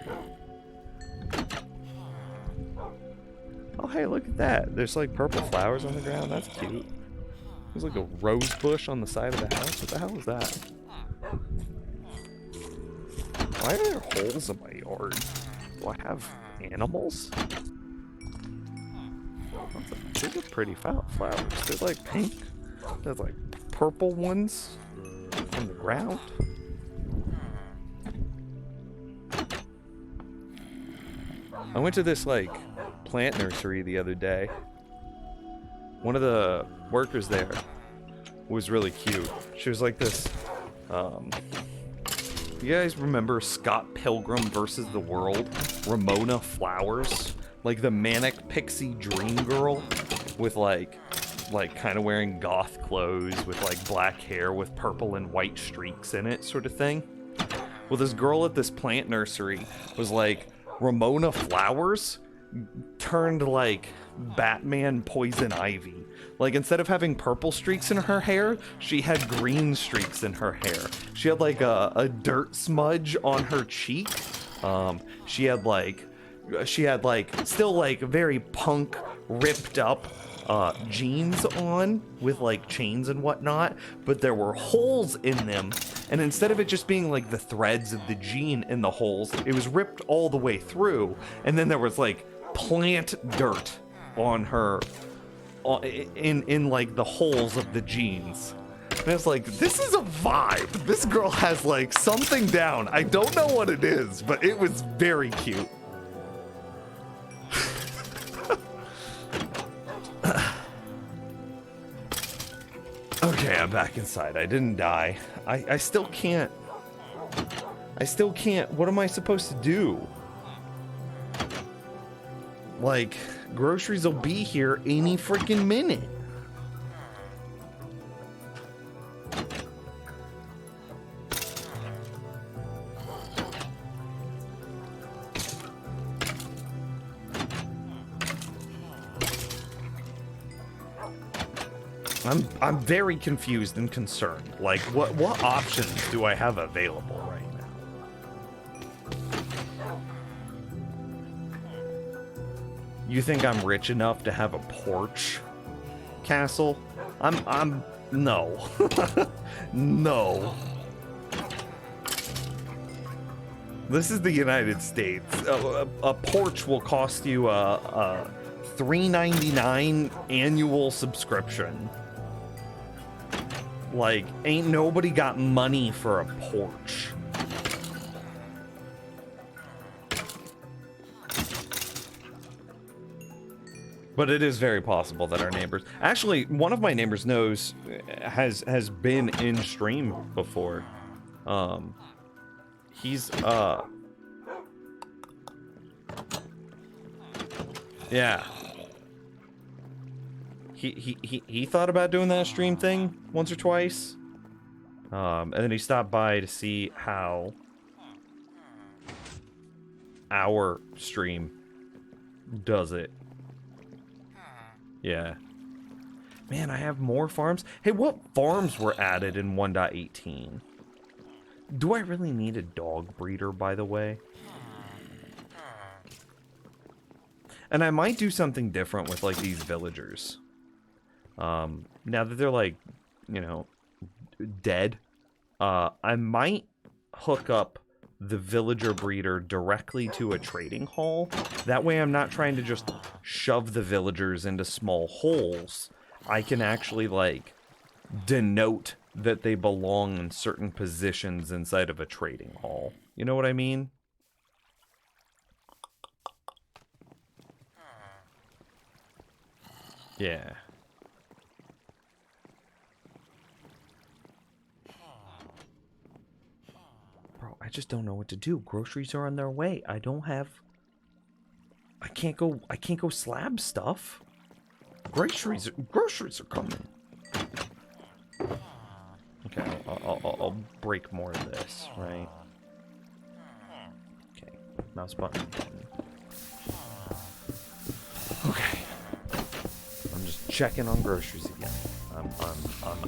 Oh, hey, look at that. There's, like, purple flowers on the ground. That's cute. There's, like, a rose bush on the side of the house. What the hell is that? Why are there holes in my yard? Do I have animals? These are pretty flowers. They're like pink. There's like purple ones on the ground. I went to this like plant nursery the other day. One of the workers there was really cute. She was like this, you guys remember Scott Pilgrim versus the World? Ramona Flowers? Like the manic pixie dream girl with like kind of wearing goth clothes with like black hair with purple and white streaks in it sort of thing. Well, this girl at this plant nursery was like Ramona Flowers turned like Batman Poison Ivy. Like, instead of having purple streaks in her hair, she had green streaks in her hair. She had like a dirt smudge on her cheek. She had like still like very punk, ripped up jeans on with like chains and whatnot, but there were holes in them, and instead of it just being like the threads of the jean in the holes, it was ripped all the way through, and then there was like plant dirt on her in like the holes of the jeans. And it's like, this is a vibe. This girl has like something down. I don't know what it is, but it was very cute. Okay, I'm back inside. I didn't die. I still can't. What am I supposed to do? Like, groceries will be here any freaking minute. I'm very confused and concerned. Like, what options do I have available right now? You think I'm rich enough to have a porch castle? I'm no. No. This is the United States. A porch will cost you a $3.99 annual subscription. Like, ain't nobody got money for a porch. But it is very possible that our neighbors... Actually, one of my neighbors has been in stream before. He's, yeah. He thought about doing that stream thing once or twice. And then he stopped by to see how our stream does it. Yeah. Man, I have more farms. Hey, what farms were added in 1.18? Do I really need a dog breeder, by the way? And I might do something different with, like, these villagers. Now that they're, like, you know, dead, I might hook up the villager breeder directly to a trading hall. That way I'm not trying to just shove the villagers into small holes. I can actually, like, denote that they belong in certain positions inside of a trading hall. You know what I mean? Yeah. Bro, I just don't know what to do. Groceries are on their way. I can't go slab stuff. Groceries are coming. Okay, I'll break more of this, right? Okay, mouse button. Okay. I'm just checking on groceries again. I'm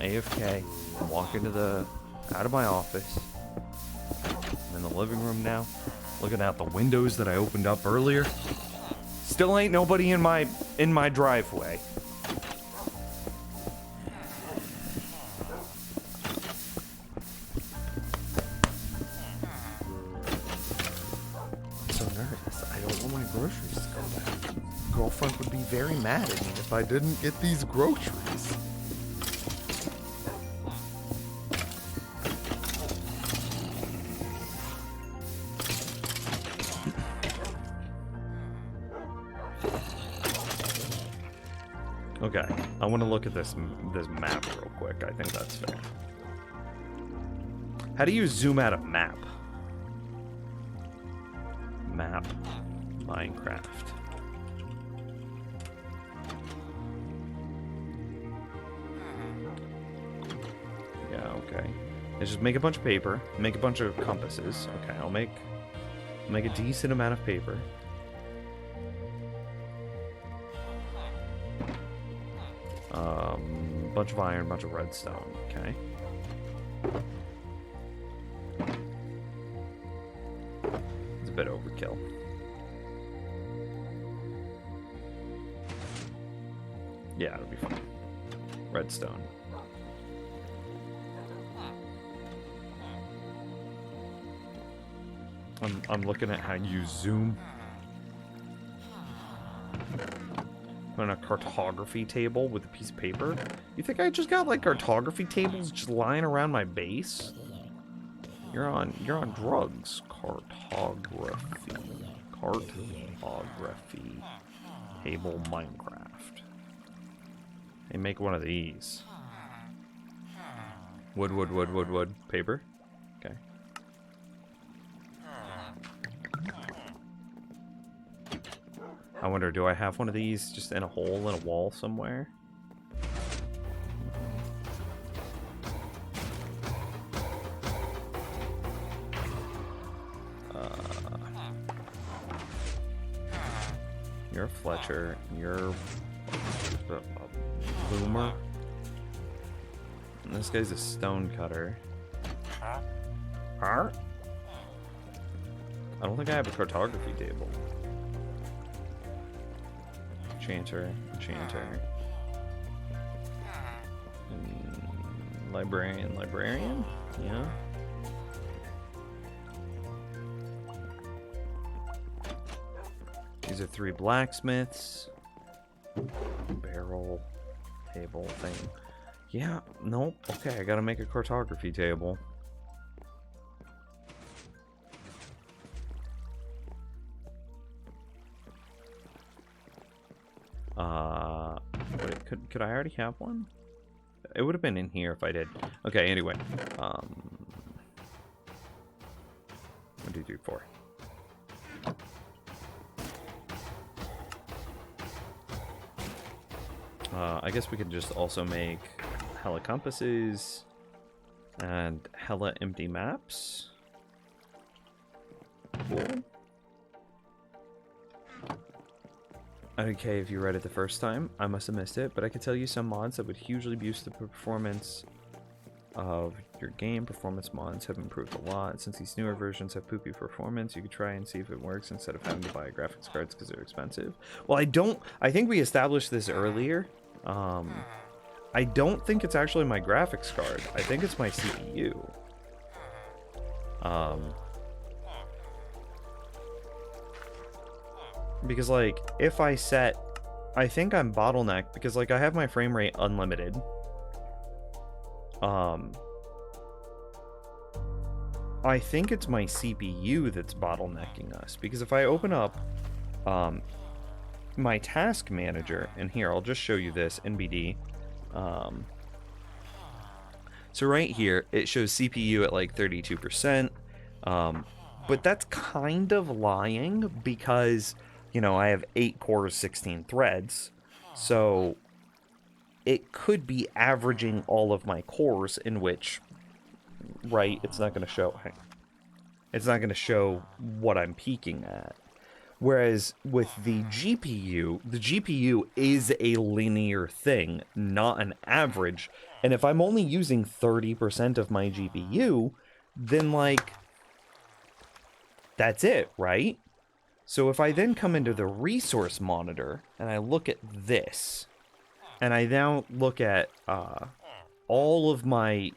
AFK. I'm walking out of my office. I'm in the living room now, looking out the windows that I opened up earlier. Still ain't nobody in my driveway. I'm so nervous. I don't want my groceries to go bad. Girlfriend would be very mad at me if I didn't get these groceries. Okay, I want to look at this map real quick. I think that's fair. How do you zoom out a map? Map, Minecraft. Yeah, okay. Let's just make a bunch of paper, make a bunch of compasses. Okay, I'll make a decent amount of paper. Bunch of iron, bunch of redstone. Okay. It's a bit overkill. Yeah, it'll be fine. Redstone. I'm looking at how you zoom on a cartography table with a piece of paper. You think I just got like cartography tables just lying around my base? You're on drugs. Cartography table Minecraft. Hey, make one of these. Wood. Paper. Okay. I wonder, do I have one of these just in a hole in a wall somewhere? You're a Fletcher. You're a Boomer. And this guy's a stone cutter. Huh? I don't think I have a cartography table. Enchanter. Librarian? Yeah. These are 3 blacksmiths. Barrel. Table thing. Yeah, nope. Okay, I gotta make a cartography table. Wait, could I already have one? It would have been in here if I did. Okay, anyway. 1, 2, 3, 4. I guess we could just also make hella compasses and hella empty maps. Cool. Okay, if you read it the first time, I must have missed it, but I could tell you some mods that would hugely boost the performance of your game. Performance mods have improved a lot. Since these newer versions have poopy performance, you could try and see if it works instead of having to buy graphics cards because they're expensive. Well, I think we established this earlier. I don't think it's actually my graphics card. I think it's my CPU. Because, like, if I set... I think I'm bottlenecked because, like, I have my frame rate unlimited. I think it's my CPU that's bottlenecking us. Because if I open up my task manager, and here, I'll just show you this, NBD. So right here, it shows CPU at, like, 32%. But that's kind of lying because... You know, I have 8 cores, 16 threads, so it could be averaging all of my cores in which, right, it's not going to show, it's not going to show what I'm peaking at. Whereas with the GPU is a linear thing, not an average, and if I'm only using 30% of my GPU, then, like, that's it, right? So if I then come into the resource monitor and I look at this, and I now look at all of my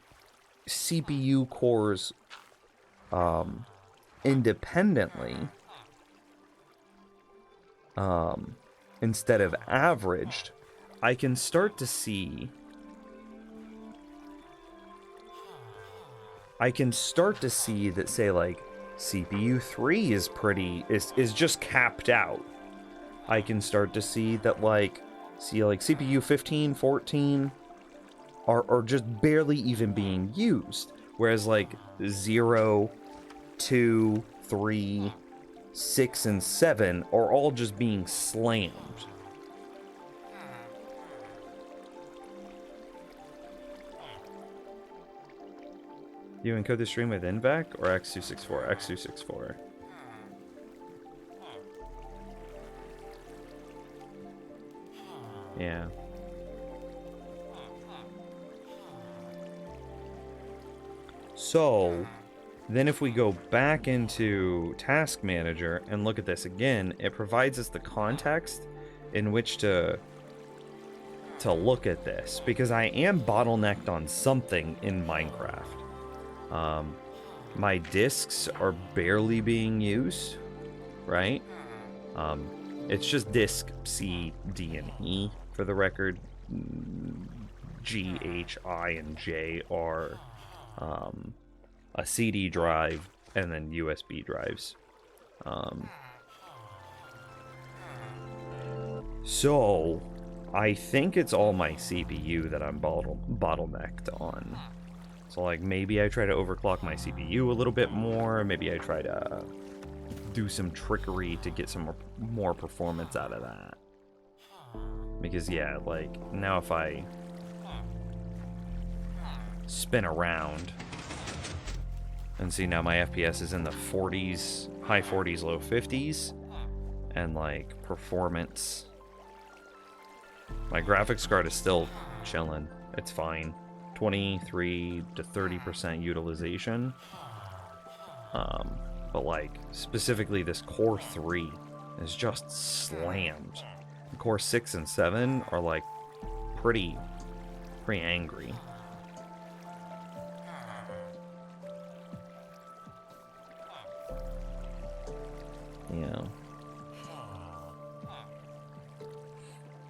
CPU cores independently instead of averaged, I can start to see that, say, like, CPU 3 is is just capped out. I can start to see that, like, CPU 15, 14 are just barely even being used. Whereas, like, 0, 2, 3, 6, and 7 are all just being slammed. You encode the stream with NVAC or X264? X264. Yeah. So then if we go back into Task Manager and look at this again, it provides us the context in which to look at this, because I am bottlenecked on something in Minecraft. My discs are barely being used, right? It's just disk C, D, and E for the record. G, H, I, and J are a CD drive and then USB drives. So I think it's all my CPU that I'm bottlenecked on. So like maybe I try to overclock my CPU a little bit more. Maybe I try to do some trickery to get some more performance out of that. Because yeah, like now if I spin around and see, now my FPS is in the 40s, high 40s, low 50s, and like performance, my graphics card is still chilling. It's fine. 23 to 30% utilization. But like specifically this Core 3 is just slammed. The Core 6 and 7 are like pretty angry. Yeah.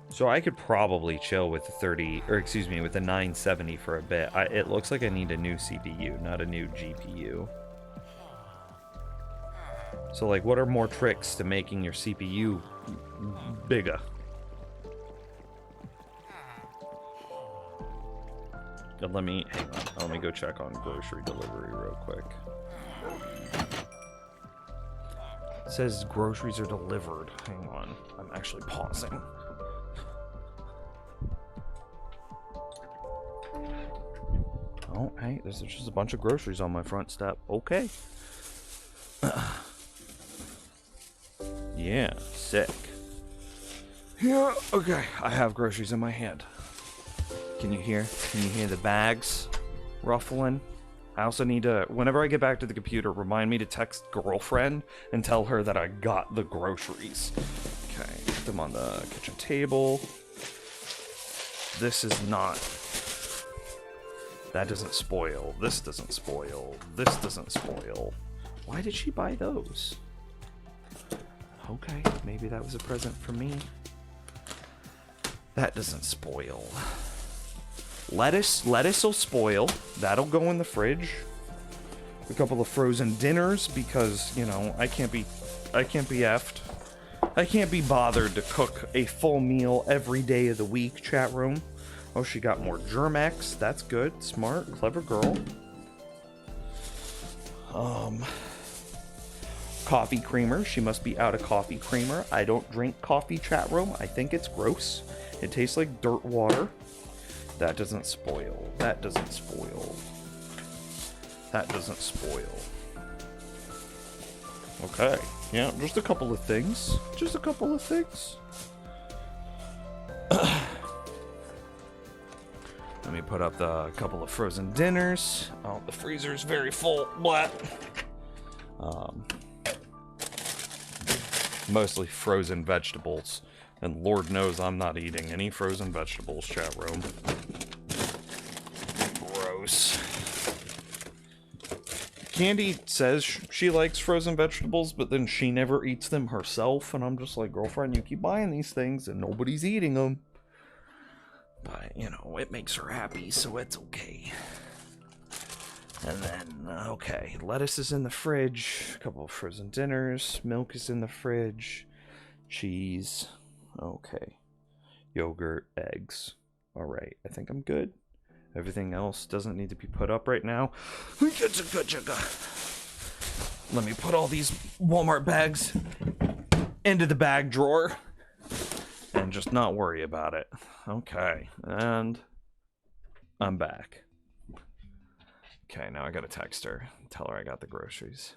So I could probably chill with the 30, or excuse me, with the 970 for a bit. It looks like I need a new CPU, not a new GPU. So like, what are more tricks to making your CPU bigger? Let me, hang on, let me go check on grocery delivery real quick. It says groceries are delivered. Hang on, I'm actually pausing. Oh, hey, there's just a bunch of groceries on my front step. Okay. Yeah, sick. Yeah, okay. I have groceries in my hand. Can you hear the bags ruffling? I also need to, whenever I get back to the computer, remind me to text girlfriend and tell her that I got the groceries. Okay, put them on the kitchen table. This is not... That doesn't spoil. This doesn't spoil. This doesn't spoil. Why did she buy those? Okay, maybe that was a present for me. That doesn't spoil. Lettuce will spoil. That'll go in the fridge. A couple of frozen dinners because, you know, I can't be effed. I can't be bothered to cook a full meal every day of the week, chat room. Oh, she got more Germ-X. That's good. Smart, clever girl. Coffee creamer. She must be out of coffee creamer. I don't drink coffee, chat room. I think it's gross. It tastes like dirt water. That doesn't spoil. That doesn't spoil. That doesn't spoil. Okay. Yeah, just a couple of things. Just a couple of things. Let me put up the couple of frozen dinners. Oh, the freezer's very full. Blah. Mostly frozen vegetables. And Lord knows I'm not eating any frozen vegetables, chat room. Gross. Candy says she likes frozen vegetables, but then she never eats them herself. And I'm just like, girlfriend, you keep buying these things and nobody's eating them. But, you know, it makes her happy, so it's okay. And then, okay, lettuce is in the fridge. A couple of frozen dinners. Milk is in the fridge. Cheese. Okay. Yogurt, eggs. Alright, I think I'm good. Everything else doesn't need to be put up right now. Let me put all these Walmart bags into the bag drawer. And just not worry about it. Okay, and I'm back. Okay, now I gotta text her. Tell her I got the groceries.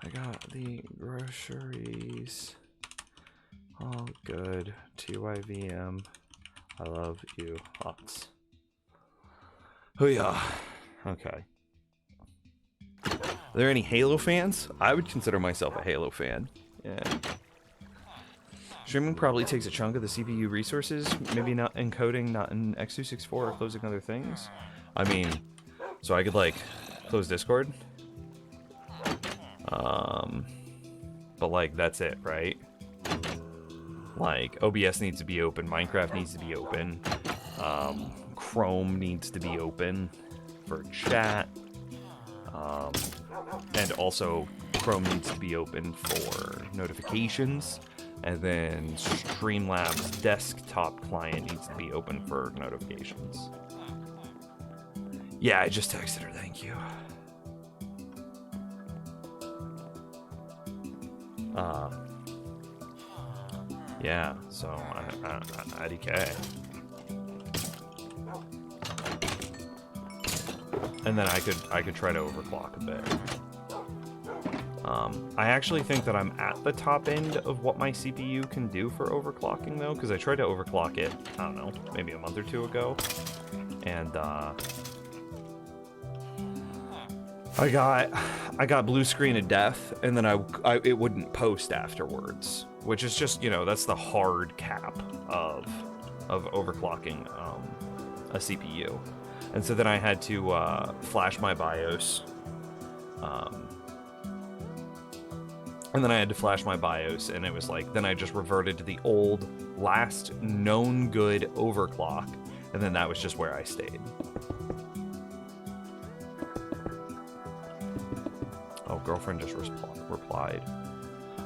I got the groceries. All good. TYVM. I love you. Lots. Oh yeah. Okay. there any Halo fans? I would consider myself a Halo fan. Yeah. Streaming probably takes a chunk of the CPU resources, maybe not encoding, not in x264 or closing other things. I mean, so I could like close Discord. But like that's it, right? Like OBS needs to be open, Minecraft needs to be open, Chrome needs to be open for chat, and also Chrome needs to be open for notifications, and then Streamlabs desktop client needs to be open for notifications. Yeah, I just texted her, thank you. Yeah, so IDK. And then I could try to overclock a bit. I actually think that I'm at the top end of what my CPU can do for overclocking though, because I tried to overclock it, I don't know, maybe a month or two ago. And I got blue screen of death, and then it wouldn't post afterwards, which is just, you know, that's the hard cap of overclocking a CPU. And so then I had to flash my BIOS, and then I had to flash my BIOS, and it was like, then I just reverted to the old last known good overclock, and then that was just where I stayed. Oh, girlfriend just replied.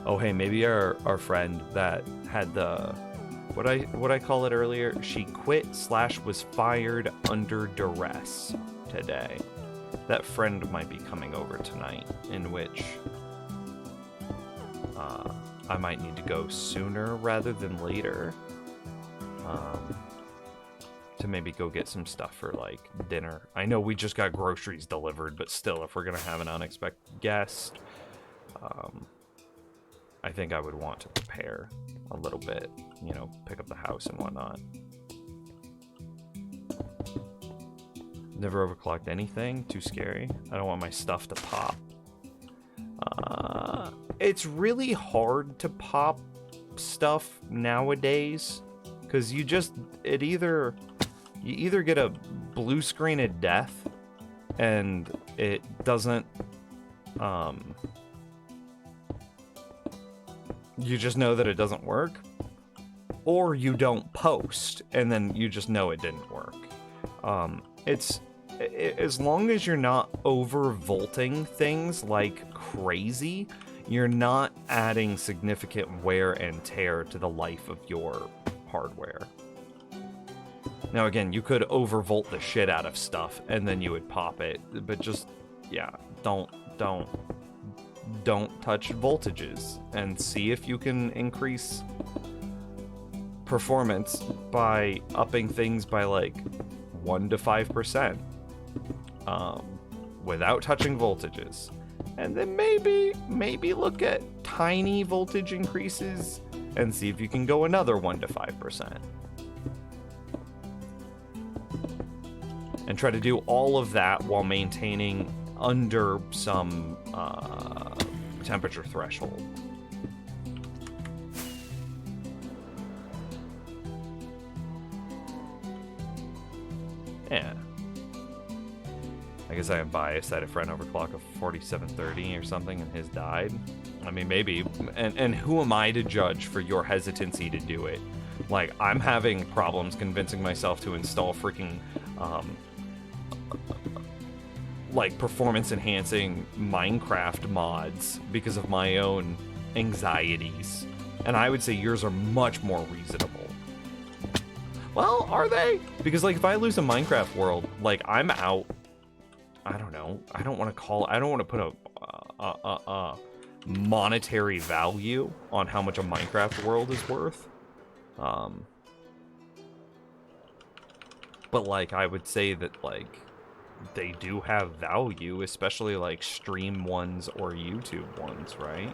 Oh, hey, maybe our friend that had the what I call it earlier. She quit / was fired under duress today. That friend might be coming over tonight, in which I might need to go sooner rather than later. To maybe go get some stuff for like dinner. I know we just got groceries delivered, but still, if we're gonna have an unexpected guest, I think I would want to prepare a little bit, you know, pick up the house and whatnot. Never overclocked anything, too scary. I don't want my stuff to pop. It's really hard to pop stuff nowadays, because you either get a blue screen of death and it doesn't, you just know that it doesn't work, or you don't post and then you just know it didn't work. As long as you're not overvolting things like crazy, you're not adding significant wear and tear to the life of your hardware. Now again, you could overvolt the shit out of stuff and then you would pop it, but just, yeah, don't touch voltages, and see if you can increase performance by upping things by like 1 to 5%, without touching voltages. And then maybe look at tiny voltage increases and see if you can go another 1 to 5%. And try to do all of that while maintaining under some temperature threshold. Yeah. I guess I am biased. I had a friend overclock a 4730 or something and his died. I mean, maybe. And who am I to judge for your hesitancy to do it? Like, I'm having problems convincing myself to install freaking like performance enhancing Minecraft mods because of my own anxieties. And I would say yours are much more reasonable. Well, are they? Because like if I lose a Minecraft world, like I'm out. I don't know. I don't want to put a monetary value on how much a Minecraft world is worth. But like I would say that like they do have value, especially like stream ones or YouTube ones, right?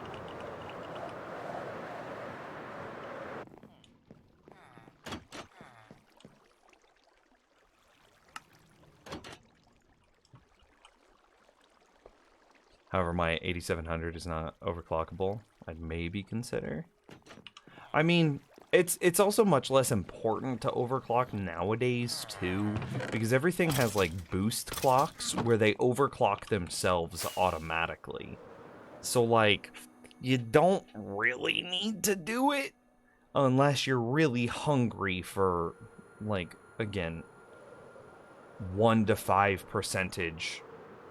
However, my 8700 is not overclockable. I'd maybe consider. I mean, it's also much less important to overclock nowadays too, because everything has like boost clocks where they overclock themselves automatically. So like, you don't really need to do it unless you're really hungry for, like, again, 1 to 5 percentage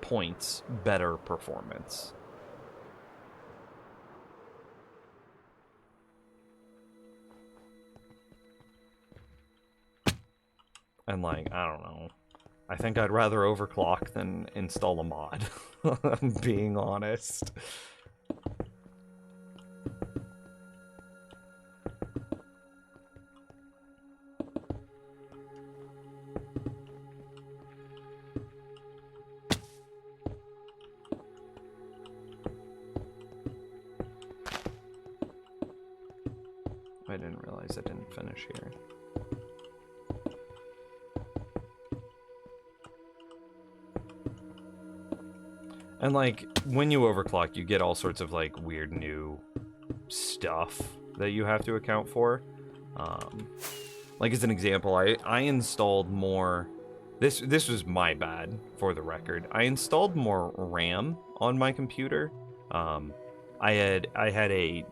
points better performance. And like, I don't know. I think I'd rather overclock than install a mod. I'm being honest. I didn't realize I didn't finish here. And like, when you overclock, you get all sorts of like weird new stuff that you have to account for. Like as an example, I installed more. This was my bad, for the record. I installed more RAM on my computer. I had a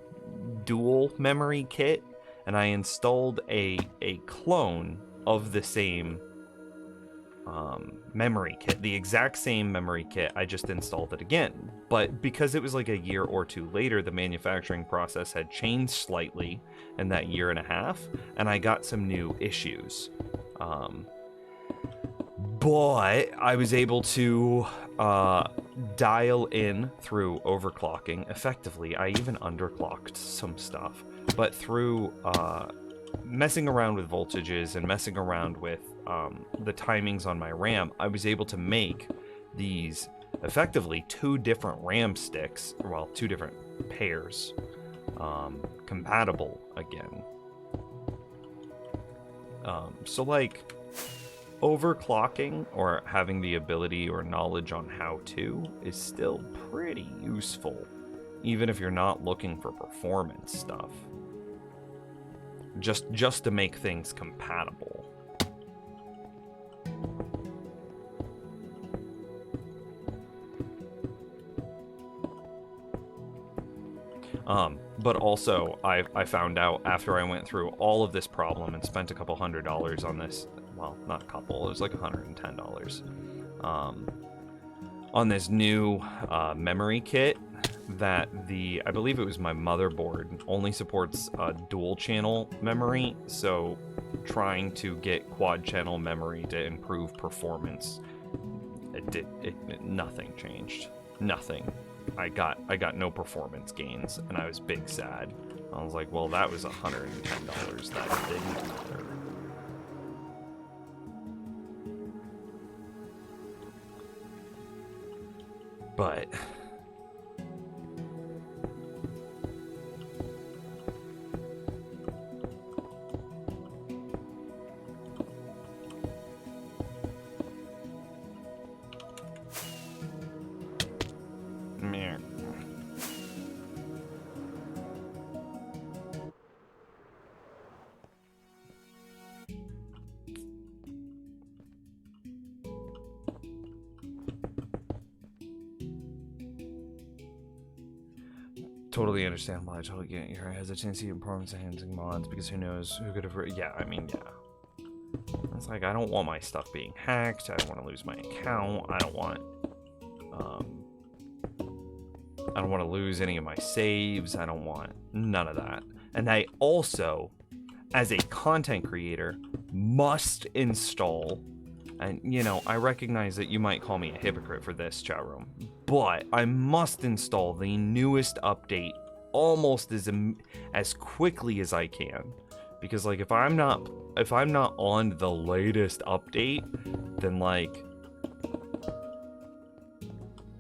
dual memory kit, and I installed a clone of the same memory kit, the exact same memory kit. I just installed it again, but because it was like a year or two later, the manufacturing process had changed slightly in that year and a half, and I got some new issues. But I was able to dial in through overclocking effectively. I even underclocked some stuff, but through messing around with voltages and messing around with the timings on my RAM, I was able to make these effectively 2 different RAM sticks, well, 2 different pairs, compatible again. So like, overclocking or having the ability or knowledge on how to is still pretty useful, even if you're not looking for performance stuff. Just to make things compatible. But also, I found out after I went through all of this problem and spent a couple $100 on this, well, not a couple, it was like $110, on this new memory kit that I believe it was my motherboard, only supports dual channel memory, so trying to get quad channel memory to improve performance, nothing changed. Nothing. I got no performance gains, and I was big sad. I was like, well, that was $110 that didn't matter. But meh. Totally understand why. I totally get your hesitancy in performance enhancing mods, because who knows who could have. Yeah, I mean, yeah. It's like, I don't want my stuff being hacked. I don't want to lose my account. I don't want to lose any of my saves. I don't want none of that. And I also, as a content creator, must install. And, you know, I recognize that you might call me a hypocrite for this, chat room, but I must install the newest update almost as quickly as I can, because like if I'm not on the latest update, then like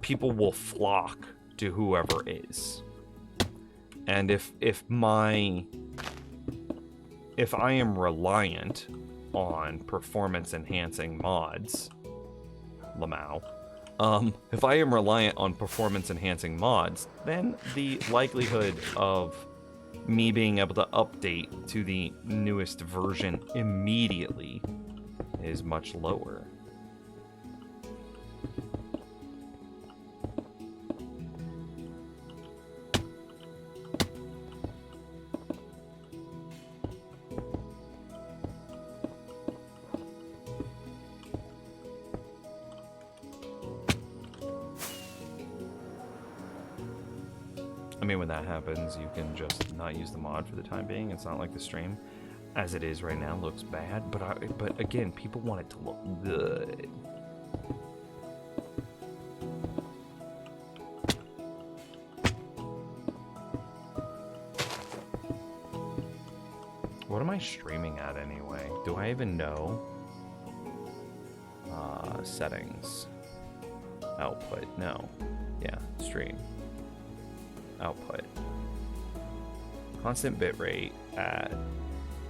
people will flock to whoever is. And if I am reliant on performance enhancing mods, Lamau, If I am reliant on performance enhancing mods, then the likelihood of me being able to update to the newest version immediately is much lower. I mean, when that happens, you can just not use the mod for the time being. It's not like the stream, as it is right now, looks bad. But again, people want it to look good. What am I streaming at anyway? Do I even know? Settings. Output. No. Yeah, stream. Output. Constant bitrate at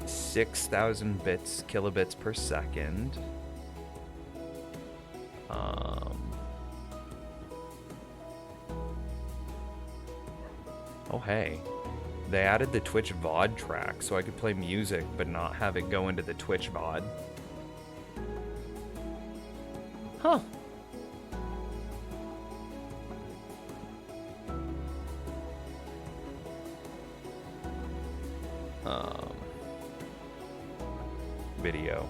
6,000 kilobits per second. Oh hey, they added the Twitch VOD track so I could play music but not have it go into the Twitch VOD. Huh. Video.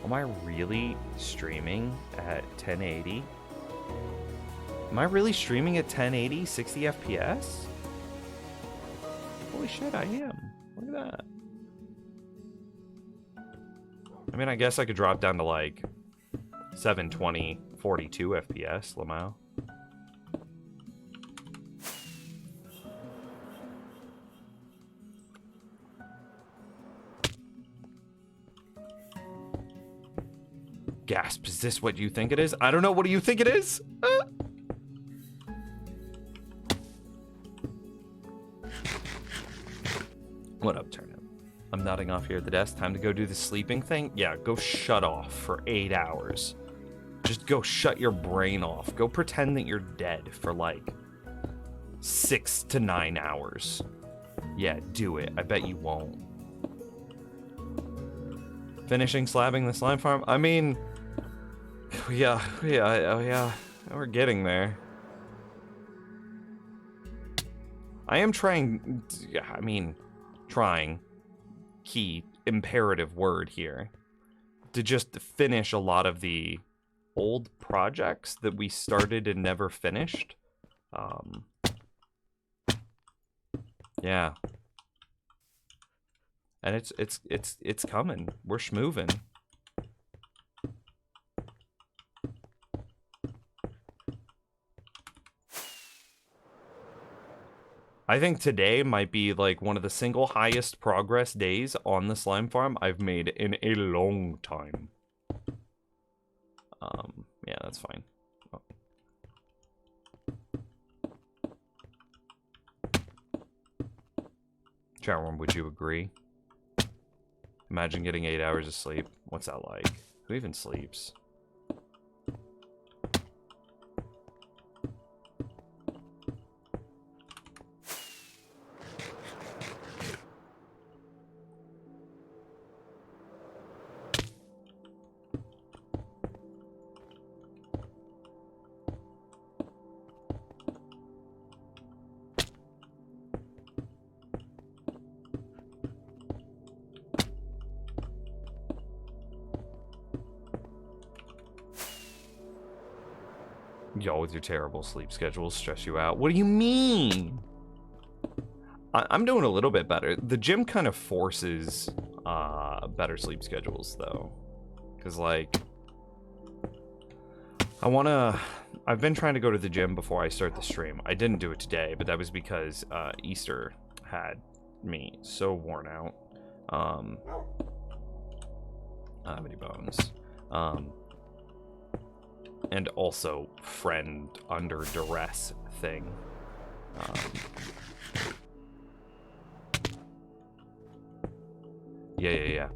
Am I really streaming at 1080? Am I really streaming at 1080, 60 FPS? Holy shit, I am. Look at that. I mean, I guess I could drop down to like 720, 42 FPS, Lamau. Gasp, is this what you think it is? I don't know, what do you think it is? What up, Turnip? I'm nodding off here at the desk. Time to go do the sleeping thing? Yeah, go shut off for 8 hours. Just go shut your brain off. Go pretend that you're dead for like 6 to 9 hours. Yeah, do it. I bet you won't. Finishing slabbing the slime farm? I mean, yeah, we're getting there. I am trying, trying, key, imperative word here, to just finish a lot of the old projects that we started and never finished. Yeah. And it's coming. We're schmoving. I think today might be like one of the single highest progress days on the slime farm I've made in a long time. Yeah, that's fine. Oh. Chat room, would you agree? Imagine getting 8 hours of sleep. What's that like? Who even sleeps? Y'all with your terrible sleep schedules stress you out. What do you mean? I'm doing a little bit better. The gym kind of forces better sleep schedules, though. Because, like, I've been trying to go to the gym before I start the stream. I didn't do it today, but that was because Easter had me so worn out. How many bones? And also friend under duress thing. Yeah.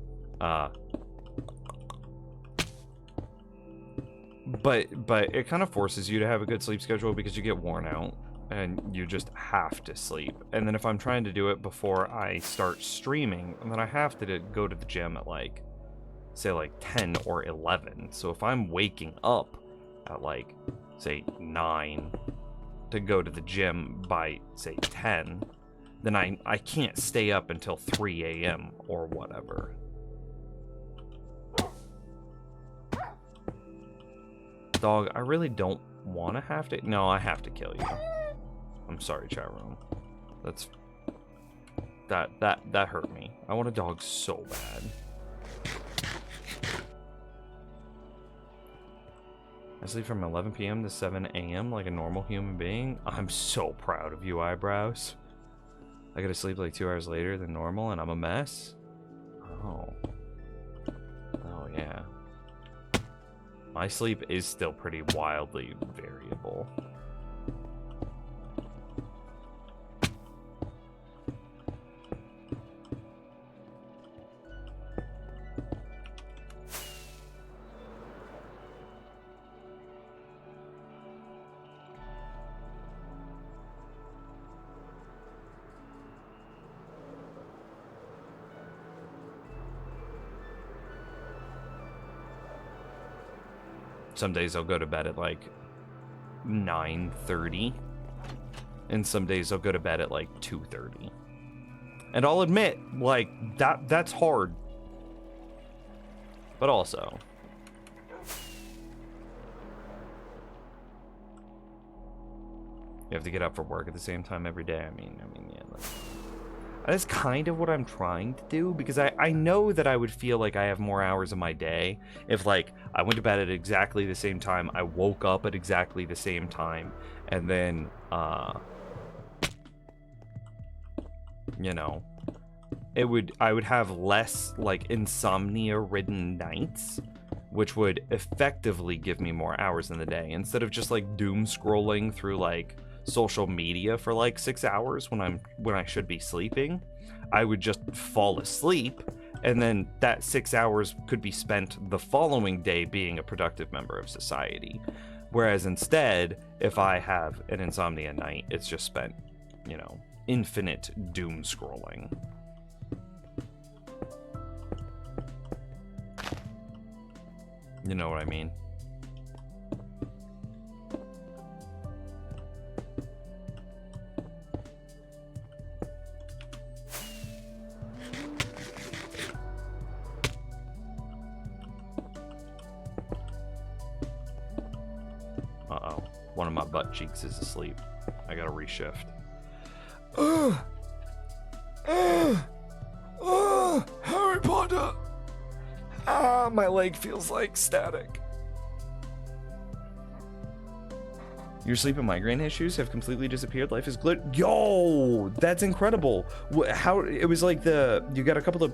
But it kind of forces you to have a good sleep schedule because you get worn out and you just have to sleep. And then if I'm trying to do it before I start streaming, then I have to go to the gym at like, say like 10 or 11. So if I'm waking up at like, say 9 to go to the gym by say 10, then I can't stay up until 3 a.m. or whatever. Dog, I really don't want to have to. No, I have to kill you. I'm sorry, chat room. That hurt me. I want a dog so bad. I sleep from 11 p.m. to 7 a.m. like a normal human being. I'm so proud of you, eyebrows. I gotta sleep like 2 hours later than normal, and I'm a mess. Oh. Oh yeah. My sleep is still pretty wildly variable. Some days I'll go to bed at like 9:30, and some days I'll go to bed at like 2:30. And I'll admit, like, that's hard. But also, you have to get up for work at the same time every day. I mean, yeah. That's kind of what I'm trying to do, because I know that I would feel like I have more hours of my day if, like, I went to bed at exactly the same time, I woke up at exactly the same time, and then, you know, I would have less, like, insomnia-ridden nights, which would effectively give me more hours in the day, instead of just, like, doom scrolling through, like, social media for like 6 hours when I should be sleeping. I would just fall asleep, and then that 6 hours could be spent the following day being a productive member of society. Whereas instead, if I have an insomnia night, it's just spent, you know, infinite doom scrolling. You know what I mean? Uh-oh. One of my butt cheeks is asleep. I gotta reshift. Harry Potter! Ah, my leg feels like static. Your sleep and migraine issues have completely disappeared. Life is good. Yo, that's incredible. How it was like you got a couple of.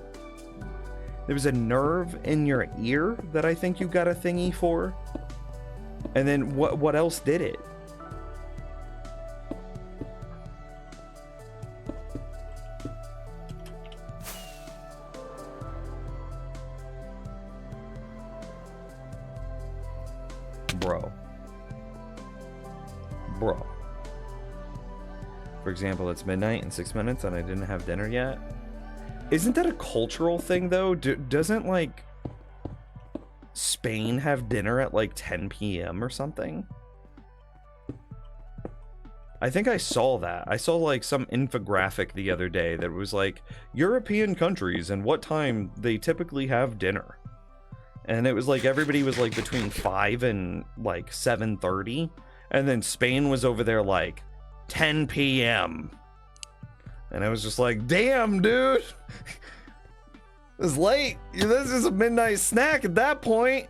There was a nerve in your ear that I think you got a thingy for. And then what else did it? Bro. For example, it's midnight and 6 minutes and I didn't have dinner yet. Isn't that a cultural thing though? Doesn't like Spain have dinner at like 10 p.m. or something? I think I saw that. I saw like some infographic the other day that was like European countries and what time they typically have dinner. And it was like everybody was like between 5 and like 7:30, and then Spain was over there like 10 p.m. And I was just like, damn, dude. It's late. This is a midnight snack at that point.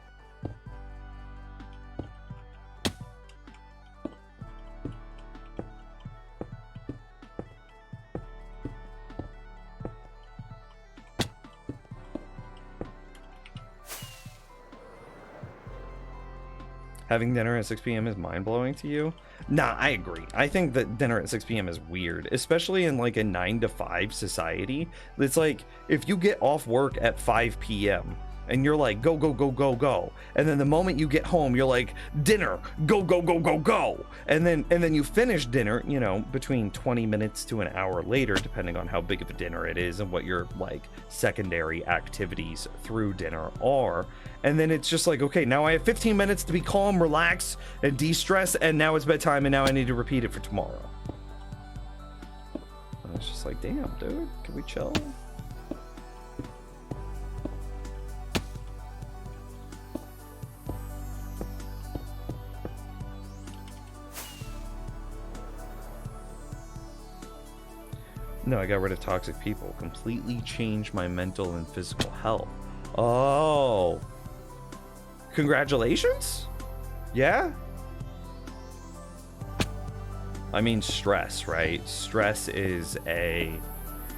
Having dinner at 6 p.m. is mind-blowing to you? Nah, I agree. I think that dinner at 6 p.m. is weird, especially in like a 9 to 5 society. It's like if you get off work at 5 p.m., and you're like, go, go, go, go, go. And then the moment you get home, you're like, dinner, go, go, go, go, go. And then you finish dinner, you know, between 20 minutes to an hour later, depending on how big of a dinner it is and what your like secondary activities through dinner are. And then it's just like, okay, now I have 15 minutes to be calm, relax, and de-stress, and now it's bedtime, and now I need to repeat it for tomorrow. And it's just like, damn, dude, can we chill? No, I got rid of toxic people. Completely changed my mental and physical health. Oh. Congratulations? Yeah? I mean, stress, right? Stress is I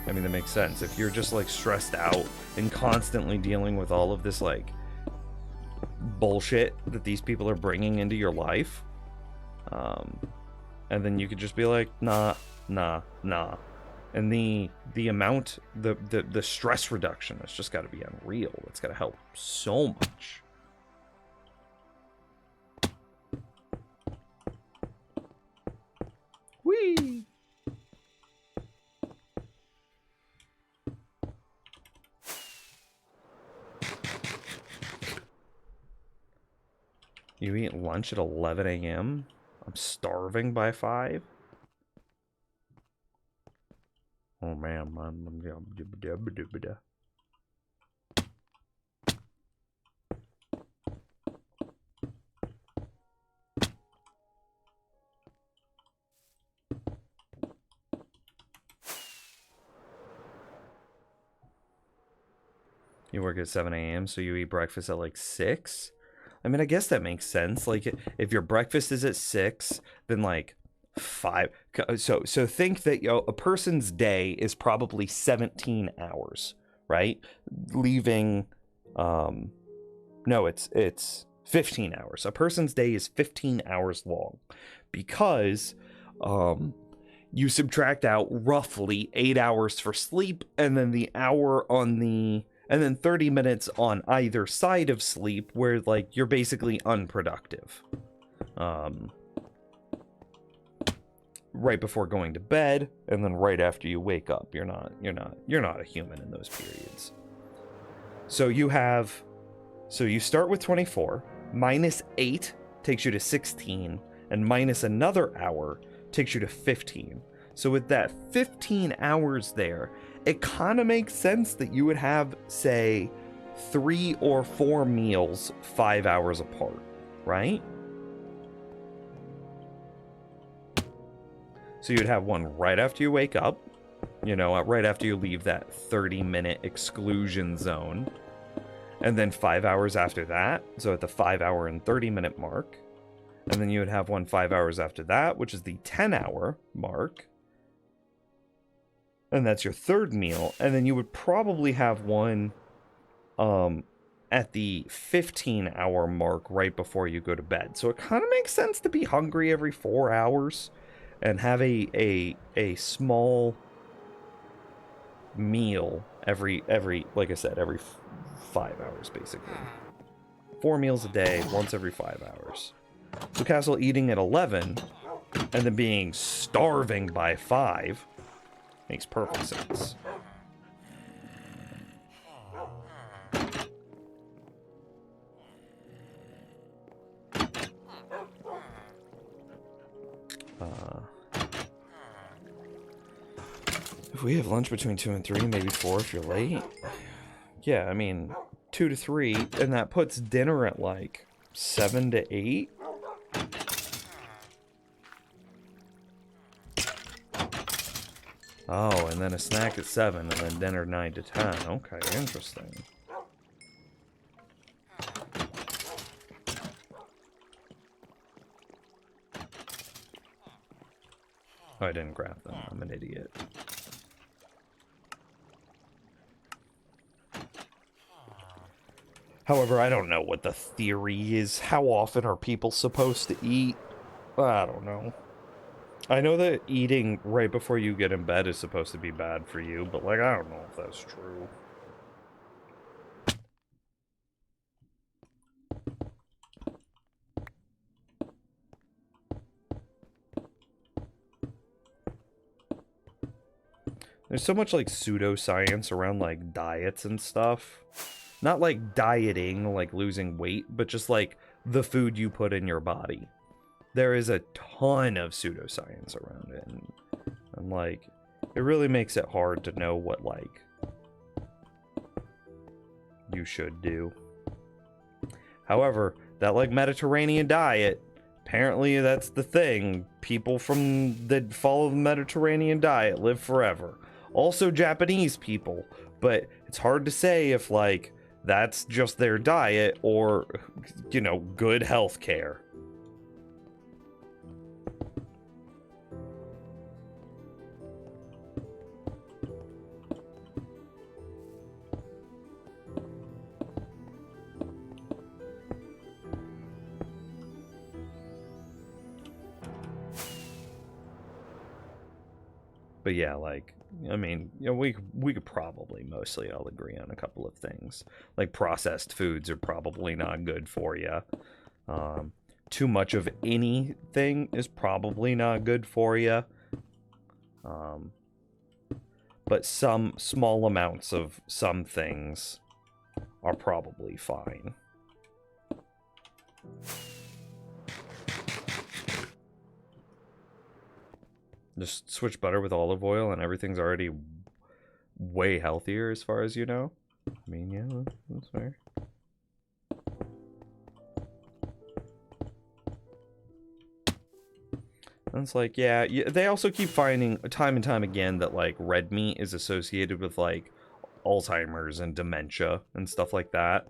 mean, that makes sense. If you're just like stressed out and constantly dealing with all of this like bullshit that these people are bringing into your life, and then you could just be like, nah. And the amount, the stress reduction has just got to be unreal. It's got to help so much. Whee! You eat lunch at 11 a.m.? I'm starving by 5? Oh man, you work at 7 a.m., so you eat breakfast at like 6? I mean, I guess that makes sense. Like, if your breakfast is at 6, then like 5. So think that a person's day is probably 17 hours, right? Leaving, no, it's 15 hours. A person's day is 15 hours long because, you subtract out roughly 8 hours for sleep, and then the hour on and then 30 minutes on either side of sleep where like you're basically unproductive. Right before going to bed, and then right after you wake up. You're not a human in those periods. So you start with 24, minus 8 takes you to 16, and minus another hour takes you to 15. So with that 15 hours there, it kind of makes sense that you would have, say, 3 or 4 meals 5 hours apart, right? So you'd have one right after you wake up, right after you leave that 30-minute exclusion zone, and then 5 hours after that, so at the 5 hour and 30-minute mark, and then you would have one 5 hours after that, which is the 10-hour mark, and that's your third meal, and then you would probably have one at the 15-hour mark right before you go to bed. So it kind of makes sense to be hungry every 4 hours and have a small meal every like I said, every 5 hours basically. 4 meals a day, once every 5 hours. So Castle eating at 11 and then being starving by 5 makes perfect sense. If we have lunch between 2 and 3, maybe 4 if you're late. Yeah, I mean, 2 to 3, and that puts dinner at like 7 to 8. Oh, and then a snack at 7, and then dinner 9 to 10. Okay, interesting. Oh, I didn't grab them. I'm an idiot. However, I don't know what the theory is. How often are people supposed to eat? I don't know. I know that eating right before you get in bed is supposed to be bad for you, but like, I don't know if that's true. There's so much like pseudoscience around like diets and stuff. Not like dieting, like losing weight, but just like the food you put in your body. There is a ton of pseudoscience around it. And like, it really makes it hard to know what like you should do. However, that like Mediterranean diet, apparently that's the thing. People from that follow the Mediterranean diet live forever. Also Japanese people, but it's hard to say if like that's just their diet or, you know, good health care. But yeah, like, I mean, you know, we could probably mostly all agree on a couple of things. Like processed foods are probably not good for you. Too much of anything is probably not good for you. But some small amounts of some things are probably fine. Just switch butter with olive oil and everything's already way healthier as far as you know. I mean, yeah, that's fair. And it's like, yeah, they also keep finding time and time again that like red meat is associated with like Alzheimer's and dementia and stuff like that.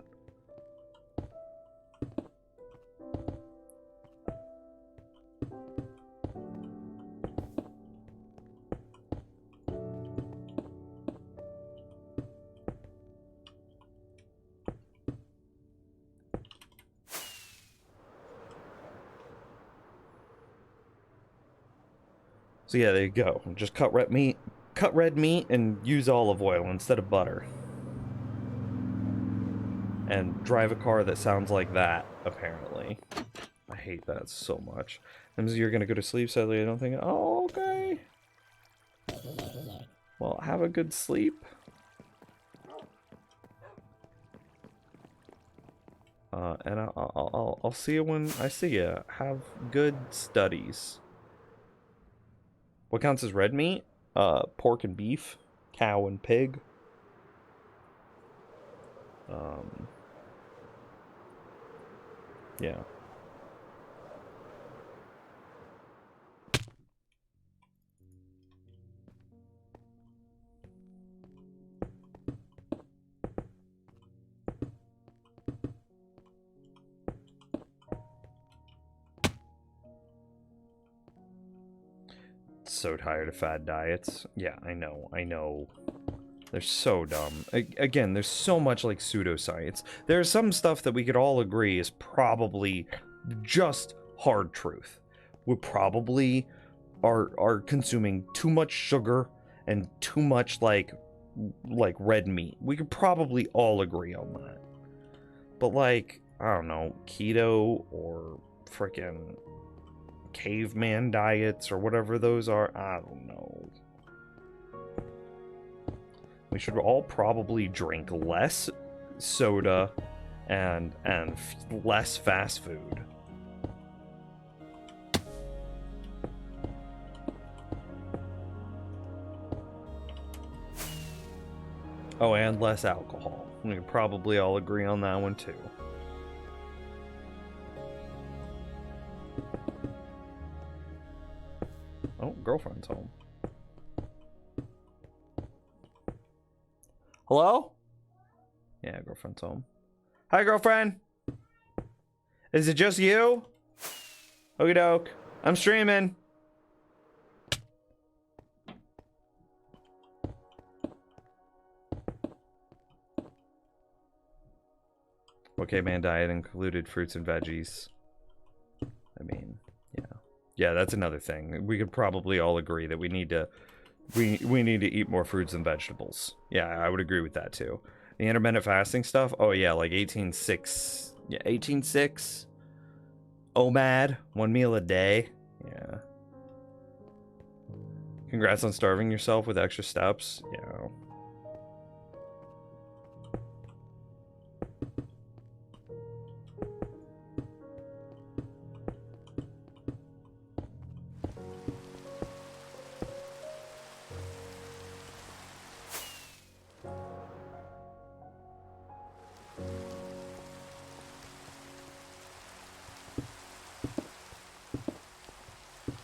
So yeah, there you go. Just cut red meat and use olive oil instead of butter. And drive a car that sounds like that, apparently. I hate that so much. And you're gonna go to sleep, sadly I don't think. Oh, okay. Well, have a good sleep. And I'll see you when I see you. Have good studies. What counts as red meat? Pork and beef, cow and pig. Yeah. So tired of fad diets. Yeah, I know. They're so dumb. Again, there's so much like pseudoscience. There's some stuff that we could all agree is probably just hard truth. We probably are consuming too much sugar and too much like red meat. We could probably all agree on that. But like, I don't know, keto or frickin' caveman diets or whatever those are, I don't know. We should all probably drink less soda and less fast food. Oh, and less alcohol. We can probably all agree on that one too. Oh, girlfriend's home. Hello? Yeah, girlfriend's home. Hi, girlfriend. Is it just you? Okie doke. I'm streaming. Okay, man, diet included fruits and veggies. I mean, yeah. Yeah, that's another thing. We could probably all agree that we need to eat more fruits and vegetables. Yeah, I would agree with that too. The intermittent fasting stuff, oh yeah, like 18-6. Yeah, 18-6. OMAD, 1 meal a day. Yeah. Congrats on starving yourself with extra steps. Yeah.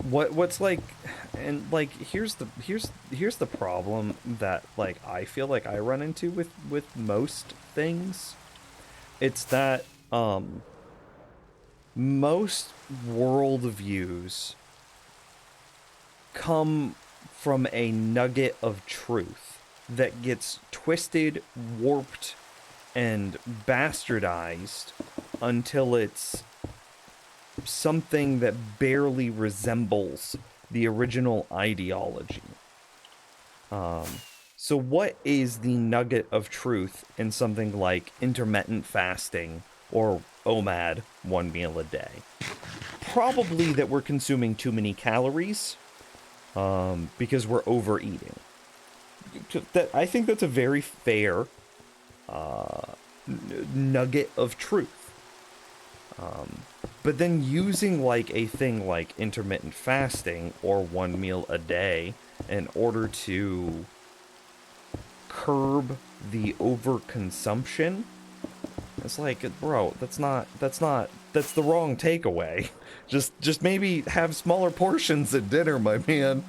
What's like, and like here's the problem that like I feel like I run into with most things. It's that most worldviews come from a nugget of truth that gets twisted, warped, and bastardized until it's something that barely resembles the original ideology. So what is the nugget of truth in something like intermittent fasting or OMAD, 1 meal a day? Probably that we're consuming too many calories because we're overeating. I think that's a very fair nugget of truth. But then using like a thing like intermittent fasting or 1 meal a day in order to curb the overconsumption, it's like, bro, that's the wrong takeaway. Just maybe have smaller portions at dinner, my man.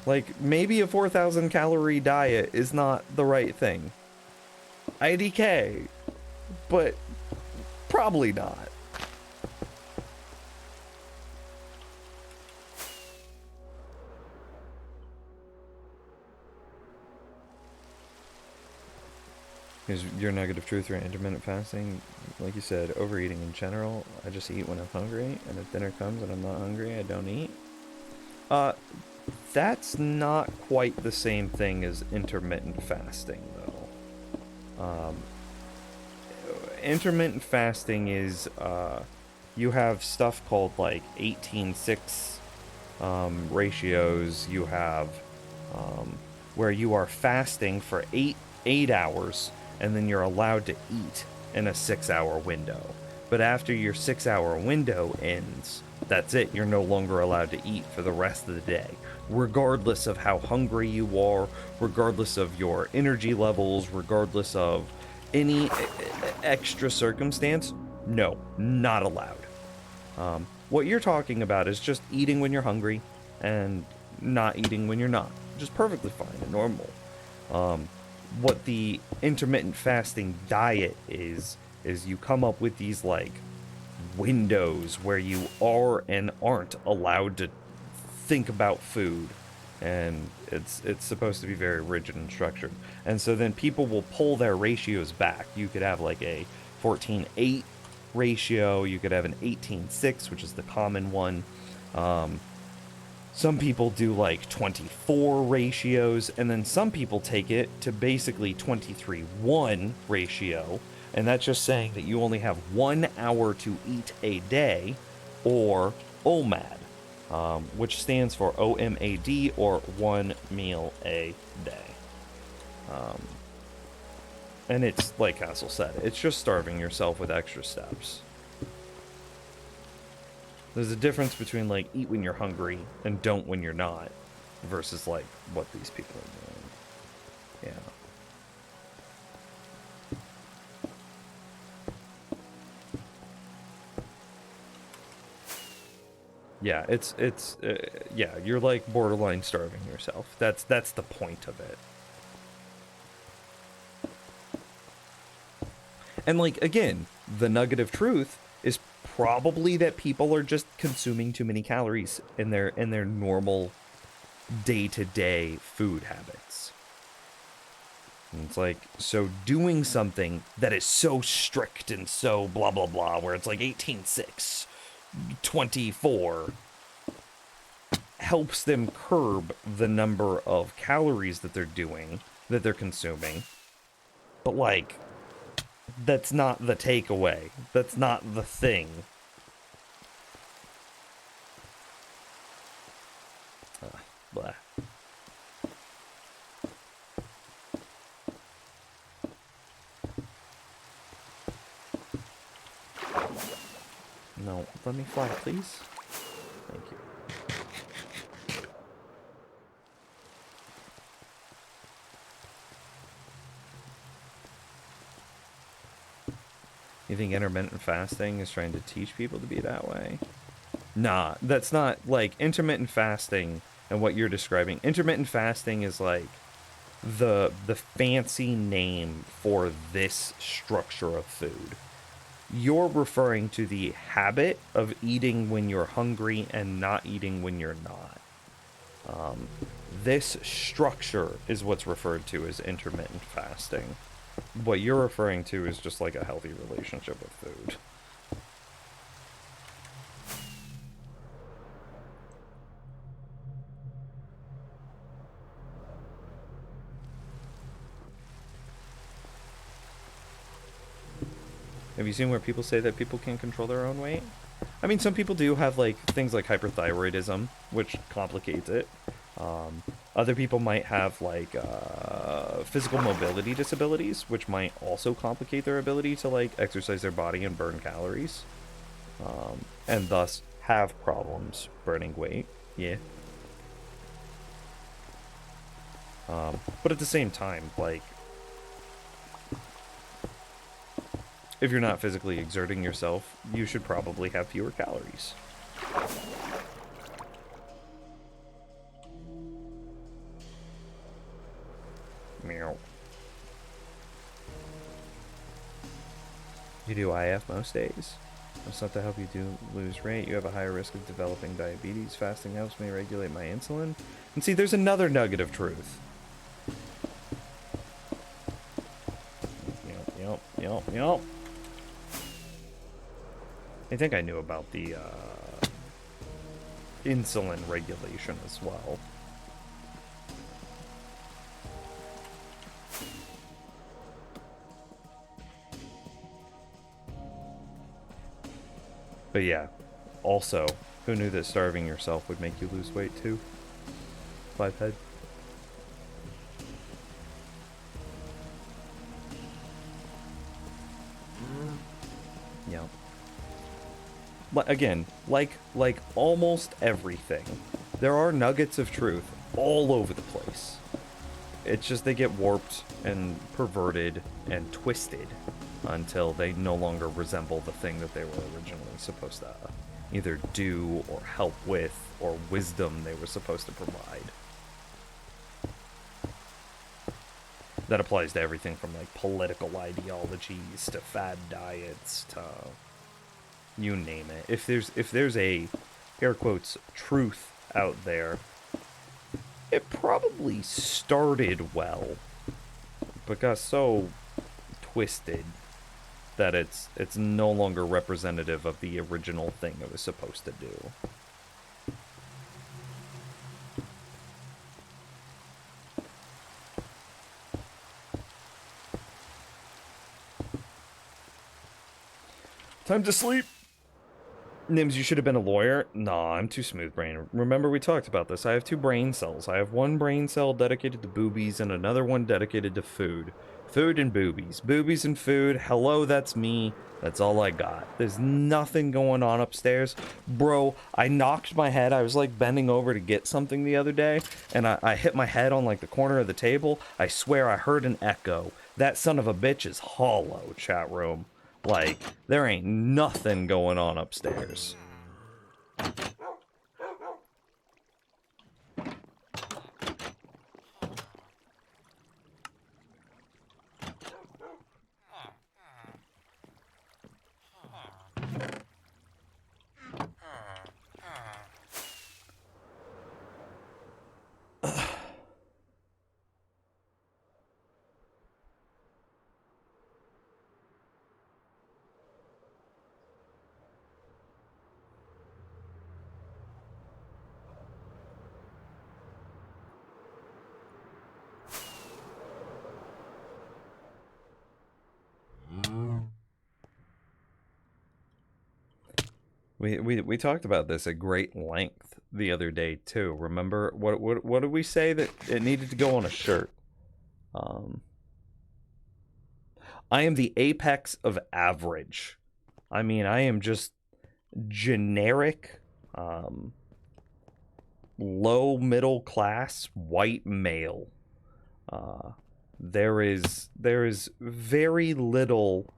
Like, maybe a 4,000 calorie diet is not the right thing. IDK, but probably not. Here's your nugget of truth around intermittent fasting. Like you said, overeating in general. I just eat when I'm hungry, and if dinner comes and I'm not hungry, I don't eat. That's not quite the same thing as intermittent fasting, though. Intermittent fasting is, you have stuff called like 18:6 ratios. You have where you are fasting for eight hours, and then you're allowed to eat in a 6-hour window. But after your 6-hour window ends, that's it. You're no longer allowed to eat for the rest of the day, regardless of how hungry you are, regardless of your energy levels, regardless of any extra circumstance. No, not allowed. What you're talking about is just eating when you're hungry and not eating when you're not. Just perfectly fine and normal. What the intermittent fasting diet is you come up with these like windows where you are and aren't allowed to think about food, and it's supposed to be very rigid and structured. And so then people will pull their ratios back. You could have like a 14:8 ratio, you could have an 18:6, which is the common one. Some people do like 24 ratios, and then some people take it to basically 23:1 ratio, and that's just saying that you only have 1 hour to eat a day, or OMAD, which stands for OMAD, or 1 meal a day. And it's, like Castle said, it's just starving yourself with extra steps. There's a difference between like eat when you're hungry and don't when you're not, versus like what these people are doing. Yeah. Yeah, you're like borderline starving yourself. That's the point of it. And like, again, the nugget of truth is probably that people are just consuming too many calories in their normal day-to-day food habits. And it's like, so doing something that is so strict and so blah blah blah, where it's like 18:6, 24, helps them curb the number of calories that they're consuming. But like, that's not the takeaway. That's not the thing. Let me fly, please. Thank you. You think intermittent fasting is trying to teach people to be that way? Nah, that's not, like, intermittent fasting and what you're describing. Intermittent fasting is like the fancy name for this structure of food. You're referring to the habit of eating when you're hungry and not eating when you're not. This structure is what's referred to as intermittent fasting. What you're referring to is just like a healthy relationship with food. Have you seen where people say that people can't control their own weight? I mean, some people do have like things like hyperthyroidism, which complicates it. Other people might have like physical mobility disabilities, which might also complicate their ability to like exercise their body and burn calories, and thus have problems burning weight. Yeah. But at the same time, like, if you're not physically exerting yourself, you should probably have fewer calories. Meow. You do IF most days. That's not to help you lose weight. You have a higher risk of developing diabetes. Fasting helps me regulate my insulin. And see, there's another nugget of truth. Yep. I think I knew about the insulin regulation as well. But yeah, also, who knew that starving yourself would make you lose weight too? Fivehead. Yeah. Again, like almost everything, there are nuggets of truth all over the place. It's just they get warped and perverted and twisted until they no longer resemble the thing that they were originally supposed to either do or help with, or wisdom they were supposed to provide. That applies to everything from like political ideologies to fad diets to you name it. If there's a air quotes truth out there, it probably started well, but got so twisted that it's no longer representative of the original thing it was supposed to do. Time to sleep. Nims, you should have been a lawyer. Nah, I'm too smooth brain. Remember we talked about this. I have 2 brain cells. I have one brain cell dedicated to boobies and another one dedicated to food. Food and boobies. Boobies and food. Hello, that's me. That's all I got. There's nothing going on upstairs. Bro, I knocked my head. I was like bending over to get something the other day, and I hit my head on like the corner of the table. I swear I heard an echo. That son of a bitch is hollow, chat room. Like, there ain't nothing going on upstairs. We talked about this at great length the other day too. Remember what did we say that it needed to go on a shirt? I am the apex of average. I mean, I am just generic, low middle class white male. There is very little.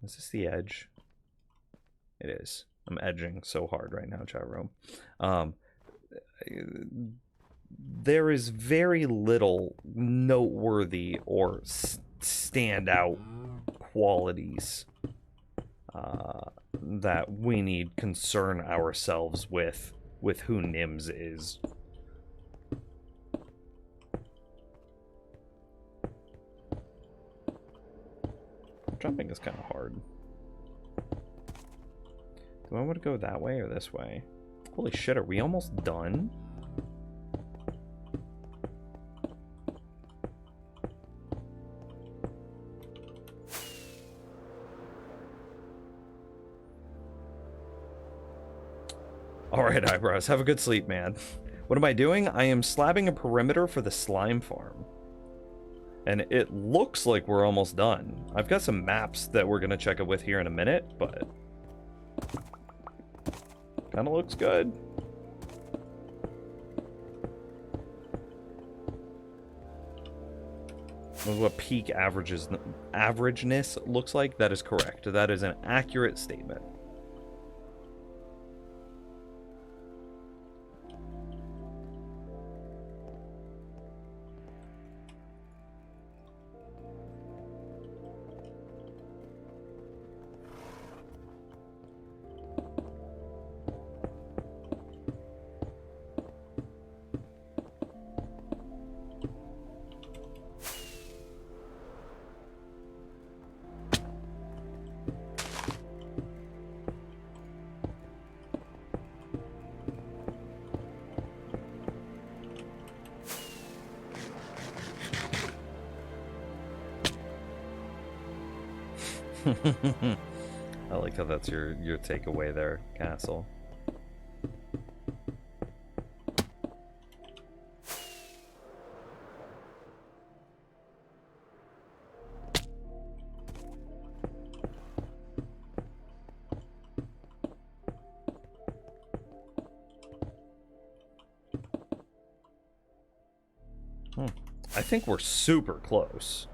Is this the edge? It is. I'm edging so hard right now, chat room. There is very little noteworthy or standout qualities that we need concern ourselves with who Nims is. Jumping is kind of hard. Do I want to go that way or this way? Holy shit, are we almost done? Alright, Eyebrows, have a good sleep, man. What am I doing? I am slabbing a perimeter for the slime farm. And it looks like we're almost done. I've got some maps that we're going to check it with here in a minute, but... kind of looks good. This is what peak averageness looks like. That is correct. That is an accurate statement. I like how that's your takeaway there, Castle. I think we're super close.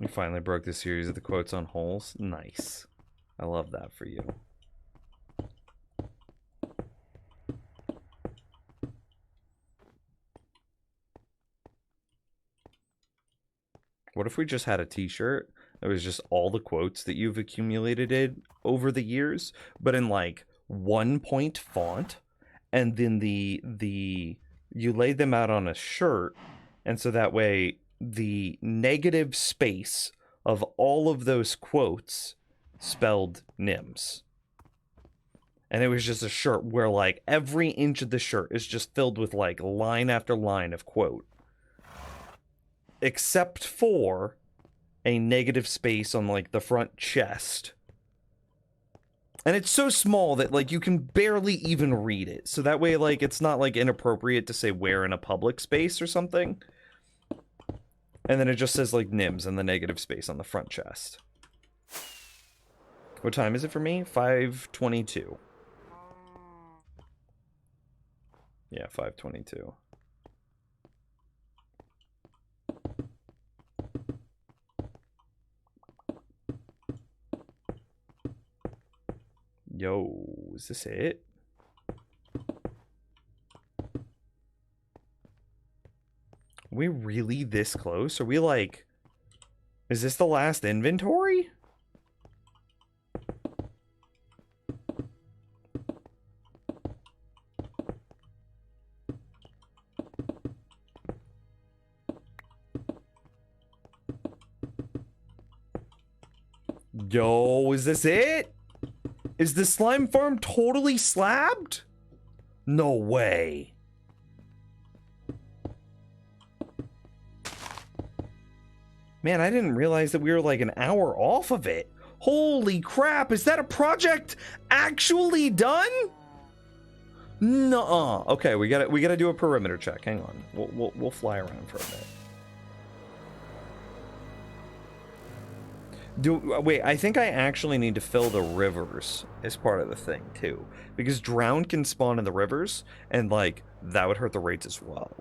You finally broke the series of the quotes on holes. Nice. I love that for you. What if we just had a t-shirt that was just all the quotes that you've accumulated over the years, but in like 1-point font, and then you laid them out on a shirt, and so that way the negative space of all of those quotes spelled Nims. And it was just a shirt where like every inch of the shirt is just filled with like line after line of quote. Except for a negative space on like the front chest. And it's so small that like you can barely even read it. So that way like it's not like inappropriate to say where in a public space or something. And then it just says like Nims and the negative space on the front chest. What time is it for me? 5:22. Yeah, 5:22. Yo, is this it? Are we really this close? Are we like... is this the last inventory? Yo, is this it? Is the slime farm totally slabbed? No way. Man, I didn't realize that we were like an hour off of it. Holy crap, is that a project actually done? Nuh-uh. Okay, we gotta do a perimeter check. Hang on. We'll fly around for a bit. Wait, I think I actually need to fill the rivers as part of the thing too. Because drown can spawn in the rivers, and like that would hurt the rates as well.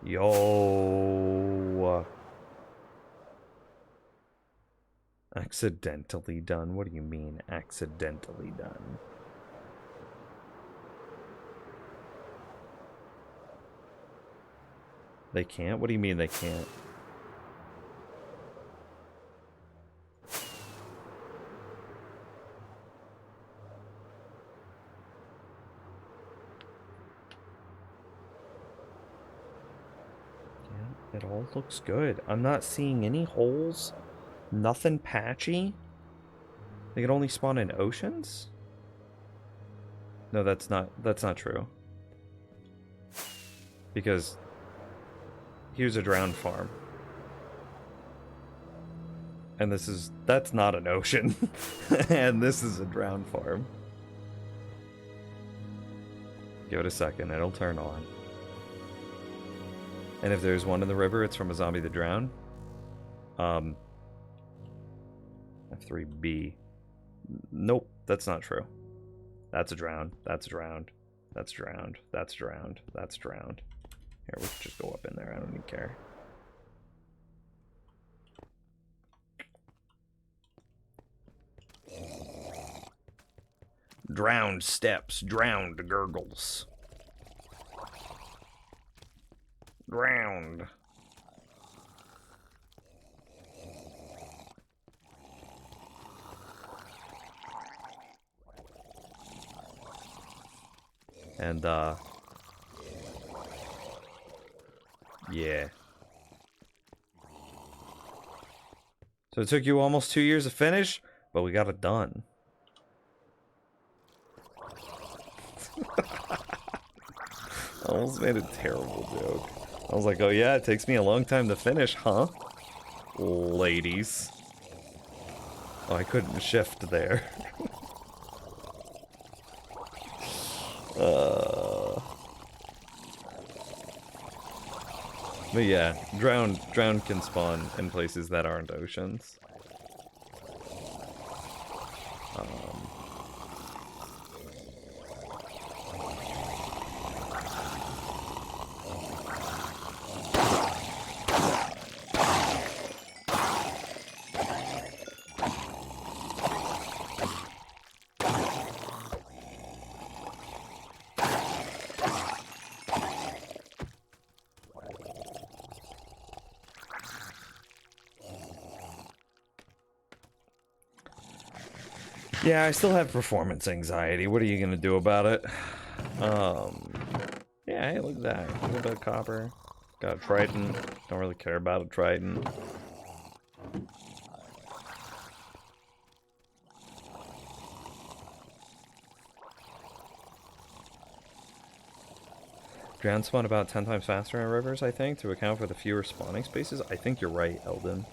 Yo. Accidentally done? What do you mean, accidentally done? They can't? What do you mean they can't? Yeah, it all looks good. I'm not seeing any holes. Nothing patchy. They can only spawn in oceans? No, that's not true. Because here's a drowned farm. And that's not an ocean. And this is a drowned farm. Give it a second, it'll turn on. And if there's one in the river, it's from a zombie that drowned. F3B. Nope, that's not true. That's a drowned. That's drowned. That's drowned. That's drowned. That's drowned. Here, we can just go up in there. I don't even care. Drowned steps. Drowned gurgles. Drowned. And, yeah. So it took you almost 2 years to finish, but we got it done. I almost made a terrible joke. I was like, oh yeah, it takes me a long time to finish, huh? Ladies. Oh, I couldn't shift there. But yeah, drowned can spawn in places that aren't oceans. Yeah, I still have performance anxiety. What are you gonna do about it? Yeah, hey, look at that. A little bit of copper. Got a trident. Don't really care about a trident. Drown spawn about 10 times faster in rivers, I think, to account for the fewer spawning spaces. I think you're right, Eldon.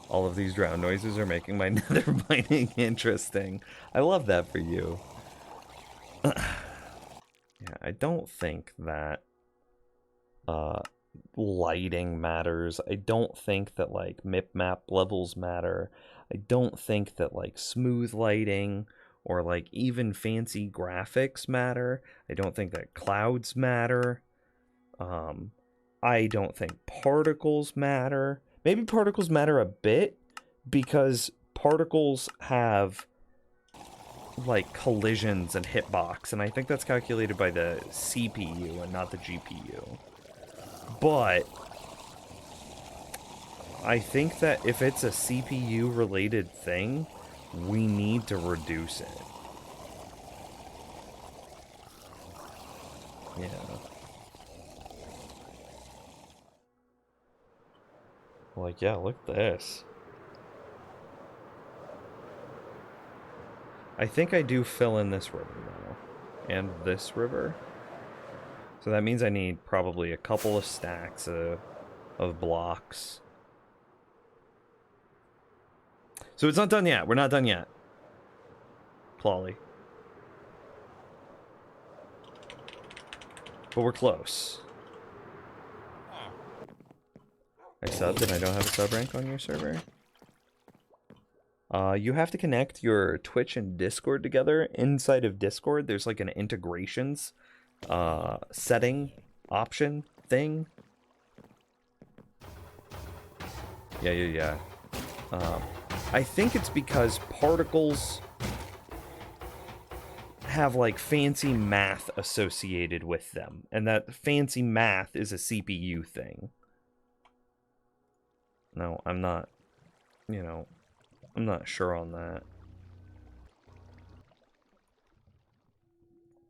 All of these drown noises are making my nether mining interesting. I love that for you. Yeah, I don't think that lighting matters. I don't think that like map levels matter. I don't think that like smooth lighting or like even fancy graphics matter. I don't think that clouds matter. I don't think particles matter. Maybe particles matter a bit, because particles have, like, collisions and hitbox, and I think that's calculated by the CPU and not the GPU. But I think that if it's a CPU-related thing, we need to reduce it. Yeah. Like, yeah, look at this. I think I do fill in this river now. And this river. So that means I need probably a couple of stacks of blocks. So it's not done yet. We're not done yet. Plolly. But we're close. I subbed and I don't have a sub rank on your server. You have to connect your Twitch and Discord together. Inside of Discord, there's like an integrations setting option thing. Yeah. I think it's because particles have like fancy math associated with them, and that fancy math is a CPU thing. No, I'm not, I'm not sure on that.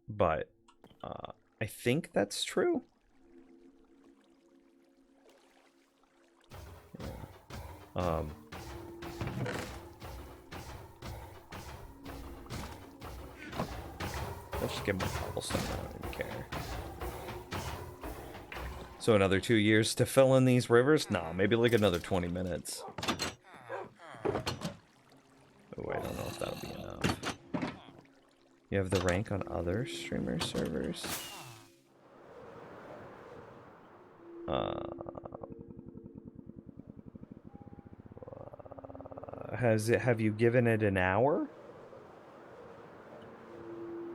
But I think that's true. Yeah. Let's just get my cobblestone. I don't even care. So another 2 years to fill in these rivers? Nah, maybe like another 20 minutes. Oh, I don't know if that'll be enough. You have the rank on other streamer servers? Have you given it an hour?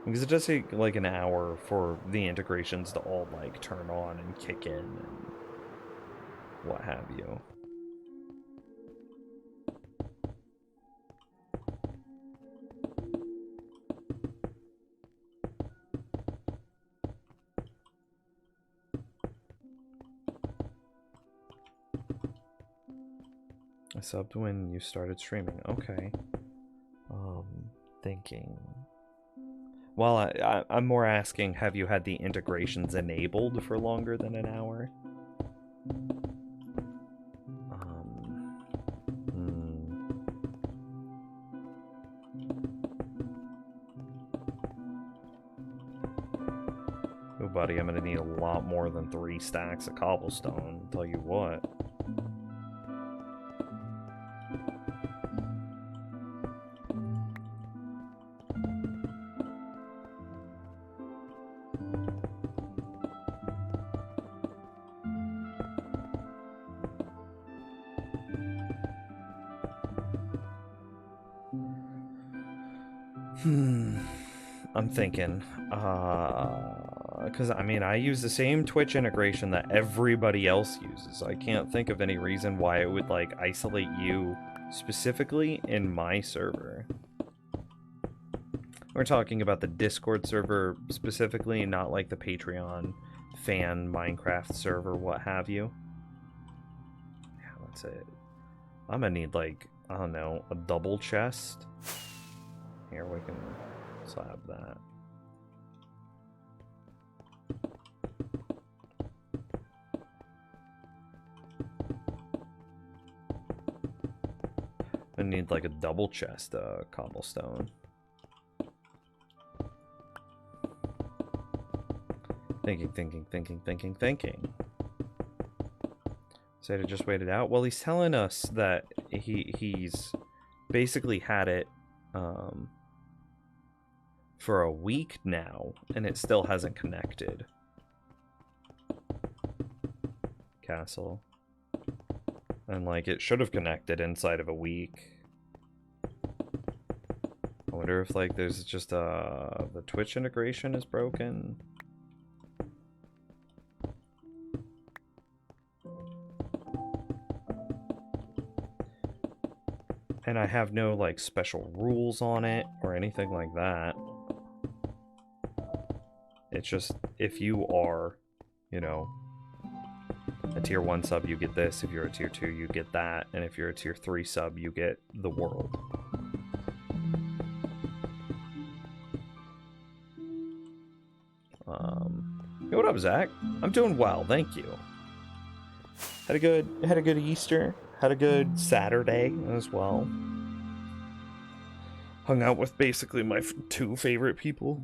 Because it does take like an hour for the integrations to all like turn on and kick in and what have you. I subbed when you started streaming. Okay. Thinking. Well, I'm more asking, have you had the integrations enabled for longer than an hour? Oh, buddy, I'm gonna need a lot more than 3 stacks of cobblestone, I'll tell you what. I'm thinking, because I mean, I use the same Twitch integration that everybody else uses. I can't think of any reason why it would like isolate you specifically in my server. We're talking about the Discord server specifically, not like the Patreon fan Minecraft server, what have you. Yeah, that's it. I'm gonna need like, I don't know, a double chest. Here, we can slab that. I need like a double chest cobblestone. Thinking. So I had to just wait it out. Well, he's telling us that he's basically had it for a week now, and it still hasn't connected. Castle. And like, it should have connected inside of a week. I wonder if like there's just the Twitch integration is broken. And I have no like special rules on it or anything like that. It's just, if you are, you know, a tier 1 sub, you get this. If you're a tier 2, you get that. And if you're a tier 3 sub, you get the world. Hey, what up, Zach? I'm doing well, thank you. Had a good Easter. Had a good Saturday as well. Hung out with basically my two favorite people.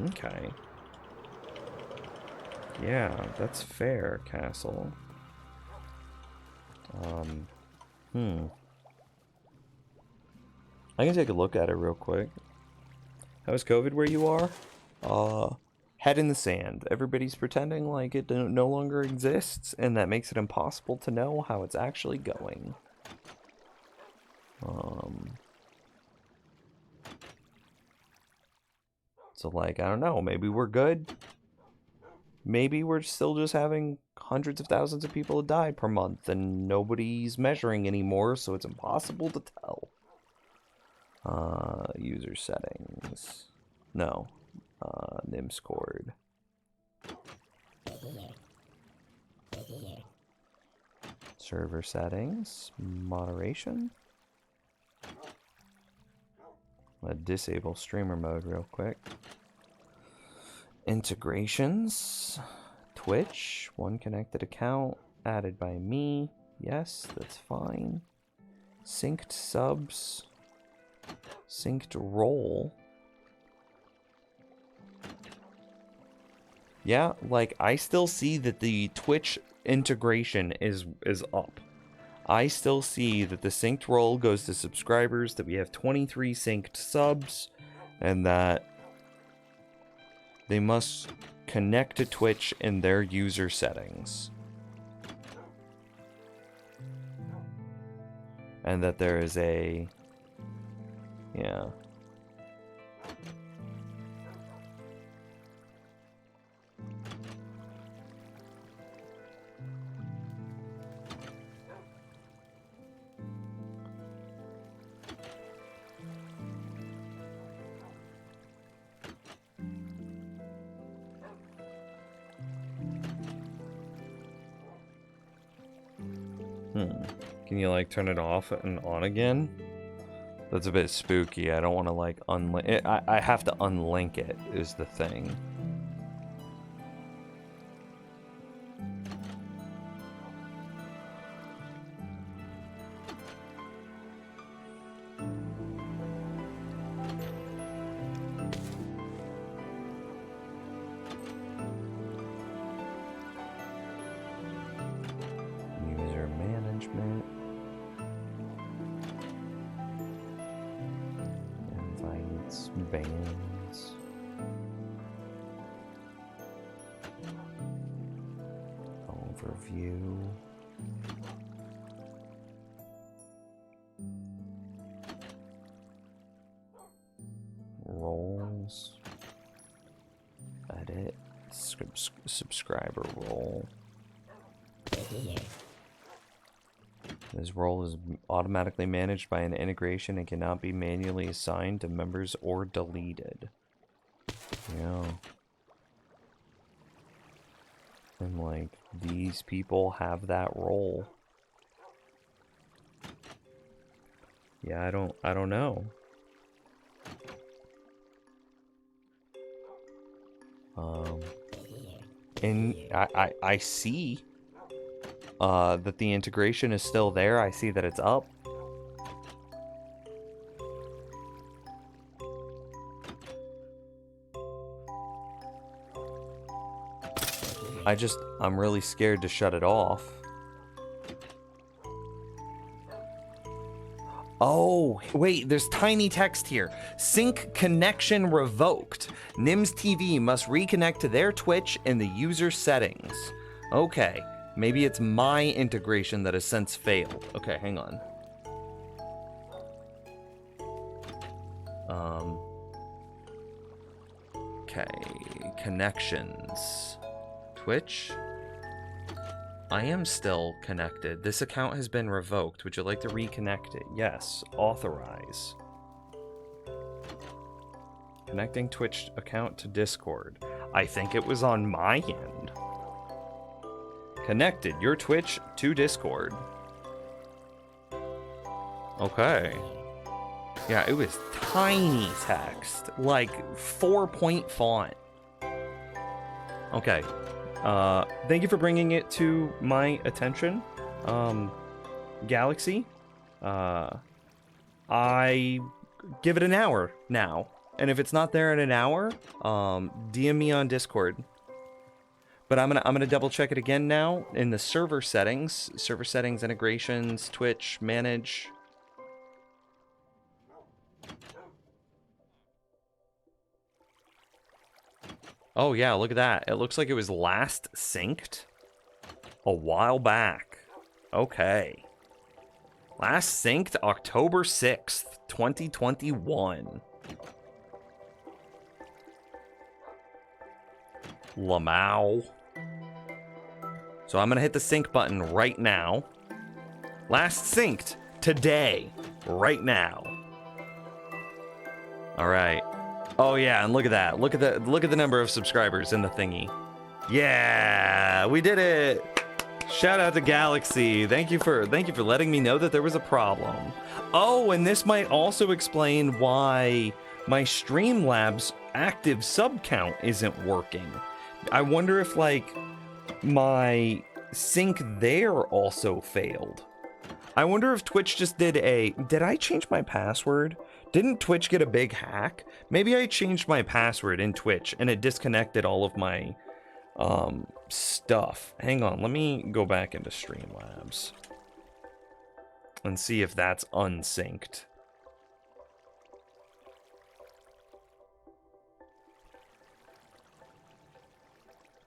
Okay. Yeah, that's fair, Castle. I can take a look at it real quick. How's COVID where you are? Head in the sand. Everybody's pretending like it no longer exists, and that makes it impossible to know how it's actually going. So, like, I don't know, maybe we're good. Maybe we're still just having hundreds of thousands of people die per month, and nobody's measuring anymore, so it's impossible to tell. User settings. No. Nimscord. Server settings. Moderation. I'm gonna disable streamer mode real quick. Integrations. Twitch. One connected account. Added by me. Yes, that's fine. Synced subs. Synced role. Yeah, like, I still see that the Twitch integration is up. I still see that the synced role goes to subscribers, that we have 23 synced subs, and that they must connect to Twitch in their user settings. And that there is a... yeah. Can you, like, turn it off and on again? That's a bit spooky. I don't want to, like, unlink it. I have to unlink it, is the thing. User management. Invites, bans. Overview. Roles. Edit. Subscriber role. This role is automatically managed by an integration and cannot be manually assigned to members or deleted. Yeah. And, like, these people have that role. Yeah, I don't know. And I see that the integration is still there. I see that it's up. I'm really scared to shut it off. Oh, wait, there's tiny text here. Sync connection revoked. Nims TV must reconnect to their Twitch in the user settings. Okay, maybe it's my integration that has since failed. Okay, hang on. Okay, connections. Twitch. I am still connected. This account has been revoked. Would you like to reconnect it? Yes. Authorize. Connecting Twitch account to Discord. I think it was on my end. Connected your Twitch to Discord. Okay. Yeah, it was tiny text, like 4-point font. Okay. Thank you for bringing it to my attention, Galaxy. I give it an hour now, and if it's not there in an hour, DM me on Discord. But I'm gonna double check it again now in the server settings, integrations, Twitch, manage. Oh yeah, look at that. It looks like it was last synced a while back. Okay. Last synced October 6th, 2021. Lamau. So I'm gonna hit the sync button right now. Last synced today, right now. All right. Oh yeah, and look at that. Look at the number of subscribers in the thingy. Yeah, we did it. Shout out to Galaxy. Thank you for letting me know that there was a problem. Oh, and this might also explain why my Streamlabs active sub count isn't working. I wonder if like my sync there also failed. I wonder if Twitch just did I change my password? Didn't Twitch get a big hack? Maybe I changed my password in Twitch and it disconnected all of my stuff. Hang on, let me go back into Streamlabs and see if that's unsynced.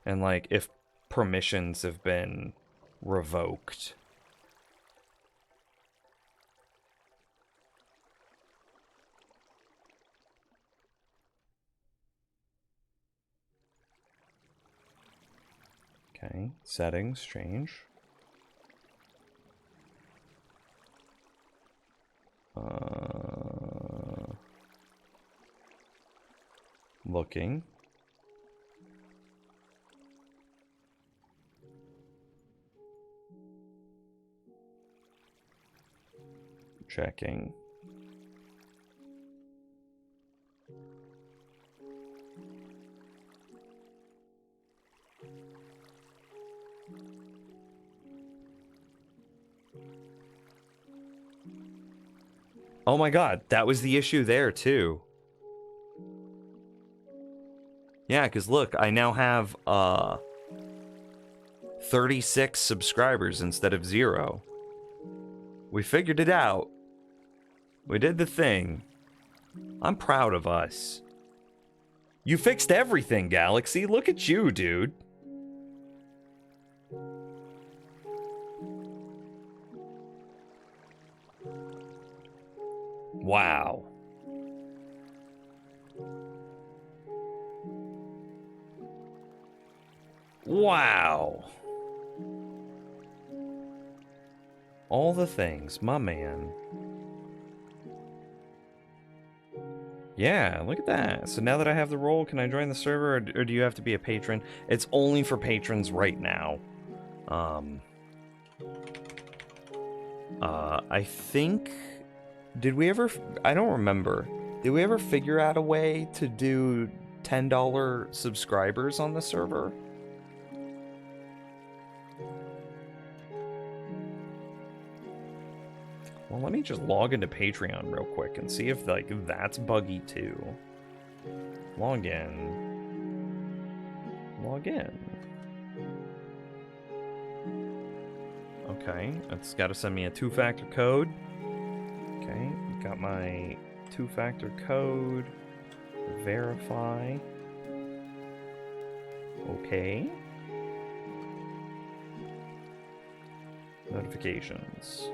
And like if permissions have been revoked. Okay, settings change. Looking. Checking. Oh my god, that was the issue there too. Yeah, because look, I now have 36 subscribers instead of 0. We figured it out. We did the thing. I'm proud of us. You fixed everything, Galaxy. Look at you, dude. Wow. Wow. All the things, my man. Yeah, look at that. So now that I have the role, can I join the server or do you have to be a patron? It's only for patrons right now. I think... Did we ever... I don't remember. Did we ever figure out a way to do $10 subscribers on the server? Well, let me just log into Patreon real quick and see if, like, that's buggy too. Log in. Log in. Okay, it's got to send me a 2-factor code. Okay, got my 2-factor code. Verify. Okay. Notifications.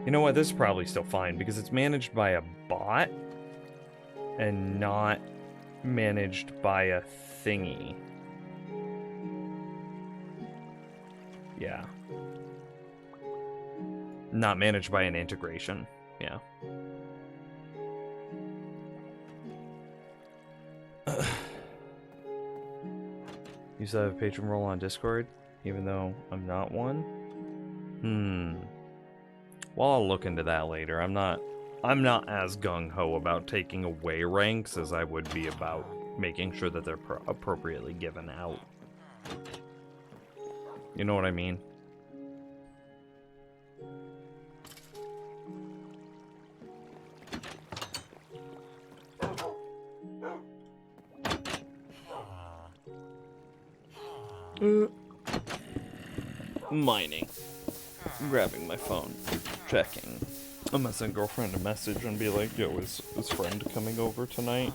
You know what? This is probably still fine because it's managed by a bot and not managed by a thingy. Yeah. Not managed by an integration. Yeah. You still have a patron role on Discord? even though I'm not one. Well, I'll look into that later. I'm not as gung-ho about taking away ranks as I would be about making sure that they're appropriately given out. You know what I mean? Mining. Grabbing my phone. Checking. I'm gonna send girlfriend a message and be like, yo, is friend coming over tonight?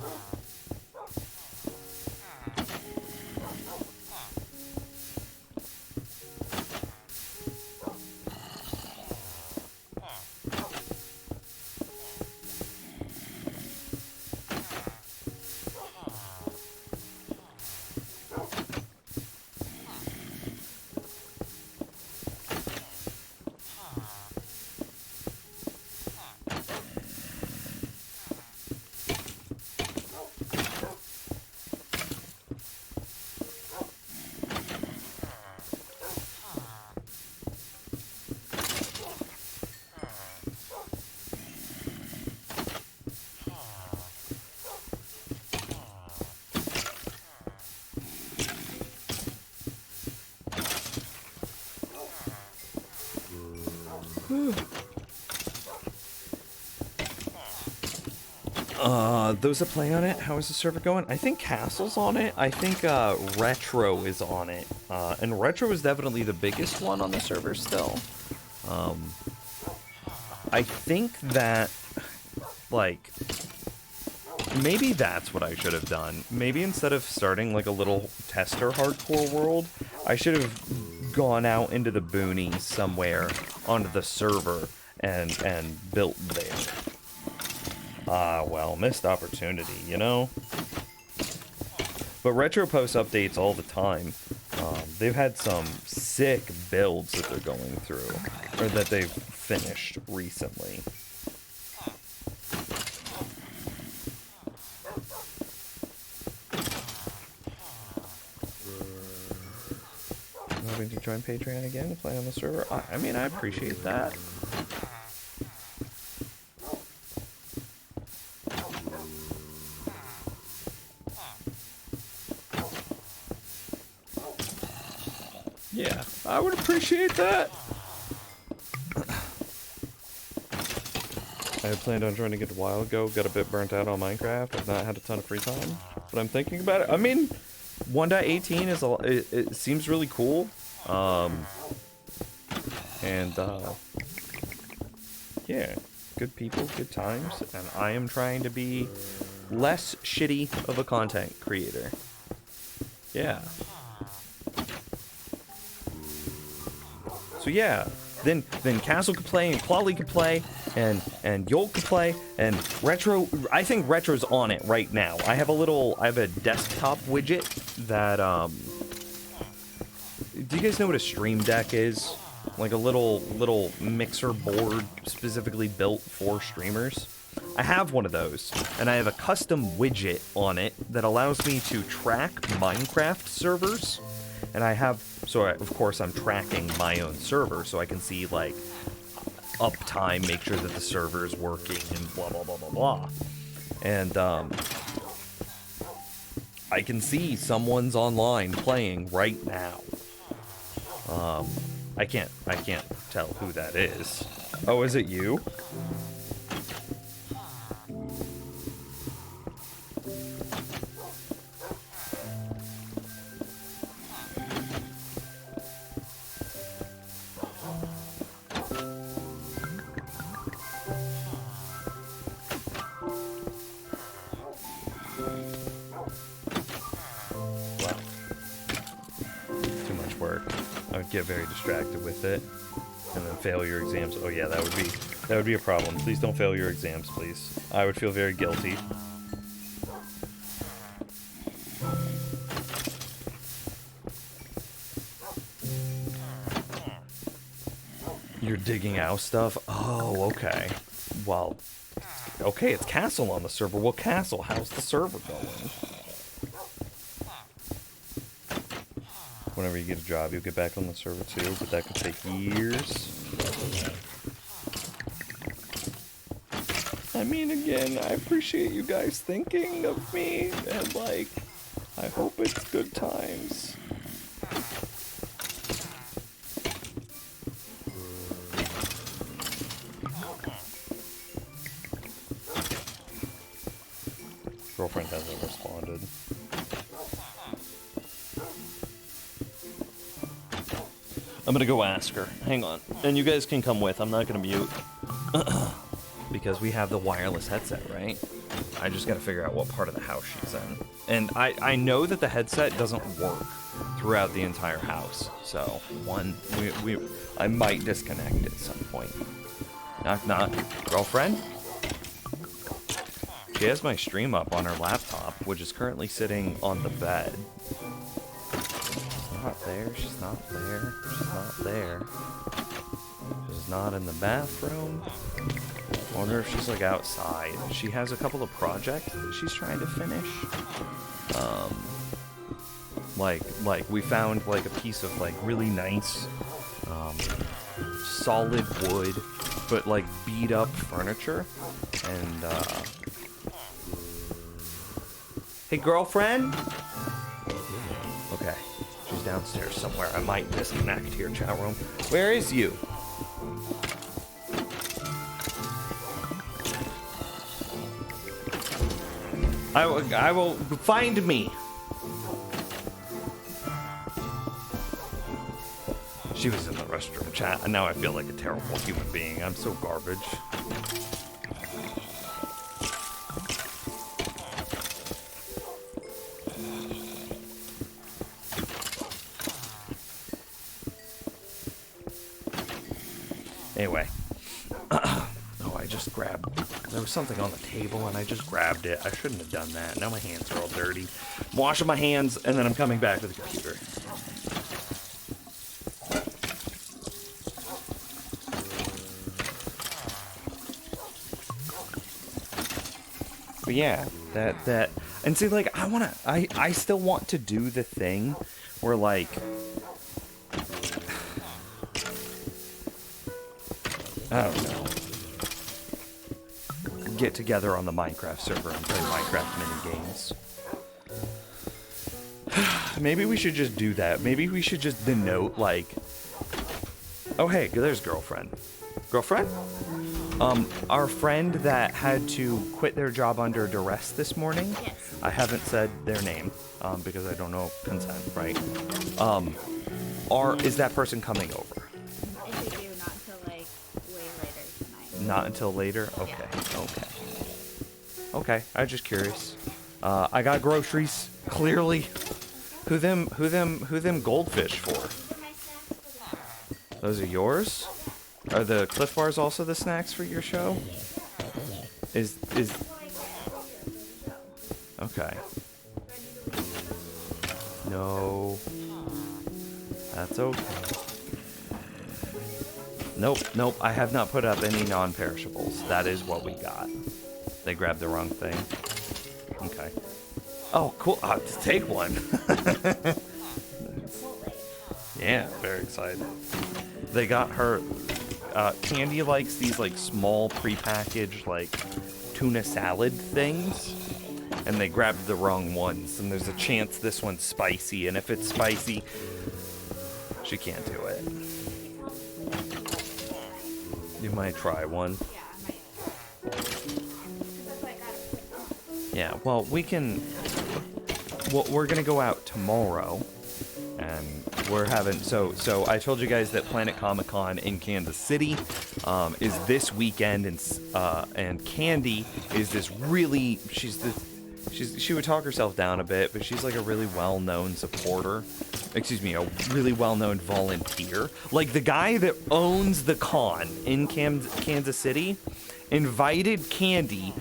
Those that play on it, how is the server going? I think Castle's on it. I think Retro is on it. And Retro is definitely the biggest one on the server still. I think that, like, maybe that's what I should have done. Maybe instead of starting like a little tester hardcore world, I should have gone out into the boonies somewhere onto the server and built there. Well, missed opportunity, you know? But Retro posts updates all the time. They've had some sick builds that they're going through, or that they've finished recently. Hoping to join Patreon again to play on the server? I mean, I appreciate that. Yeah, I would appreciate that. I had planned on joining it a while ago, got a bit burnt out on Minecraft. I've not had a ton of free time, but I'm thinking about it. I mean, 1.18 is it seems really cool. Yeah, good people, good times, and I am trying to be less shitty of a content creator. Yeah. So yeah, then Castle could play, and Quali could play, and Yolt could play, and Retro. I think Retro's on it right now. I have a desktop widget that do you guys know what a Stream Deck is? Like a little mixer board specifically built for streamers. I have one of those, and I have a custom widget on it that allows me to track Minecraft servers. And of course I'm tracking my own server, so I can see, like, uptime, make sure that the server is working, and blah, blah, blah, blah, blah. And, I can see someone's online playing right now. I can't tell who that is. Oh, is it you? Get very distracted with it and then fail your exams. Oh yeah, that would be a problem. Please don't fail your exams, please. I would feel very guilty. You're digging out stuff? Oh, okay. Well, okay, it's Castle on the server. Well, Castle, how's the server going? whenever you get a job, you'll get back on the server too, but that could take years. I mean, again, I appreciate you guys thinking of me, and, like, I hope it's good times. Girlfriend hasn't responded. I'm gonna go ask her. Hang on. And you guys can come with. I'm not gonna mute. Because we have the wireless headset, right? I just gotta figure out what part of the house she's in. And I know that the headset doesn't work throughout the entire house. So, I might disconnect at some point. Knock, knock. Girlfriend? She has my stream up on her laptop, which is currently sitting on the bed. She's not there, she's not there, she's not there. She's not in the bathroom. I wonder if she's, like, outside. She has a couple of projects that she's trying to finish. Like we found, like, a piece of, like, really nice, solid wood, but, like, beat up furniture. And, hey, girlfriend? Okay, she's downstairs somewhere. I might disconnect here, chat room. Where is you? I will find me. She was in the restroom, chat, and now I feel like a terrible human being. I'm so garbage. Anyway. Oh, I just grabbed... There was something on the table, and I just grabbed it. I shouldn't have done that. Now my hands are all dirty. I'm washing my hands, and then I'm coming back to the computer. But yeah, that... And see, like, I still want to do the thing where, like... I don't know. Get together on the Minecraft server and play Minecraft mini games. Maybe we should just do that. Maybe we should just denote, like... Oh, hey, there's girlfriend. Girlfriend? Our friend that had to quit their job under duress this morning. Yes. I haven't said their name, because I don't know consent, right? Is that person coming over? If they do, not until like way later tonight. Not until later? Okay, Yeah. okay. Okay, I'm just curious. I got groceries, clearly. Who them goldfish for? Those are yours? Are the Cliff Bars also the snacks for your show? Is okay. No. That's okay. Nope, I have not put up any non-perishables. That is what we got. They grabbed the wrong thing. Okay. Oh, cool. Just take one. Yeah, very excited. They got her... Candy likes these, like, small prepackaged, like, tuna salad things. And they grabbed the wrong ones. And there's a chance this one's spicy. And if it's spicy, she can't do it. You might try one. Yeah, well, we can... Well, we're gonna go out tomorrow. And we're having... So I told you guys that Planet Comic Con in Kansas City is this weekend. And Candy is this really... She would talk herself down a bit, but she's like a really well-known supporter. Excuse me, a really well-known volunteer. Like, the guy that owns the con in Kansas City invited Candy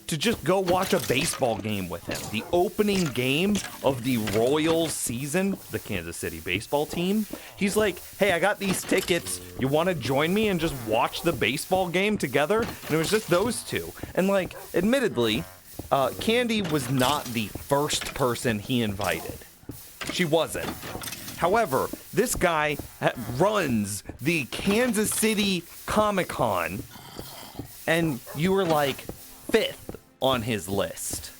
to just go watch a baseball game with him. The opening game of the Royals season, the Kansas City baseball team. He's like, hey, I got these tickets. You want to join me and just watch the baseball game together? And it was just those two. And, like, admittedly, Candy was not the first person he invited. She wasn't. However, this guy runs the Kansas City Comic-Con, and you were like 5th on his list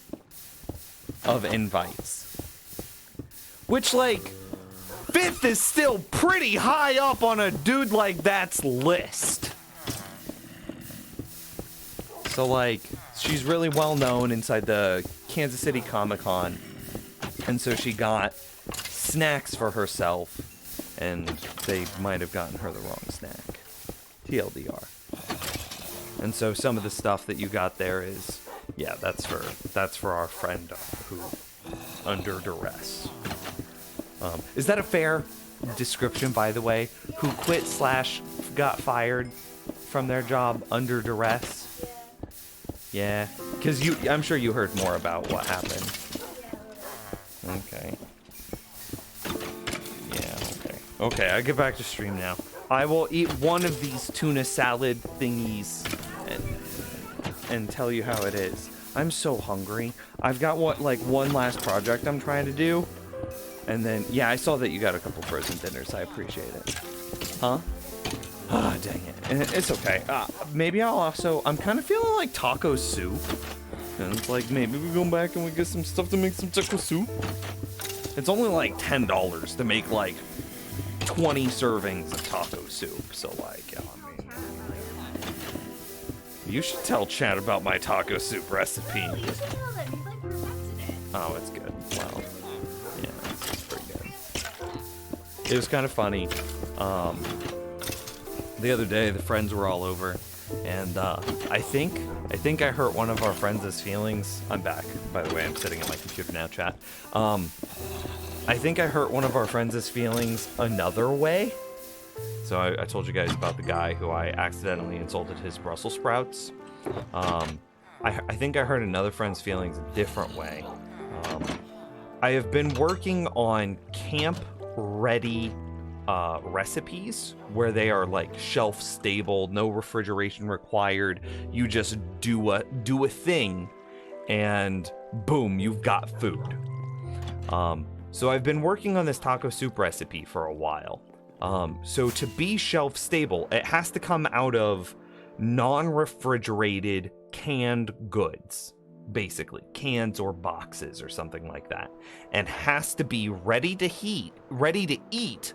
of invites. Which, like, 5th is still pretty high up on a dude like that's list. So, like, she's really well known inside the Kansas City Comic-Con, and so she got snacks for herself, and they might have gotten her the wrong snack. TLDR. And so some of the stuff that you got there is, yeah, that's for our friend who under duress. Is that a fair description, by the way? Who quit / got fired from their job under duress? Yeah, because I'm sure you heard more about what happened. Okay. Okay, I get back to stream now. I will eat one of these tuna salad thingies and tell you how it is. I'm so hungry. I've got one last project I'm trying to do. And then, yeah, I saw that you got a couple frozen dinners. I appreciate it. Huh? Ah, dang it. It's okay. Maybe I'm kind of feeling like taco soup. And it's like, maybe we go back and we get some stuff to make some taco soup. It's only like $10 to make like 20 servings of taco soup. So like, you should tell Chad about my taco soup recipe. Oh, it's good. Wow. Yeah, it's pretty good. It was kind of funny. The other day, the friends were all over, and I think I hurt one of our friends' feelings. I'm back, by the way. I'm sitting at my computer now, chat. I think I hurt one of our friends' feelings another way. So I told you guys about the guy who I accidentally insulted his Brussels sprouts. I think I hurt another friend's feelings a different way. I have been working on camp-ready recipes where they are like shelf stable, no refrigeration required. You just do a thing, and boom, you've got food. So I've been working on this taco soup recipe for a while. So to be shelf stable, it has to come out of non-refrigerated canned goods. Basically, cans or boxes or something like that. And has to be ready to eat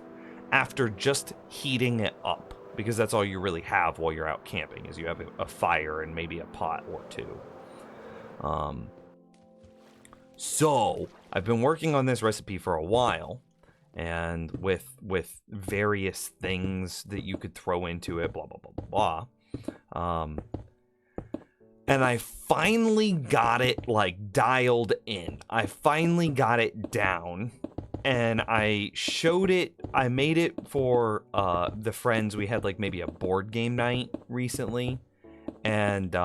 after just heating it up. Because that's all you really have while you're out camping, is you have a fire and maybe a pot or two. So I've been working on this recipe for a while, and with various things that you could throw into it, blah blah blah blah blah. And I finally got it like dialed in. I finally got it down, and I showed it. I made it for the friends. We had like maybe a board game night recently, and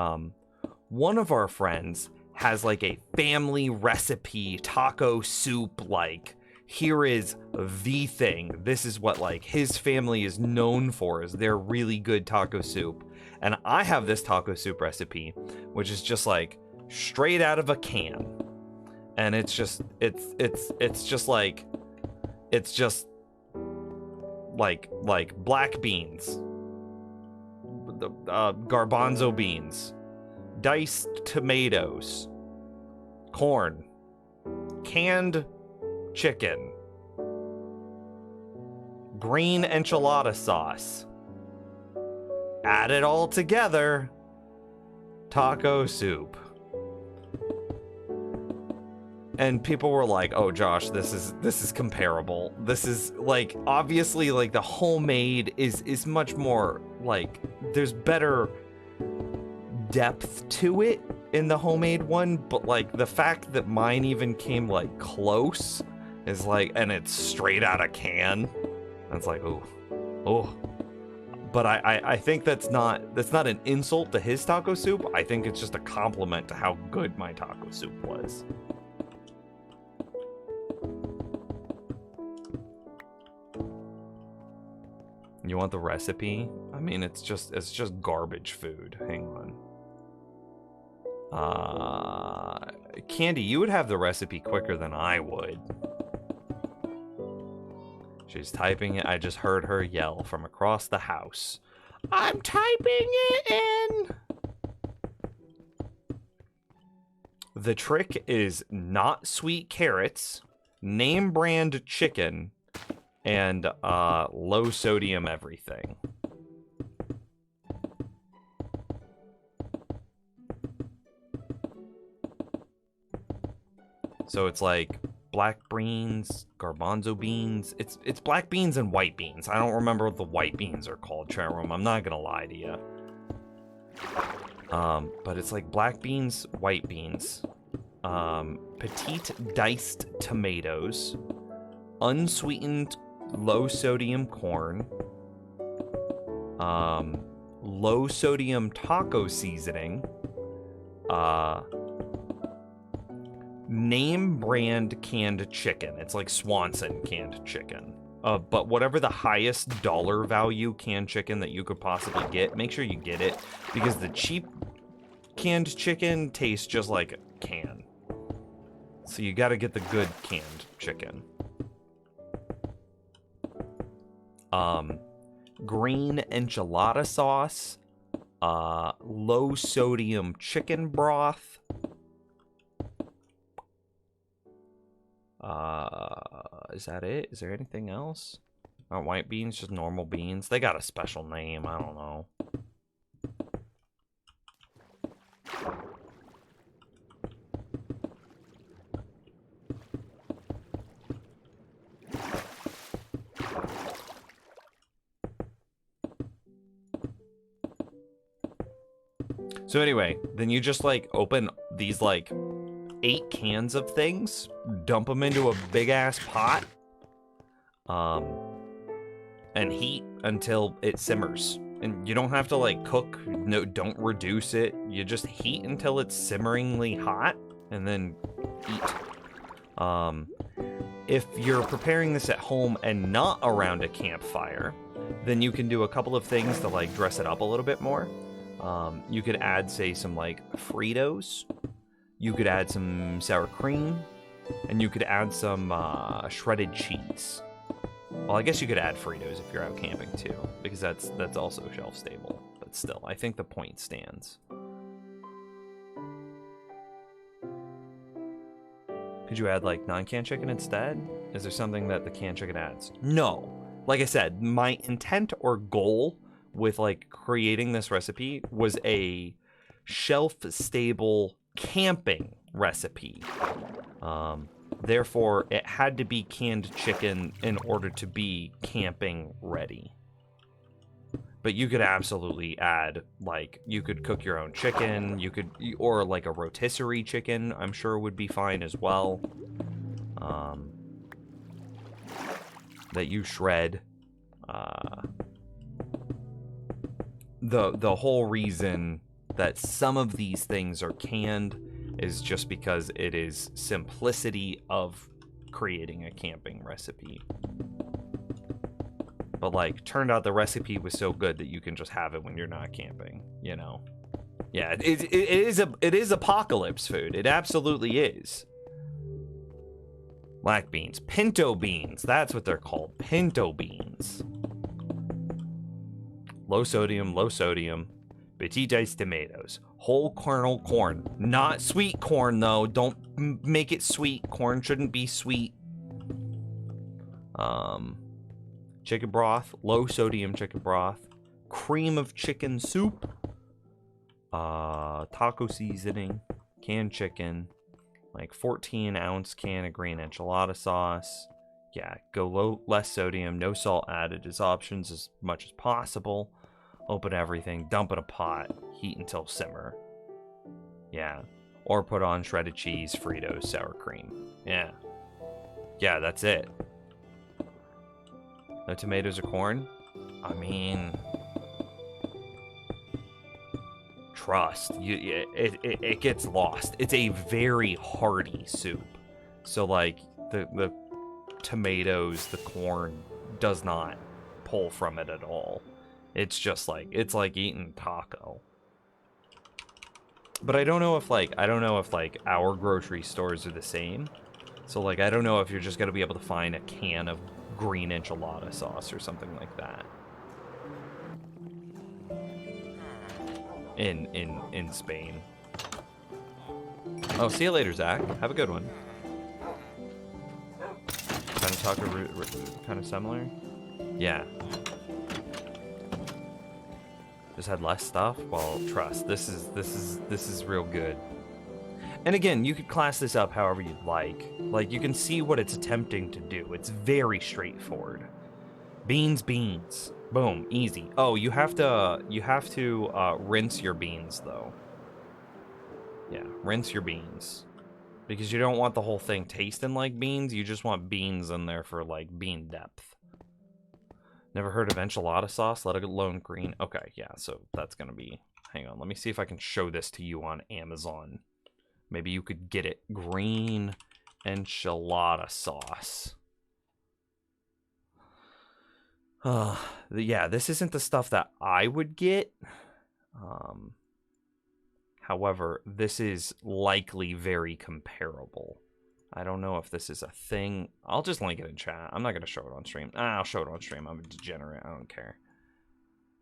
one of our friends has like a family recipe taco soup. Like, here is the thing. This is what like his family is known for, is their really good taco soup. And I have this taco soup recipe, which is just like straight out of a can. And it's just like black beans, garbanzo beans, diced tomatoes, corn, canned chicken, green enchilada sauce. Add it all together, taco soup. And people were like, "Oh, Josh, this is comparable. This is like, obviously, like the homemade is much more like, there's better depth to it in the homemade one, but like the fact that mine even came like close is like, and it's straight out of can. It's like, oh." But I think that's not an insult to his taco soup. I think it's just a compliment to how good my taco soup was. You want the recipe? I mean, it's just garbage food. Hang on. Candy, you would have the recipe quicker than I would. She's typing it. I just heard her yell from across the house. I'm typing it in. The trick is not sweet carrots, name brand chicken, and low sodium everything. So it's like black beans, garbanzo beans. It's black beans and white beans. I don't remember what the white beans are called, chat room. I'm not gonna lie to you. But it's like black beans, white beans, petite diced tomatoes, unsweetened low sodium corn, low sodium taco seasoning, name brand canned chicken. It's like Swanson canned chicken. But whatever the highest dollar value canned chicken that you could possibly get, make sure you get it, because the cheap canned chicken tastes just like a can. So you got to get the good canned chicken. Green enchilada sauce, low sodium chicken broth, is that it? Is there anything else? Aren't white beans just normal beans? They got a special name. I don't know. So anyway, then you just like open these like 8 cans of things, dump them into a big ass pot, and heat until it simmers. And you don't have to like cook, no, don't reduce it. You just heat until it's simmeringly hot and then eat. If you're preparing this at home and not around a campfire, then you can do a couple of things to like dress it up a little bit more. You could add, say, some like Fritos. You could add some sour cream, and you could add some shredded cheese. Well, I guess you could add Fritos if you're out camping too, because that's also shelf stable. But still, I think the point stands. Could you add like non-canned chicken instead? Is there something that the canned chicken adds? No. Like I said, my intent or goal with like creating this recipe was a shelf stable camping recipe. Therefore, it had to be canned chicken in order to be camping ready. But you could absolutely add, like, you could cook your own chicken, you could, or like a rotisserie chicken, I'm sure would be fine as well. That you shred. The whole reason that some of these things are canned is just because it is simplicity of creating a camping recipe. But like, turned out the recipe was so good that you can just have it when you're not camping, you know? Yeah, it is apocalypse food. It absolutely is. Black beans, pinto beans. That's what they're called, pinto beans. Low sodium, petite diced tomatoes, whole kernel corn. Not sweet corn though. Don't make it sweet. Corn shouldn't be sweet. Chicken broth, low sodium chicken broth, cream of chicken soup, taco seasoning, canned chicken, like 14-ounce can of green enchilada sauce. Yeah, go less sodium, no salt added as options as much as possible. Open everything, dump in a pot, heat until simmer. Yeah, or put on shredded cheese, Fritos, sour cream. Yeah, that's it. No tomatoes or corn? I mean, trust. It gets lost. It's a very hearty soup. So like the tomatoes, the corn does not pull from it at all. It's just like, it's like eating taco. But I don't know if like our grocery stores are the same. So like, I don't know if you're just gonna be able to find a can of green enchilada sauce or something like that. In Spain. Oh, see you later, Zach. Have a good one. Kind of similar. Yeah. Just had less stuff. Well, trust. This is real good. And again, you could class this up however you'd like. Like, you can see what it's attempting to do. It's very straightforward. Beans, beans. Boom, easy. Oh, you have to rinse your beans though. Yeah, rinse your beans. Because you don't want the whole thing tasting like beans, you just want beans in there for like bean depth. Never heard of enchilada sauce, let alone green. Okay, yeah, so that's gonna be, hang on, let me see if I can show this to you on Amazon. Maybe you could get it. Green enchilada sauce. Yeah, this isn't the stuff that I would get. However, this is likely very comparable. I don't know if this is a thing. I'll just link it in chat. I'm not going to show it on stream. I'll show it on stream. I'm a degenerate. I don't care.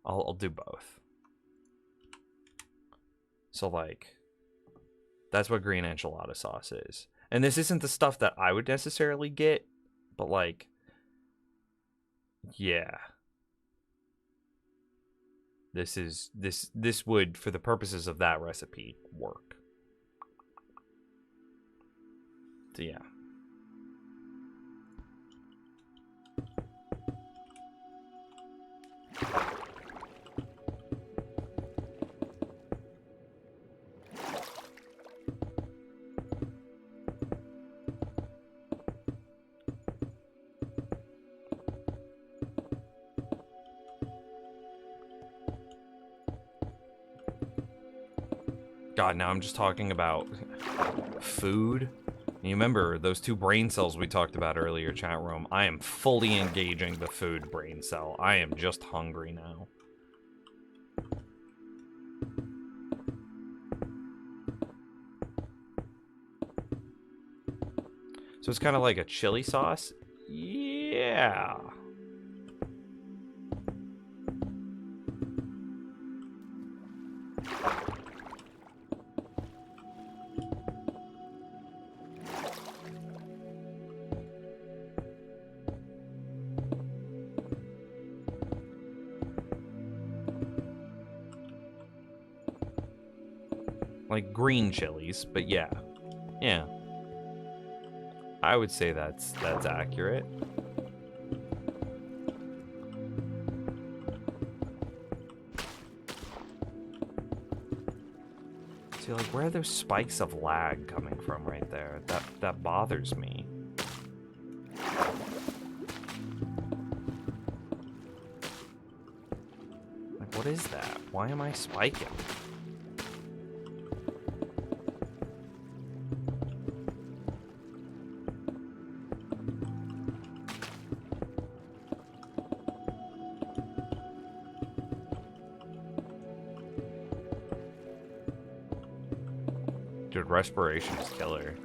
I'll do both. So, like, that's what green enchilada sauce is. And this isn't the stuff that I would necessarily get, but, like, yeah. This would, for the purposes of that recipe, work. So yeah. God, now I'm just talking about food. You remember those 2 brain cells we talked about earlier, chat room? I am fully engaging the food brain cell. I am just hungry now. So it's kind of like a chili sauce? Yeah. Like green chilies, but yeah. Yeah. I would say that's accurate. See, like, where are those spikes of lag coming from right there? That bothers me. Like, what is that? Why am I spiking? Dude, respiration is killer.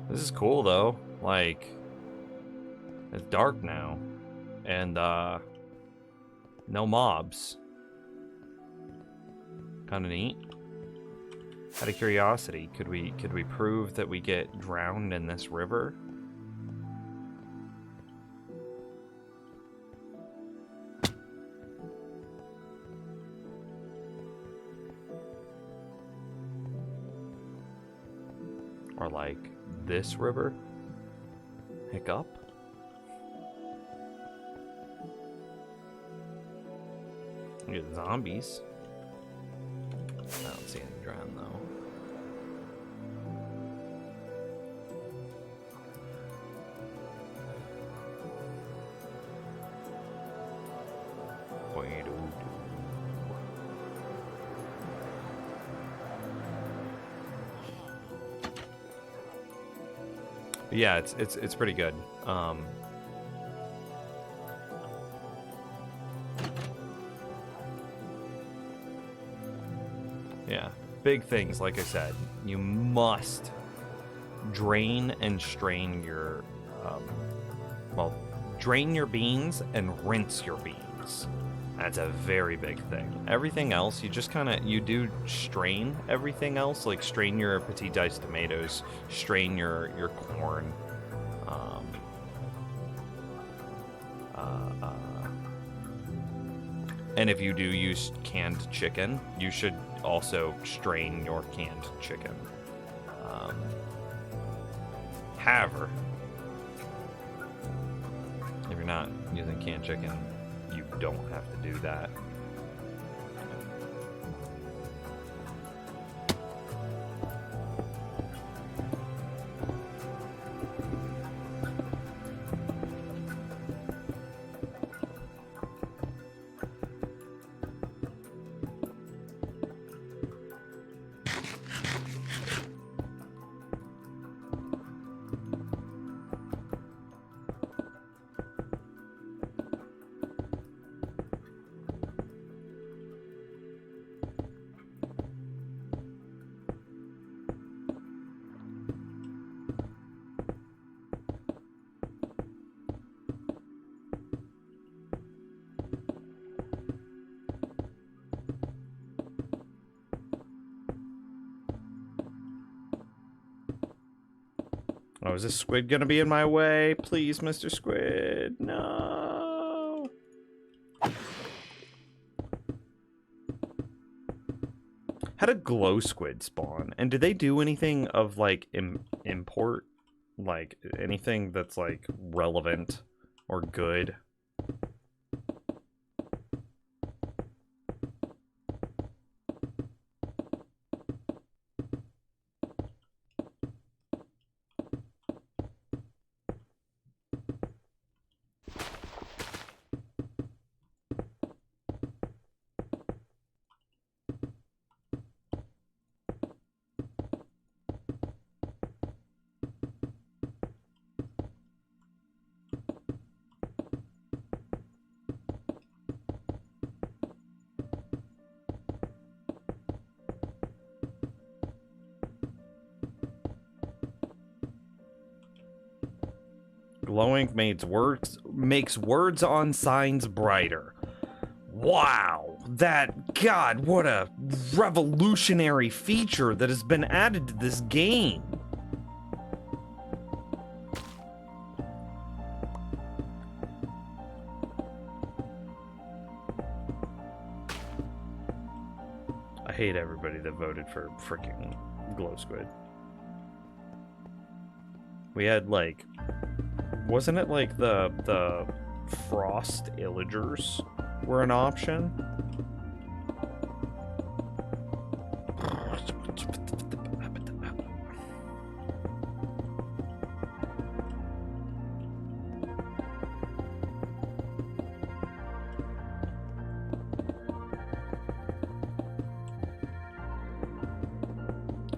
This is cool though. Like, it's dark now, and no mobs. Kind of neat. Out of curiosity, could we prove that we get drowned in this river? Or like this river? Hiccup? Look at zombies. I don't see any drown though. Yeah, it's pretty good. big things, like I said, you must drain and strain your, drain your beans and rinse your beans. That's a very big thing. Everything else, you just kind of, you do strain everything else, like strain your petit diced tomatoes, strain your corn, and if you do use canned chicken, you should also strain your canned chicken. However, if you're not using canned chicken, you don't have to do that. Oh, is this squid gonna be in my way? Please, Mr. Squid, no. How did glow squid spawn? And did they do anything of, like, import? Like, anything that's, like, relevant or good? Glowing makes words on signs brighter. Wow, God, what a revolutionary feature that has been added to this game. I hate everybody that voted for freaking glow squid. We had, like, wasn't it like the frost illagers were an option?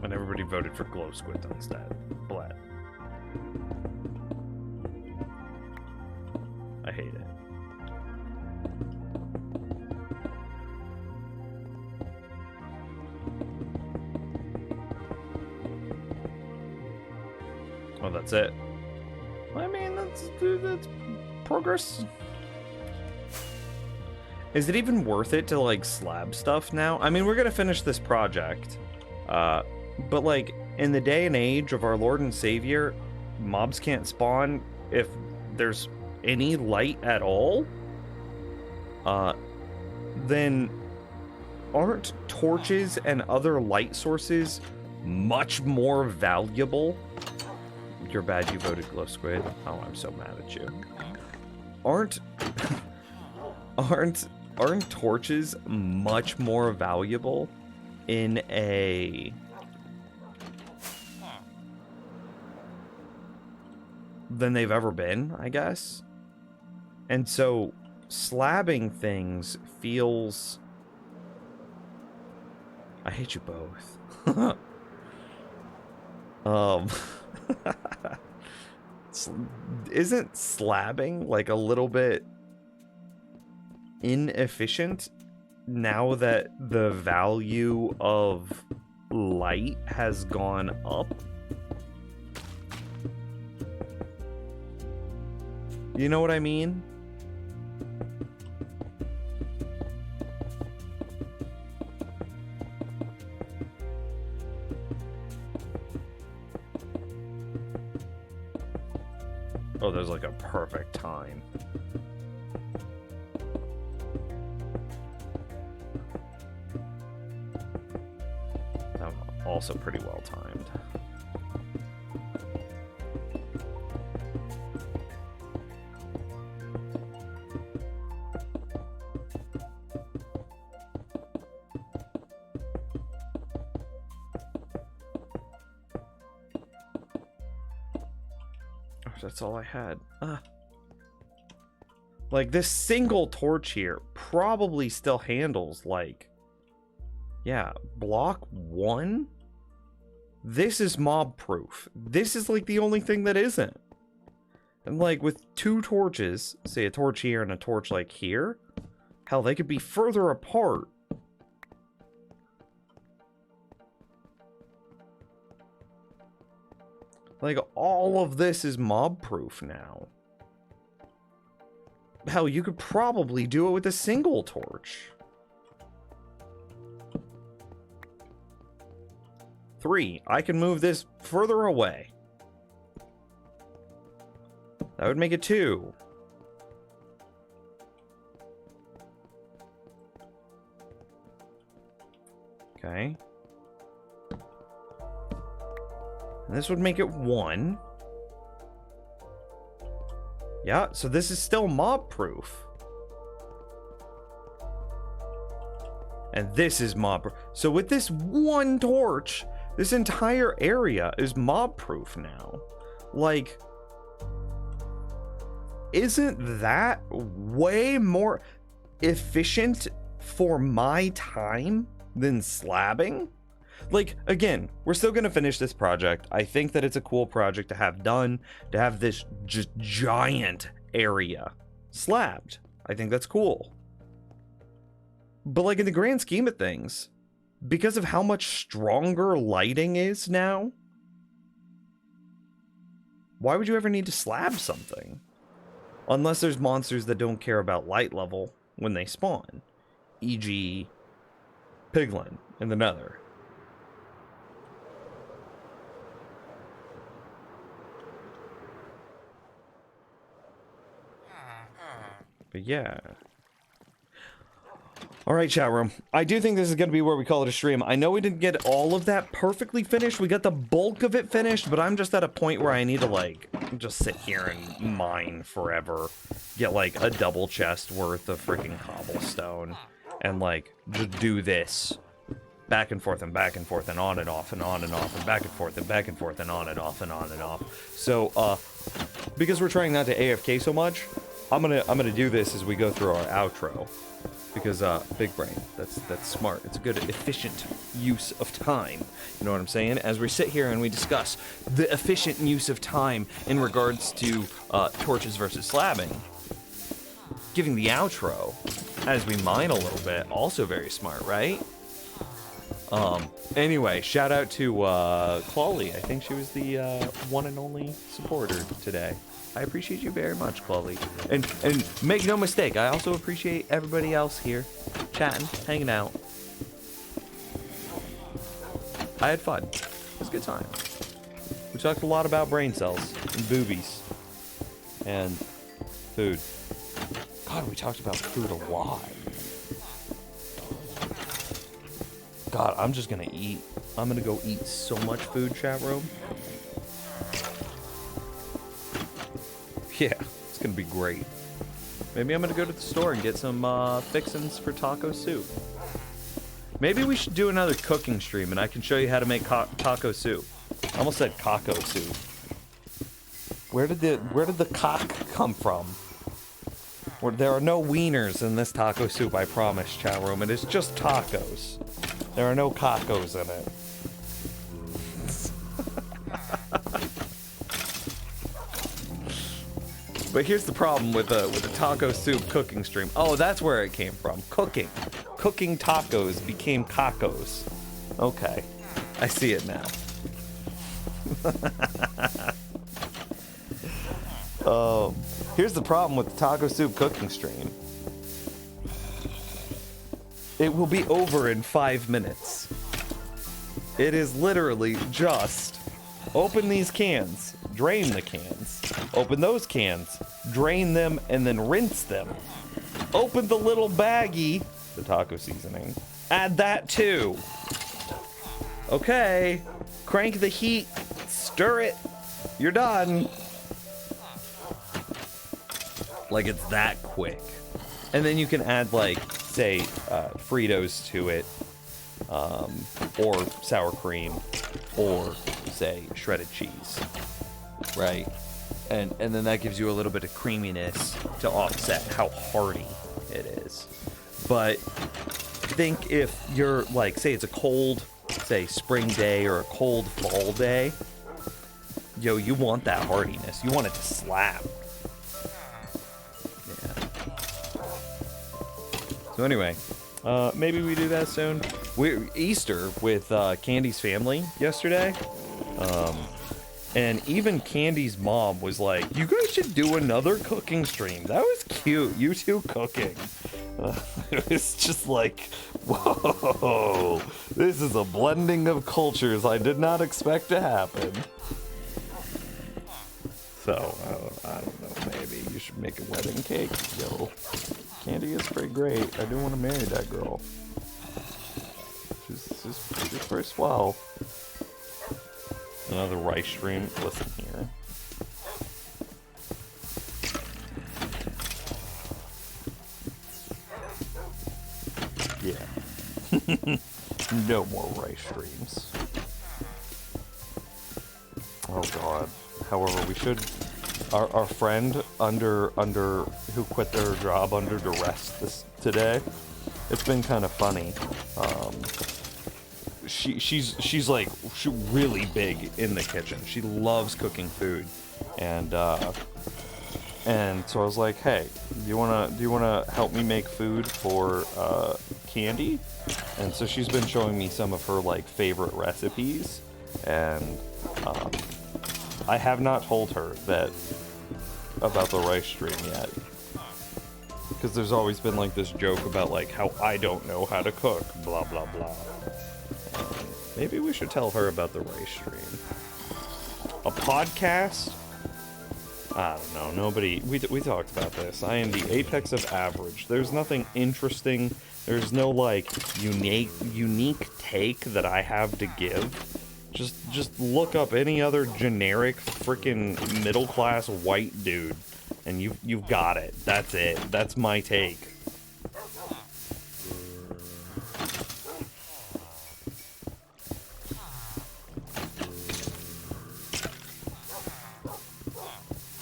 And everybody voted for glow squid instead. Blat. I hate it. Oh, that's it. I mean, that's progress. Is it even worth it to, like, slab stuff now? I mean, we're gonna finish this project. But, like, in the day and age of our Lord and Savior, mobs can't spawn if there's any light at all, then aren't torches and other light sources much more valuable? You're bad, you voted glow squid. Oh, I'm so mad at you. Aren't torches much more valuable in a than they've ever been, I guess? And so slabbing things feels... I hate you both. Isn't slabbing like a little bit inefficient now that the value of light has gone up. You know what I mean? Oh, there's like a perfect time. Also pretty well timed. Oh, that's all I had. Like, this single torch here probably still handles, like, yeah, block 1? This is mob proof. This is like the only thing that isn't. And like with 2 torches, say a torch here and a torch like here, hell, they could be further apart. Like all of this is mob proof now. Hell, you could probably do it with a single torch. 3, I can move this further away. That would make it 2. Okay. And this would make it 1. Yeah, so this is still mob proof. And this is mob proof. So with this 1 torch, this entire area is mob proof now. Like, isn't that way more efficient for my time than slabbing? Like, again, we're still gonna finish this project. I think that it's a cool project to have done, to have this just giant area slabbed. I think that's cool. But like in the grand scheme of things, because of how much stronger lighting is now, why would you ever need to slab something? Unless there's monsters that don't care about light level when they spawn. E.g. Piglin in the Nether. But yeah. Alright, chat room. I do think this is going to be where we call it a stream. I know we didn't get all of that perfectly finished. We got the bulk of it finished, but I'm just at a point where I need to, like, just sit here and mine forever. Get, like, a double chest worth of freaking cobblestone. And, like, just do this. Back and forth and back and forth and on and off and on and off and back and forth and back and forth and on and off and on and off. So, because we're trying not to AFK so much, I'm gonna do this as we go through our outro. Because, big brain, that's smart. It's a good, efficient use of time. You know what I'm saying? As we sit here and we discuss the efficient use of time in regards to, torches versus slabbing. Giving the outro, as we mine a little bit, also very smart, right? Anyway, shout out to, Clawley. I think she was the, one and only supporter today. I appreciate you very much, Clawley. And make no mistake, I also appreciate everybody else here, chatting, hanging out. I had fun. It was a good time. We talked a lot about brain cells and boobies and food. God, we talked about food a lot. God, I'm just gonna eat. I'm gonna go eat so much food, chat room. Yeah, it's gonna be great. Maybe I'm gonna go to the store and get some fixins for taco soup. Maybe we should do another cooking stream and I can show you how to make taco soup. I almost said caco soup. Where did the cock come from? There are no wieners in this taco soup, I promise, chat room. It is just tacos. There are no cacos in it. But here's the problem with the taco soup cooking stream. Oh, that's where it came from. Cooking tacos became cacos. Okay. I see it now. Here's the problem with the taco soup cooking stream. It will be over in 5 minutes. It is literally just open these cans, drain the cans, open those cans, drain them, and then rinse them. Open the little baggie, the taco seasoning, add that too. Okay, crank the heat, stir it, you're done. Like, it's that quick. And then you can add, like, say, Fritos to it, or sour cream, or, say, shredded cheese, right? And then that gives you a little bit of creaminess to offset how hearty it is. But think if you're, like, say it's a cold, say, spring day or a cold fall day, yo, you want that heartiness. You want it to slap. So anyway, maybe we do that soon. We're Easter with Candy's family yesterday. And even Candy's mom was like, you guys should do another cooking stream. That was cute. You two cooking. It was just like, whoa, this is a blending of cultures I did not expect to happen. So, I don't know, maybe you should make a wedding cake, yo. Candy is pretty great. I do want to marry that girl. She's pretty swell. Another rice stream. Listen here. Yeah. No more rice streams. Oh god. However, we should. Our friend under who quit their job under duress today. It's been kind of funny. She's like really big in the kitchen. She loves cooking food, and so I was like, hey, do you wanna help me make food for Candy? And so she's been showing me some of her like favorite recipes, and I have not told her that about the rice stream yet, because there's always been like this joke about like how I don't know how to cook, blah blah blah. Maybe we should tell her about the rice stream. A podcast? I don't know. Nobody. We talked about this. I am the apex of average. There's nothing interesting. There's no like unique take that I have to give. Just look up any other generic freaking middle class white dude, and you've got it. That's it. That's my take.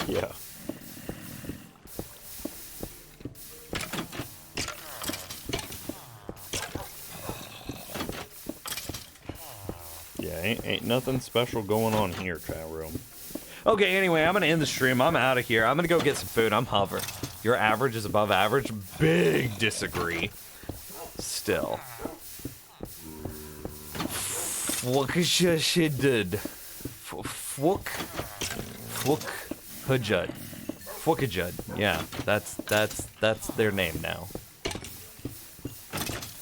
Yeah. Yeah, ain't nothing special going on here, chat room. Okay, anyway, I'm gonna end the stream. I'm out of here. I'm gonna go get some food. I'm hovering. Your average is above average? Big disagree. Still. Fuck did. Fuck Hujud. Fuckajud. Yeah, that's their name now.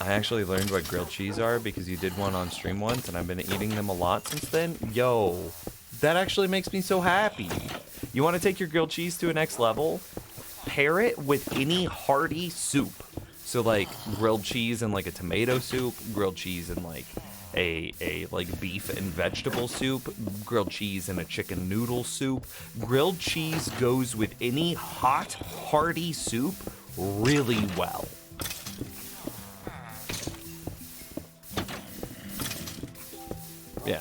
I actually learned what grilled cheese are because you did one on stream once, and I've been eating them a lot since then. Yo, that actually makes me so happy. You want to take your grilled cheese to a next level? Pair it with any hearty soup. So like grilled cheese and like a tomato soup, grilled cheese and like a like beef and vegetable soup, grilled cheese and a chicken noodle soup. Grilled cheese goes with any hot, hearty soup really well. Yeah.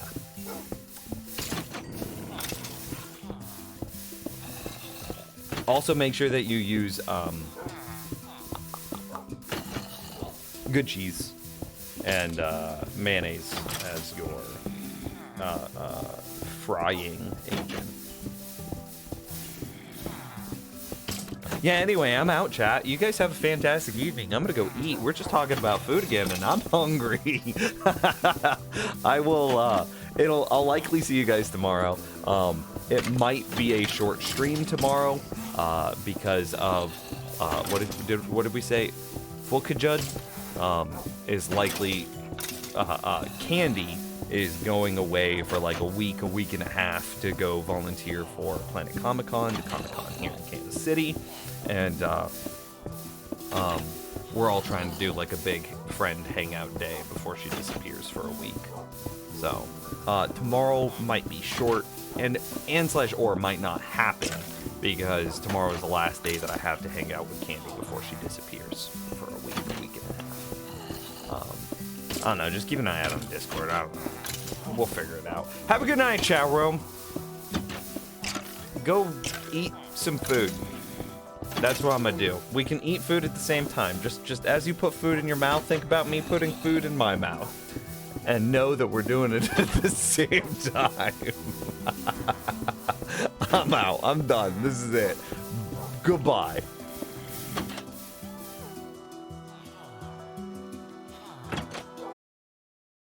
Also make sure that you use good cheese and mayonnaise as your frying agent. Yeah, anyway, I'm out, chat. You guys have a fantastic evening. I'm gonna go eat. We're just talking about food again, and I'm hungry. I will, I'll likely see you guys tomorrow. It might be a short stream tomorrow, because of, what did we say? Fulkajud, is likely, Candy is going away for like a week and a half to go volunteer for Planet Comic-Con, the Comic-Con here in Kansas City. And we're all trying to do like a big friend hangout day before she disappears for a week. So tomorrow might be short, and slash or might not happen because tomorrow is the last day that I have to hang out with Candy before she disappears for a week and a half. I don't know, just keep an eye out on Discord. I don't know. We'll figure it out. Have a good night, chat room. Go eat some food. That's what I'm gonna do. We can eat food at the same time. Just as you put food in your mouth, think about me putting food in my mouth. And know that we're doing it at the same time. I'm out. I'm done. This is it. Goodbye.